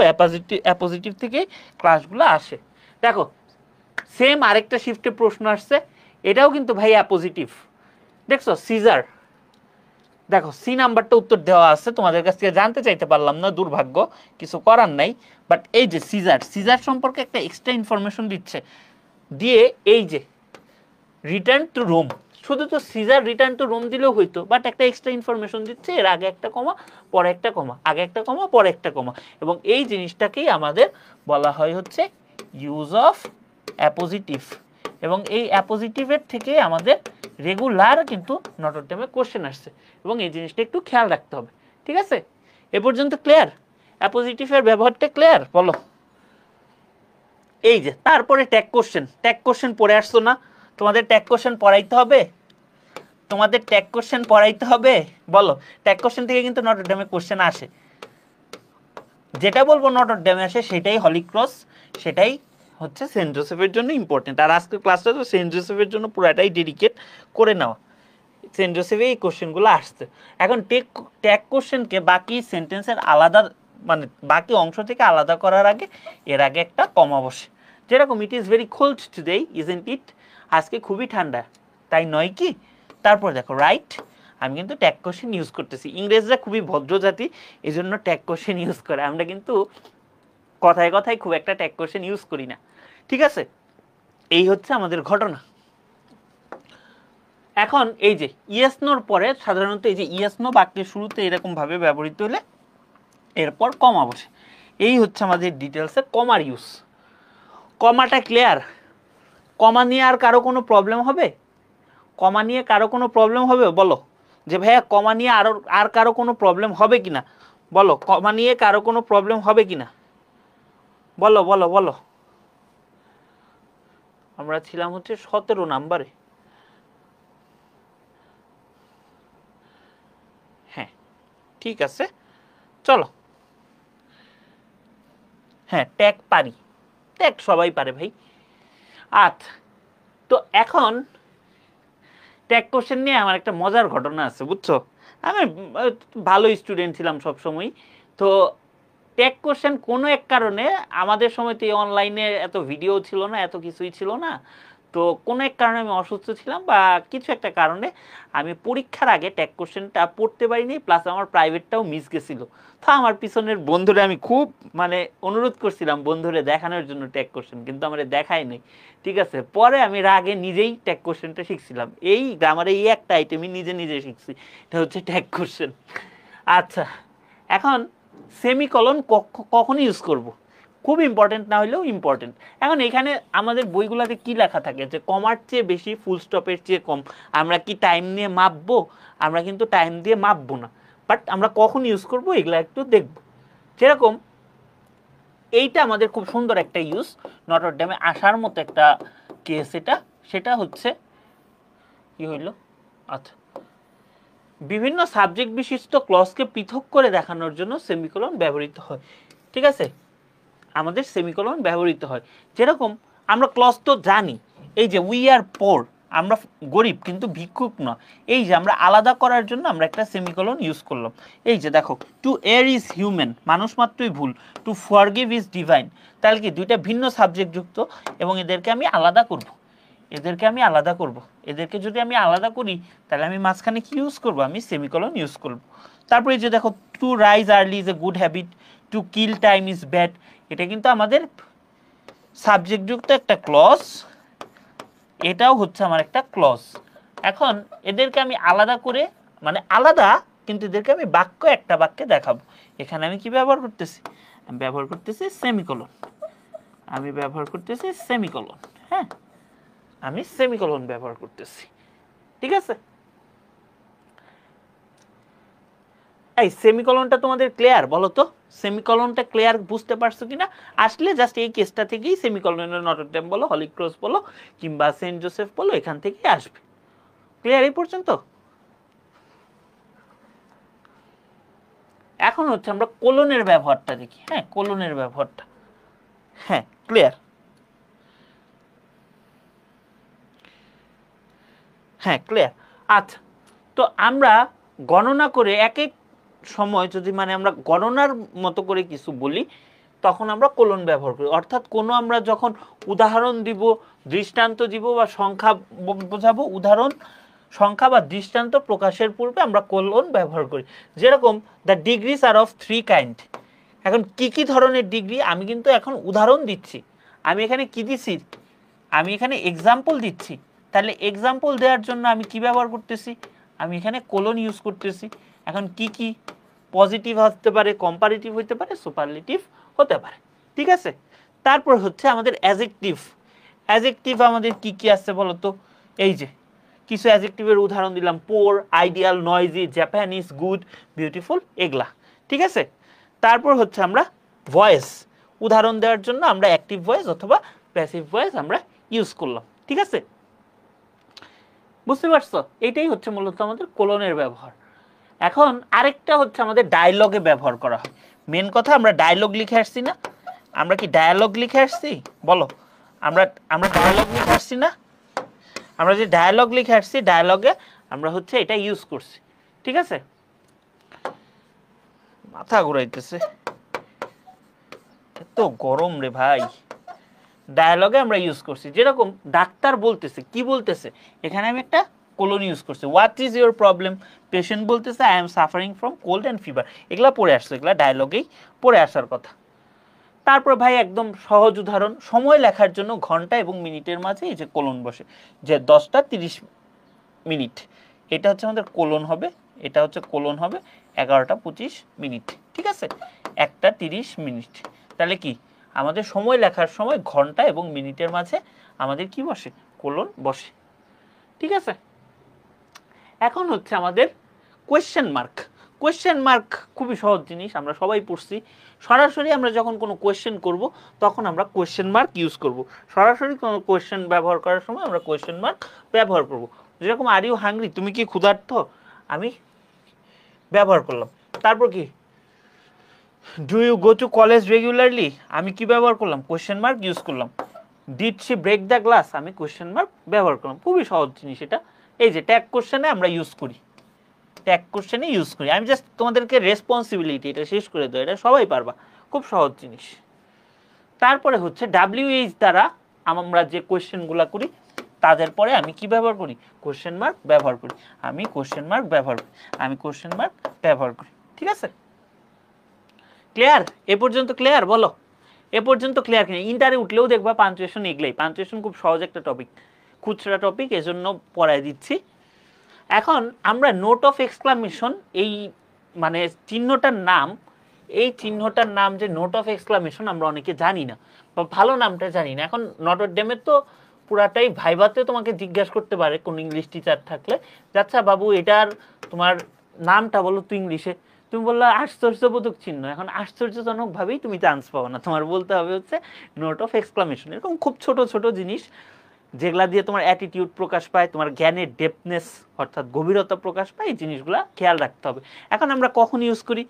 অ্যাপোজিটিভ থেকে ক্লাসগুলো আসে। দেখো সেম আরেকটা শিফটে প্রশ্ন আসছে, এটাও কিন্তু ভাই অ্যাপোজিটিভ। দেখছো সিজার, দেখো সি নাম্বারটা উত্তর দেওয়া আছে, তোমাদের কাছ থেকে জানতে চাইতে পারলাম না, দুর্ভাগ্য, কিছু করার নাই। বাট এই যে সিজার সম্পর্কে একটা এক্সট্রা ইনফরমেশন দিচ্ছে, দিয়ে এই যে রিটার্ন টু রোম, শুধু তো সিজার রিটার্ন টু রোম দিলেও হইতো, বাট একটা এক্সট্রা ইনফরমেশন দিচ্ছে, এর আগে একটা কমা পরে একটা কমা, আগে একটা কমা পরে একটা কমা, এবং এই জিনিসটাকেই আমাদের বলা হয় হচ্ছে ইউজ অফ অ্যাপোজিটিভ। এবং এই অ্যাপোজিটিভের থেকে আমাদের রেগুলার কিন্তু নটর ডেমে কোশ্চেন আসছে, এবং এই জিনিসটা একটু খেয়াল রাখতে হবে। ঠিক আছে, এ পর্যন্ত ক্লিয়ার? অ্যাপোজিটিভের ব্যবহারটা ক্লিয়ার? বলো। এই যে তারপরে ট্যাগ কোশ্চেন, ট্যাগ কোশ্চেন পড়ে আসছো না? তোমাদের ট্যাগ কোশ্চেন পড়াইতে হবে, তোমাদের ট্যাগ কোশ্চেন পড়াইতে হবে। বলো, ট্যাগ কোশ্চেন থেকে কিন্তু নটর ডেমে কোশ্চেন আসে, যেটা বলবো নটর ডেমে আসে সেটাই হলি ক্রস, সেটাই হচ্ছে সেন্ট জোসেফের জন্য ইম্পর্টেন্ট। আর আজকের ক্লাসটা তো সেন্ট জোসেফের জন্য পুরাটাই ডেডিকেট করে নেওয়া, সেন্ট জোসেফে এই কোশ্চেনগুলো আসছে। এখন ট্যাগ কোশ্চেনকে বাকি সেন্টেন্সের আলাদা, মানে বাকি অংশ থেকে আলাদা করার আগে এর আগে একটা কমা বসে, যেরকম it is very cold today isn't it, আজকে খুবই ঠান্ডা, তাই নয় কি? তারপর দেখো রাইট, আমি কিন্তু ট্যাগ কোশ্চেন ইউজ করতেছি। ইংরেজরা খুবই ভদ্র জাতি, এই জন্য ট্যাগ কোশ্চেন ইউজ করে, আমরা কিন্তু কথায় কথায় খুব একটা ট্যাগ কোশ্চেন ইউজ করি না। ঠিক আছে, এই হচ্ছে আমাদের ঘটনা। এখন এই যে ইয়েস নোর পরে সাধারণত এই যে ইয়েস নো বাক্যের শুরুতে এরকম ভাবে ব্যবহৃত হলে এরপর কমা বসে, এই হচ্ছে আমাদের ডিটেলসে কমার ইউজ। কমাটা ক্লিয়ার? কমা নিয়ে আর কারো কোনো প্রবলেম হবে? কমা নিয়ে কারো কোনো প্রবলেম হবে? বলো যে ভাইয়া কমা নিয়ে আর কারো কোনো প্রবলেম হবে কিনা, বলো কমা নিয়ে কারো কোনো প্রবলেম হবে কিনা, বলো বলো বলো। আমরা ছিলাম হচ্ছে 17 নাম্বারে। হ্যাঁ ঠিক আছে, চলো। হ্যাঁ ট্যাগ পারি, ট্যাগ সবাই পারে ভাই। আচ্ছা, তো এখন ট্যাগ কোশ্চেন নিয়ে আমার একটা মজার ঘটনা আছে, বুঝছো? আমি ভালো স্টুডেন্ট ছিলাম সবসময়, তো ট্যাগ কোশ্চেন কোনো এক কারণে আমাদের সময় তো অনলাইনে এত ভিডিও ছিল না, এত কিছুই ছিল না, তো কোনো এক কারণে আমি অসুস্থ ছিলাম বা কিছু একটা কারণে আমি পরীক্ষার আগে ট্যাগ কোশ্চেনটা পড়তে পারিনি, প্লাস আমার প্রাইভেটটাও মিস গেছিলো। তো আমার পিছনের বন্ধুরা আমি খুব মানে অনুরোধ করছিলাম বন্ধুরে দেখানোর জন্য ট্যাগ কোশ্চেন, কিন্তু আমার দেখাই নেই। ঠিক আছে, পরে আমি রাগে নিজেই ট্যাগ কোশ্চেনটা শিখছিলাম, এই গ্রামারে এই একটা আইটেমই নিজে নিজে শিখছি, এটা হচ্ছে ট্যাগ কোশ্চেন। আচ্ছা, এখন সেমিকলন কখন ইউজ করব? খুব ইম্পর্টেন্ট না হলেও ইম্পর্টেন্ট। এখন এখানে আমাদের বইগুলোতে কি লেখা থাকে যে কমার চেয়ে বেশি, ফুল স্টপের চেয়ে কম। আমরা কি টাইম নিয়ে মাপবো? আমরা কিন্তু টাইম দিয়ে মাপবো না, বাট আমরা কখন ইউজ করব এগুলো একটু দেখব। যেরকম এইটা আমাদের খুব সুন্দর একটা ইউজ, নটর ডেমে আসার মতো একটা কেস এটা, সেটা হচ্ছে কি হইল, আচ্ছা, বিভিন্ন সাবজেক্ট বিশিষ্ট ক্লজকে পৃথক করে দেখানোর জন্য সেমিকোলন ব্যবহৃত হয়। ঠিক আছে, আমাদের সেমিকোলন ব্যবহৃত হয়। যেরকম আমরা ক্লজ তো জানি, এই যে উই আর পোর, আমরা গরিব কিন্তু ভিক্ষুক না, এই যে আমরা আলাদা করার জন্য আমরা একটা সেমিকোলন ইউজ করলাম। এই যে দেখো, টু এর ইজ হিউম্যান, মানুষ মাত্রই ভুল, টু ফরগিভ ইজ ডিভাইন, তাহলে কি দুইটা ভিন্ন সাবজেক্ট যুক্ত, এবং এদেরকে আমি আলাদা করব, এদেরকে আমি আলাদা করব। এদেরকে যদি আমি আলাদা করি তাহলে আমি মাঝখানে কি ইউজ করব? আমি সেমিকোলন ইউজ করব। তারপরে যে দেখো, to rise early is a good habit, to kill time is bad, এটা কিন্তু আমাদের সাবজেক্ট যুক্ত একটা ক্লজ, এটাও হচ্ছে আমার একটা ক্লজ। এখন এদেরকে আমি আলাদা করে, মানে আলাদা কিন্তু এদেরকে আমি বাক্য, একটা বাক্যে দেখাবো। এখানে আমি কি ব্যবহার করতেছি? আমি ব্যবহার করতেছি সেমিকোলন, আমি ব্যবহার করতেছি সেমিকোলন। হ্যাঁ, আমি সেমিকোলন ব্যবহার করতেছি। ঠিক আছে, এই সেমিকোলনটা তোমাদের ক্লিয়ার? বলো তো সেমিকোলনটা ক্লিয়ার, বুঝতে পারছো কিনা? আসলে জাস্ট এই কেসটা থেকেই সেমিকোলনের নটর ডেম বলো, হলি ক্রস বলো, কিংবা সেন্ট জোসেফ বলো, এখান থেকেই আসবে। ক্লিয়ার এই পর্যন্ত? এখন হচ্ছে আমরা কোলনের ব্যবহারটা দেখি। হ্যাঁ, কোলনের ব্যবহারটা, হ্যাঁ ক্লিয়ার? হ্যাঁ ক্লিয়ার। আচ্ছা, তো আমরা গণনা করে এক এক সময় যদি মানে আমরা গণনার মতো করে কিছু বলি, তখন আমরা কোলন ব্যবহার করি। অর্থাৎ কোনো আমরা যখন উদাহরণ দিব, দৃষ্টান্ত দিব বা সংখ্যা বোঝাবো, উদাহরণ, সংখ্যা বা দৃষ্টান্ত প্রকাশের পূর্বে আমরা কোলন ব্যবহার করি। যেরকম the degrees are of 3 kind. এখন কি কি ধরনের ডিগ্রি, আমি কিন্তু এখন উদাহরণ দিচ্ছি, আমি এখানে কি দিচ্ছি, আমি এখানে এক্সাম্পল দিচ্ছি, তাহলে এক্সাম্পল দেওয়ার জন্য আমি কি ব্যবহার করতেছি, আমি এখানে কোলন ইউজ করতেছি। এখন কি কি পজিটিভ হতে পারে, কম্পারেটিভ হতে পারে, সুপারলেটিভ হতে পারে, ঠিক আছে। তারপর হচ্ছে আমাদের অ্যাজেক্টিভ। অ্যাজেক্টিভ আমাদের কি কি আছে বলো তো, এই যে কিছু অ্যাজেক্টিভের উদাহরণ দিলাম, poor, ideal, noisy, Japanese, good, beautiful, এগুলা, ঠিক আছে। তারপর হচ্ছে আমরা ভয়েস, উদাহরণ দেওয়ার জন্য আমরা অ্যাক্টিভ ভয়েস অথবা প্যাসিভ ভয়েস আমরা ইউজ করলাম, ঠিক আছে। বুঝতে পারছো, এইটাই হচ্ছে মূলত আমাদের কোলনের ব্যবহার। এখন আরেকটা হচ্ছে আমাদের ডায়লগে ব্যবহার করা হয়। মেন কথা, আমরা ডায়লগ লিখে আসছি না, আমরা কি ডায়ালগ লিখে আসছি বলো, আমরা ডায়ালগ লিখে আসছি না, আমরা যে ডায়ালগ লিখে আসছি, ডায়ালগে আমরা হচ্ছে এটা ইউজ করছি, ঠিক আছে। মাথা ঘুরাইতেছে, এত গরম রে ভাই। ডায়ালগে আমরা ইউজ করছি, যেরকম ডাক্তার বলতেছে, কি বলতেছে, এখানে আমি একটা কোলন ইউজ করছি, what is your problem, patient বলতেছে I am suffering from cold and fever, এগুলা পড়ে আসছে, এগুলা ডায়ালগেই পড়ে আসার কথা। তারপর ভাই একদম সহজ উদাহরণ, সময় লেখার জন্য ঘন্টা এবং মিনিটের মাঝে এই যে কোলন বসে, যে 10টা 30 মিনিট, এটা হচ্ছে আমাদের কোলন হবে, এটা হচ্ছে কোলন হবে 11টা 25 মিনিট, ঠিক আছে, 1টা 30 মিনিট। তাহলে কি আমাদের সময় লেখার সময় ঘন্টা এবং মিনিটের মাঝে আমাদের কি বসে, কোলন বসে, ঠিক আছে। এখন হচ্ছে আমাদের কোয়েশ্চেন মার্ক। কোয়েশ্চেন মার্ক খুবই সহজ জিনিস, আমরা সবাই পড়ছি। সরাসরি আমরা যখন কোনো কোয়েশ্চেন করব তখন আমরা কোয়েশ্চেন মার্ক ইউজ করব। সরাসরি কোনো কোয়েশ্চেন ব্যবহার করার সময় আমরা কোয়েশ্চেন মার্ক ব্যবহার করব। যেরকম আর ইউ হাংরি, তুমি কি ক্ষুধার্ত, আমি ব্যবহার করলাম। তারপর কি, do you go to college regularly, আমি কি ব্যবহার করলাম, কোয়েশ্চেন মার্ক ইউজ করলাম। Did she break the glass, আমি কোয়েশ্চেন মার্ক ব্যবহার করলাম। খুবই সহজ জিনিস এটা, এই যে ট্যাগ কোশ্চেনে আমরা ইউজ করি, ট্যাগ কোশ্চেনে ইউজ করি। আমি জাস্ট তোমাদেরকে রেসপন্সিবিলিটি এটা শেষ করে দেবো, এটা সবাই পারবা, খুব সহজ জিনিস। তারপরে হচ্ছে WH দ্বারা আমরা যে কোয়েশ্চেনগুলো করি তাদের পরে আমি কি ব্যবহার করি, কোয়েশ্চেন মার্ক ব্যবহার করি, আমি কোয়েশ্চেন মার্ক ব্যবহার করি, আমি কোয়েশ্চেন মার্ক ব্যবহার করি, ঠিক আছে। ক্লিয়ার? এ পর্যন্ত ক্লিয়ার বলো, এ পর্যন্ত ক্লিয়ার কিনা? ইন্টারে উঠলেও দেখবা পাঞ্চুয়েশন এগলেই, পাঞ্চুয়েশন খুব সহজ একটা টপিক, খুচরা টপিক, এজন্য পড়ায় দিচ্ছি। এখন আমরা নোট অফ এক্সক্লামেশন, এই মানে চিহ্নটার নাম, এই চিহ্নটার নাম যে নোট অফ এক্সক্লামেশন আমরা অনেকে জানি না, বা ভালো নামটা জানি না। এখন নটর ডেমের তো পুরাটাই ভাইভাতে তোমাকে জিজ্ঞাসা করতে পারে কোন ইংলিশ টিচার থাকলে, আচ্ছা বাবু এটার তোমার নামটা বলো তো ইংলিশে, তুমি বললো আশ্চর্যবোধক চিহ্ন। এখন আশ্চর্যজনকভাবেই তুমি চান্স পাবো না, তোমার বলতে হবে হচ্ছে নোট অফ এক্সক্লামেশন। এরকম খুব ছোট ছোট জিনিস যেগুলা দিয়ে তোমার অ্যাটিটিউড প্রকাশ পায়, তোমার জ্ঞানের ডেপথনেস অর্থাৎ গভীরতা প্রকাশ পায়, এই জিনিসগুলা খেয়াল রাখতে হবে। এখন আমরা কখন ইউজ করি,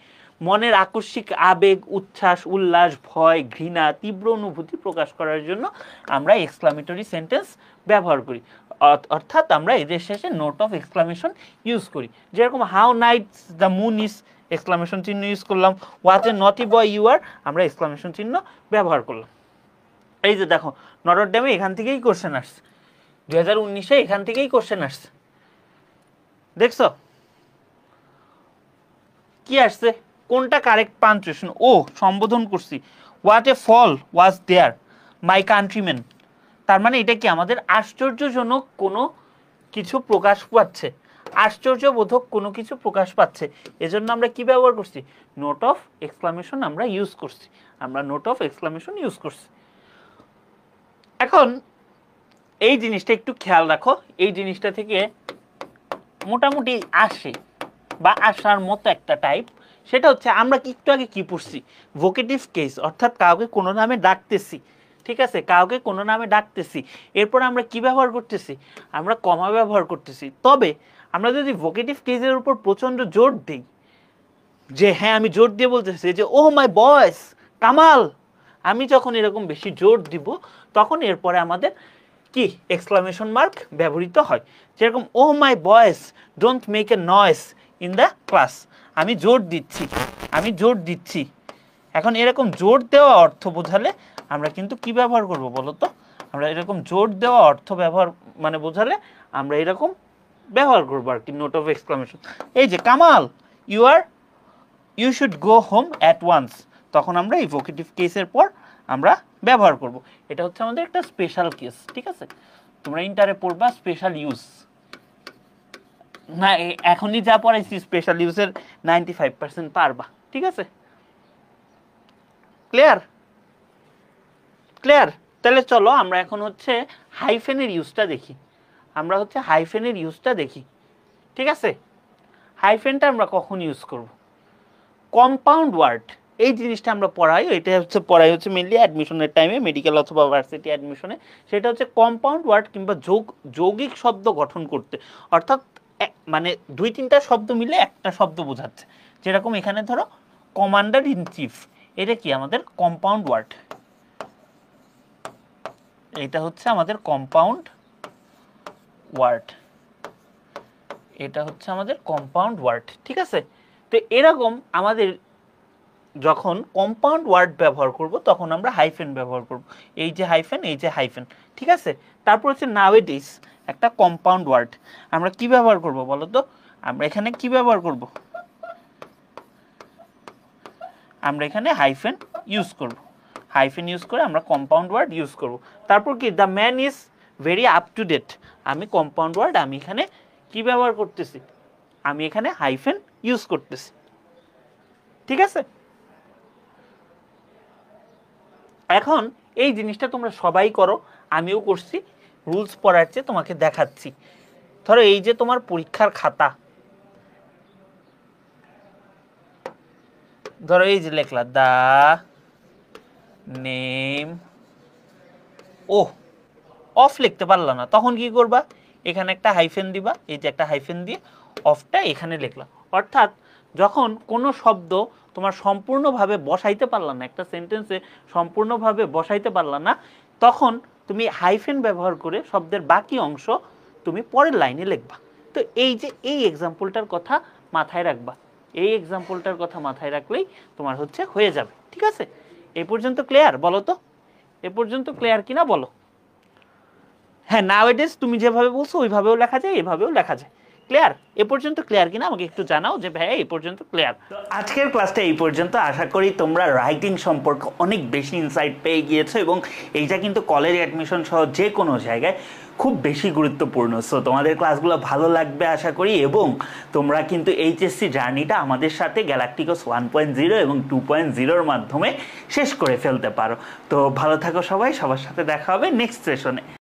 মনের আকস্মিক আবেগ, উচ্ছ্বাস, উল্লাস, ভয়, ঘৃণা, তীব্র অনুভূতি প্রকাশ করার জন্য আমরা এক্সক্লামেটরি সেন্টেন্স ব্যবহার করি, অর্থাৎ আমরা এদের শেষে নোট অফ এক্সক্লামেশন ইউজ করি। যেরকম how nice the moon is, exclamation চিহ্ন ইউজ করলাম। What a naughty boy you আর, আমরা এক্সক্লামেশন চিহ্ন ব্যবহার করলাম। এই যে দেখো নটর ডেমে এখান থেকেই কোশ্চেন আসছে, 2019-এ এখান থেকেই কোশ্চেন আসছে, দেখছো কি আসছে, কোনটা কারেক্ট পাঞ্চুয়েশন, ও সম্বোধন করছি, what a fall was there my countryman. তার মানে এটা কি আমাদের আশ্চর্যজনক কোনো কিছু প্রকাশ পাচ্ছে, আশ্চর্যবোধক কোনো কিছু প্রকাশ পাচ্ছে, এজন্য আমরা কি ব্যবহার করছি, নোট অফ এক্সক্লামেশন আমরা ইউজ করছি, আমরা নোট অফ এক্সক্লামেশন ইউজ করছি। এখন এই জিনিসটা একটু খেয়াল রাখো, এই জিনিসটা থেকে মোটামুটি আসে বা আসার মতো একটা টাইপ, সেটা হচ্ছে আমরা একটু আগে কি পড়ছি, ভোকেটিভ কেস, অর্থাৎ কাউকে কোনো নামে ডাকতেছি, ঠিক আছে, কাউকে কোনো নামে ডাকতেছি, এরপর আমরা কি ব্যবহার করতেছি, আমরা কমা ব্যবহার করতেছি। তবে আমরা যদি ভোকেটিভ কেসের উপর প্রচণ্ড জোর দিই, যে হ্যাঁ আমি জোর দিয়ে বলতেছি যে ও মাই বয়েস কামাল, আমি যখন এরকম বেশি জোর দিব তখন এরপরে আমাদের কি এক্সক্লামেশন মার্ক ব্যবহৃত হয়। যেরকম ও মাই বয়েস don't make a noise in the class, আমি জোর দিচ্ছি, আমি জোর দিচ্ছি। এখন এরকম জোর দেওয়া অর্থ বোঝালে আমরা কিন্তু কি ব্যবহার করব বলো তো, আমরা এরকম জোর দেওয়া অর্থ ব্যবহার মানে বোঝালে আমরা এরকম ব্যবহার করবো আর কি, নোট অফ এক্সক্লামেশন। এই যে Kamal you should go home at once, তখন আমরা এই ভোকেটিভ কেসের পর আমরা ব্যবহার করব। এটা হচ্ছে আমাদের একটা স্পেশাল কেস, ঠিক আছে। তোমরা ইন্টারে পড়বা স্পেশাল ইউজ, না এখনই যা পড়াইছি স্পেশাল ইউজের 95% পারবা, ঠিক আছে? ক্লিয়ার? ক্লিয়ার? তাহলে চলো আমরা এখন হচ্ছে হাইফেনের ইউজটা দেখি। আমরা হচ্ছে হাইফেনের ইউজটা দেখি, ঠিক আছে? হাইফেনটা আমরা কখন ইউজ করব? কম্পাউন্ড ওয়ার্ড এই জিনিসটা আমরা পড়াই, এটা হচ্ছে পড়াই হচ্ছে মেনলি অ্যাডমিশনের টাইমে, মেডিকেল অথবা ভার্সিটি অ্যাডমিশনে। সেটা হচ্ছে কম্পাউন্ড ওয়ার্ড কিংবা যৌগিক শব্দ গঠন করতে, অর্থাৎ মানে 2-3টা শব্দ মিলে একটা শব্দ বোঝাচ্ছে। যেরকম এখানে ধরো কমান্ডার ইন চিফ, এটা কি আমাদের কম্পাউন্ড ওয়ার্ড, এটা হচ্ছে আমাদের কম্পাউন্ড ওয়ার্ড, এটা হচ্ছে আমাদের কম্পাউন্ড ওয়ার্ড, ঠিক আছে? তো এরকম আমাদের যখন কম্পাউন্ড ওয়ার্ড ব্যবহার করব তখন আমরা হাইফেন ব্যবহার করব, এই যে হাইফেন, এই যে হাইফেন, ঠিক আছে? তারপর হচ্ছে নাওএডেজ একটা কম্পাউন্ড ওয়ার্ড আমরা কি ব্যবহার করব বলো তো? আমরা এখানে কি ব্যবহার করব? আমরা এখানে হাইফেন ইউজ করব, হাইফেন ইউজ করে আমরা কম্পাউন্ড ওয়ার্ড ইউজ করব। তারপর কি the man is very up to date, আমি কম্পাউন্ড ওয়ার্ড আমি এখানে কি ব্যবহার করতেছি? আমি এখানে হাইফেন ইউজ করতেছি, ঠিক আছে? এখন এই জিনিসটা তোমরা সবাই করো, আমিও করছি, রুলস পড়ার চেয়ে তোমাকে দেখাচ্ছি। ধরো এই যে তোমার পরীক্ষার খাতা, ধরো এই যে লেখলা দা নেম, ও অফ লিখতে পারলা না, তখন কি করবা? এখানে একটা হাইফেন দিবা, এই যে একটা হাইফেন দিয়ে অফটা এখানে লিখলা। অর্থাৎ যখন কোনো শব্দ তোমার সম্পূর্ণভাবে বসাইতে পারলা না, একটা সেন্টেন্সে সম্পূর্ণভাবে বসাইতে পারলা না, তখন তুমি হাইফেন ব্যবহার করে শব্দের বাকি অংশ তুমি পরের লাইনে লিখবা। তো এই যে এই এক্সাম্পলটার কথা মাথায় রাখবা, এই এক্সাম্পলটার কথা মাথায় রাখলেই তোমার হচ্ছে হয়ে যাবে, ঠিক আছে? এই পর্যন্ত ক্লিয়ার? বলো তো এ পর্যন্ত ক্লিয়ার কিনা বলো। হ্যাঁ, নাওএডেজ তুমি যেভাবে বলছো ওইভাবেও লেখা যায়, এভাবেও লেখা যায়। ক্লিয়ার? এ পর্যন্ত ক্লিয়ার কিনা আমাকে একটু জানাও যে ভাই এই পর্যন্ত ক্লিয়ার। আজকের ক্লাসটা এই পর্যন্ত। আশা করি তোমরা রাইটিং সম্পর্কে অনেক বেশি ইনসাইট পেয়ে গিয়েছো, এবং এইটা কিন্তু কলেজ অ্যাডমিশন সহ যে কোনো জায়গায় খুব বেশি গুরুত্বপূর্ণ। সো তোমাদের ক্লাসগুলো ভালো লাগবে আশা করি, এবং তোমরা কিন্তু এইচএসসি জার্নিটা আমাদের সাথে গ্যালাক্টিকস 1.0 এবং 2.0-র মাধ্যমে শেষ করে ফেলতে পারো। তো ভালো থাকো সবাই, সবার সাথে দেখা হবে নেক্সট সেশনে।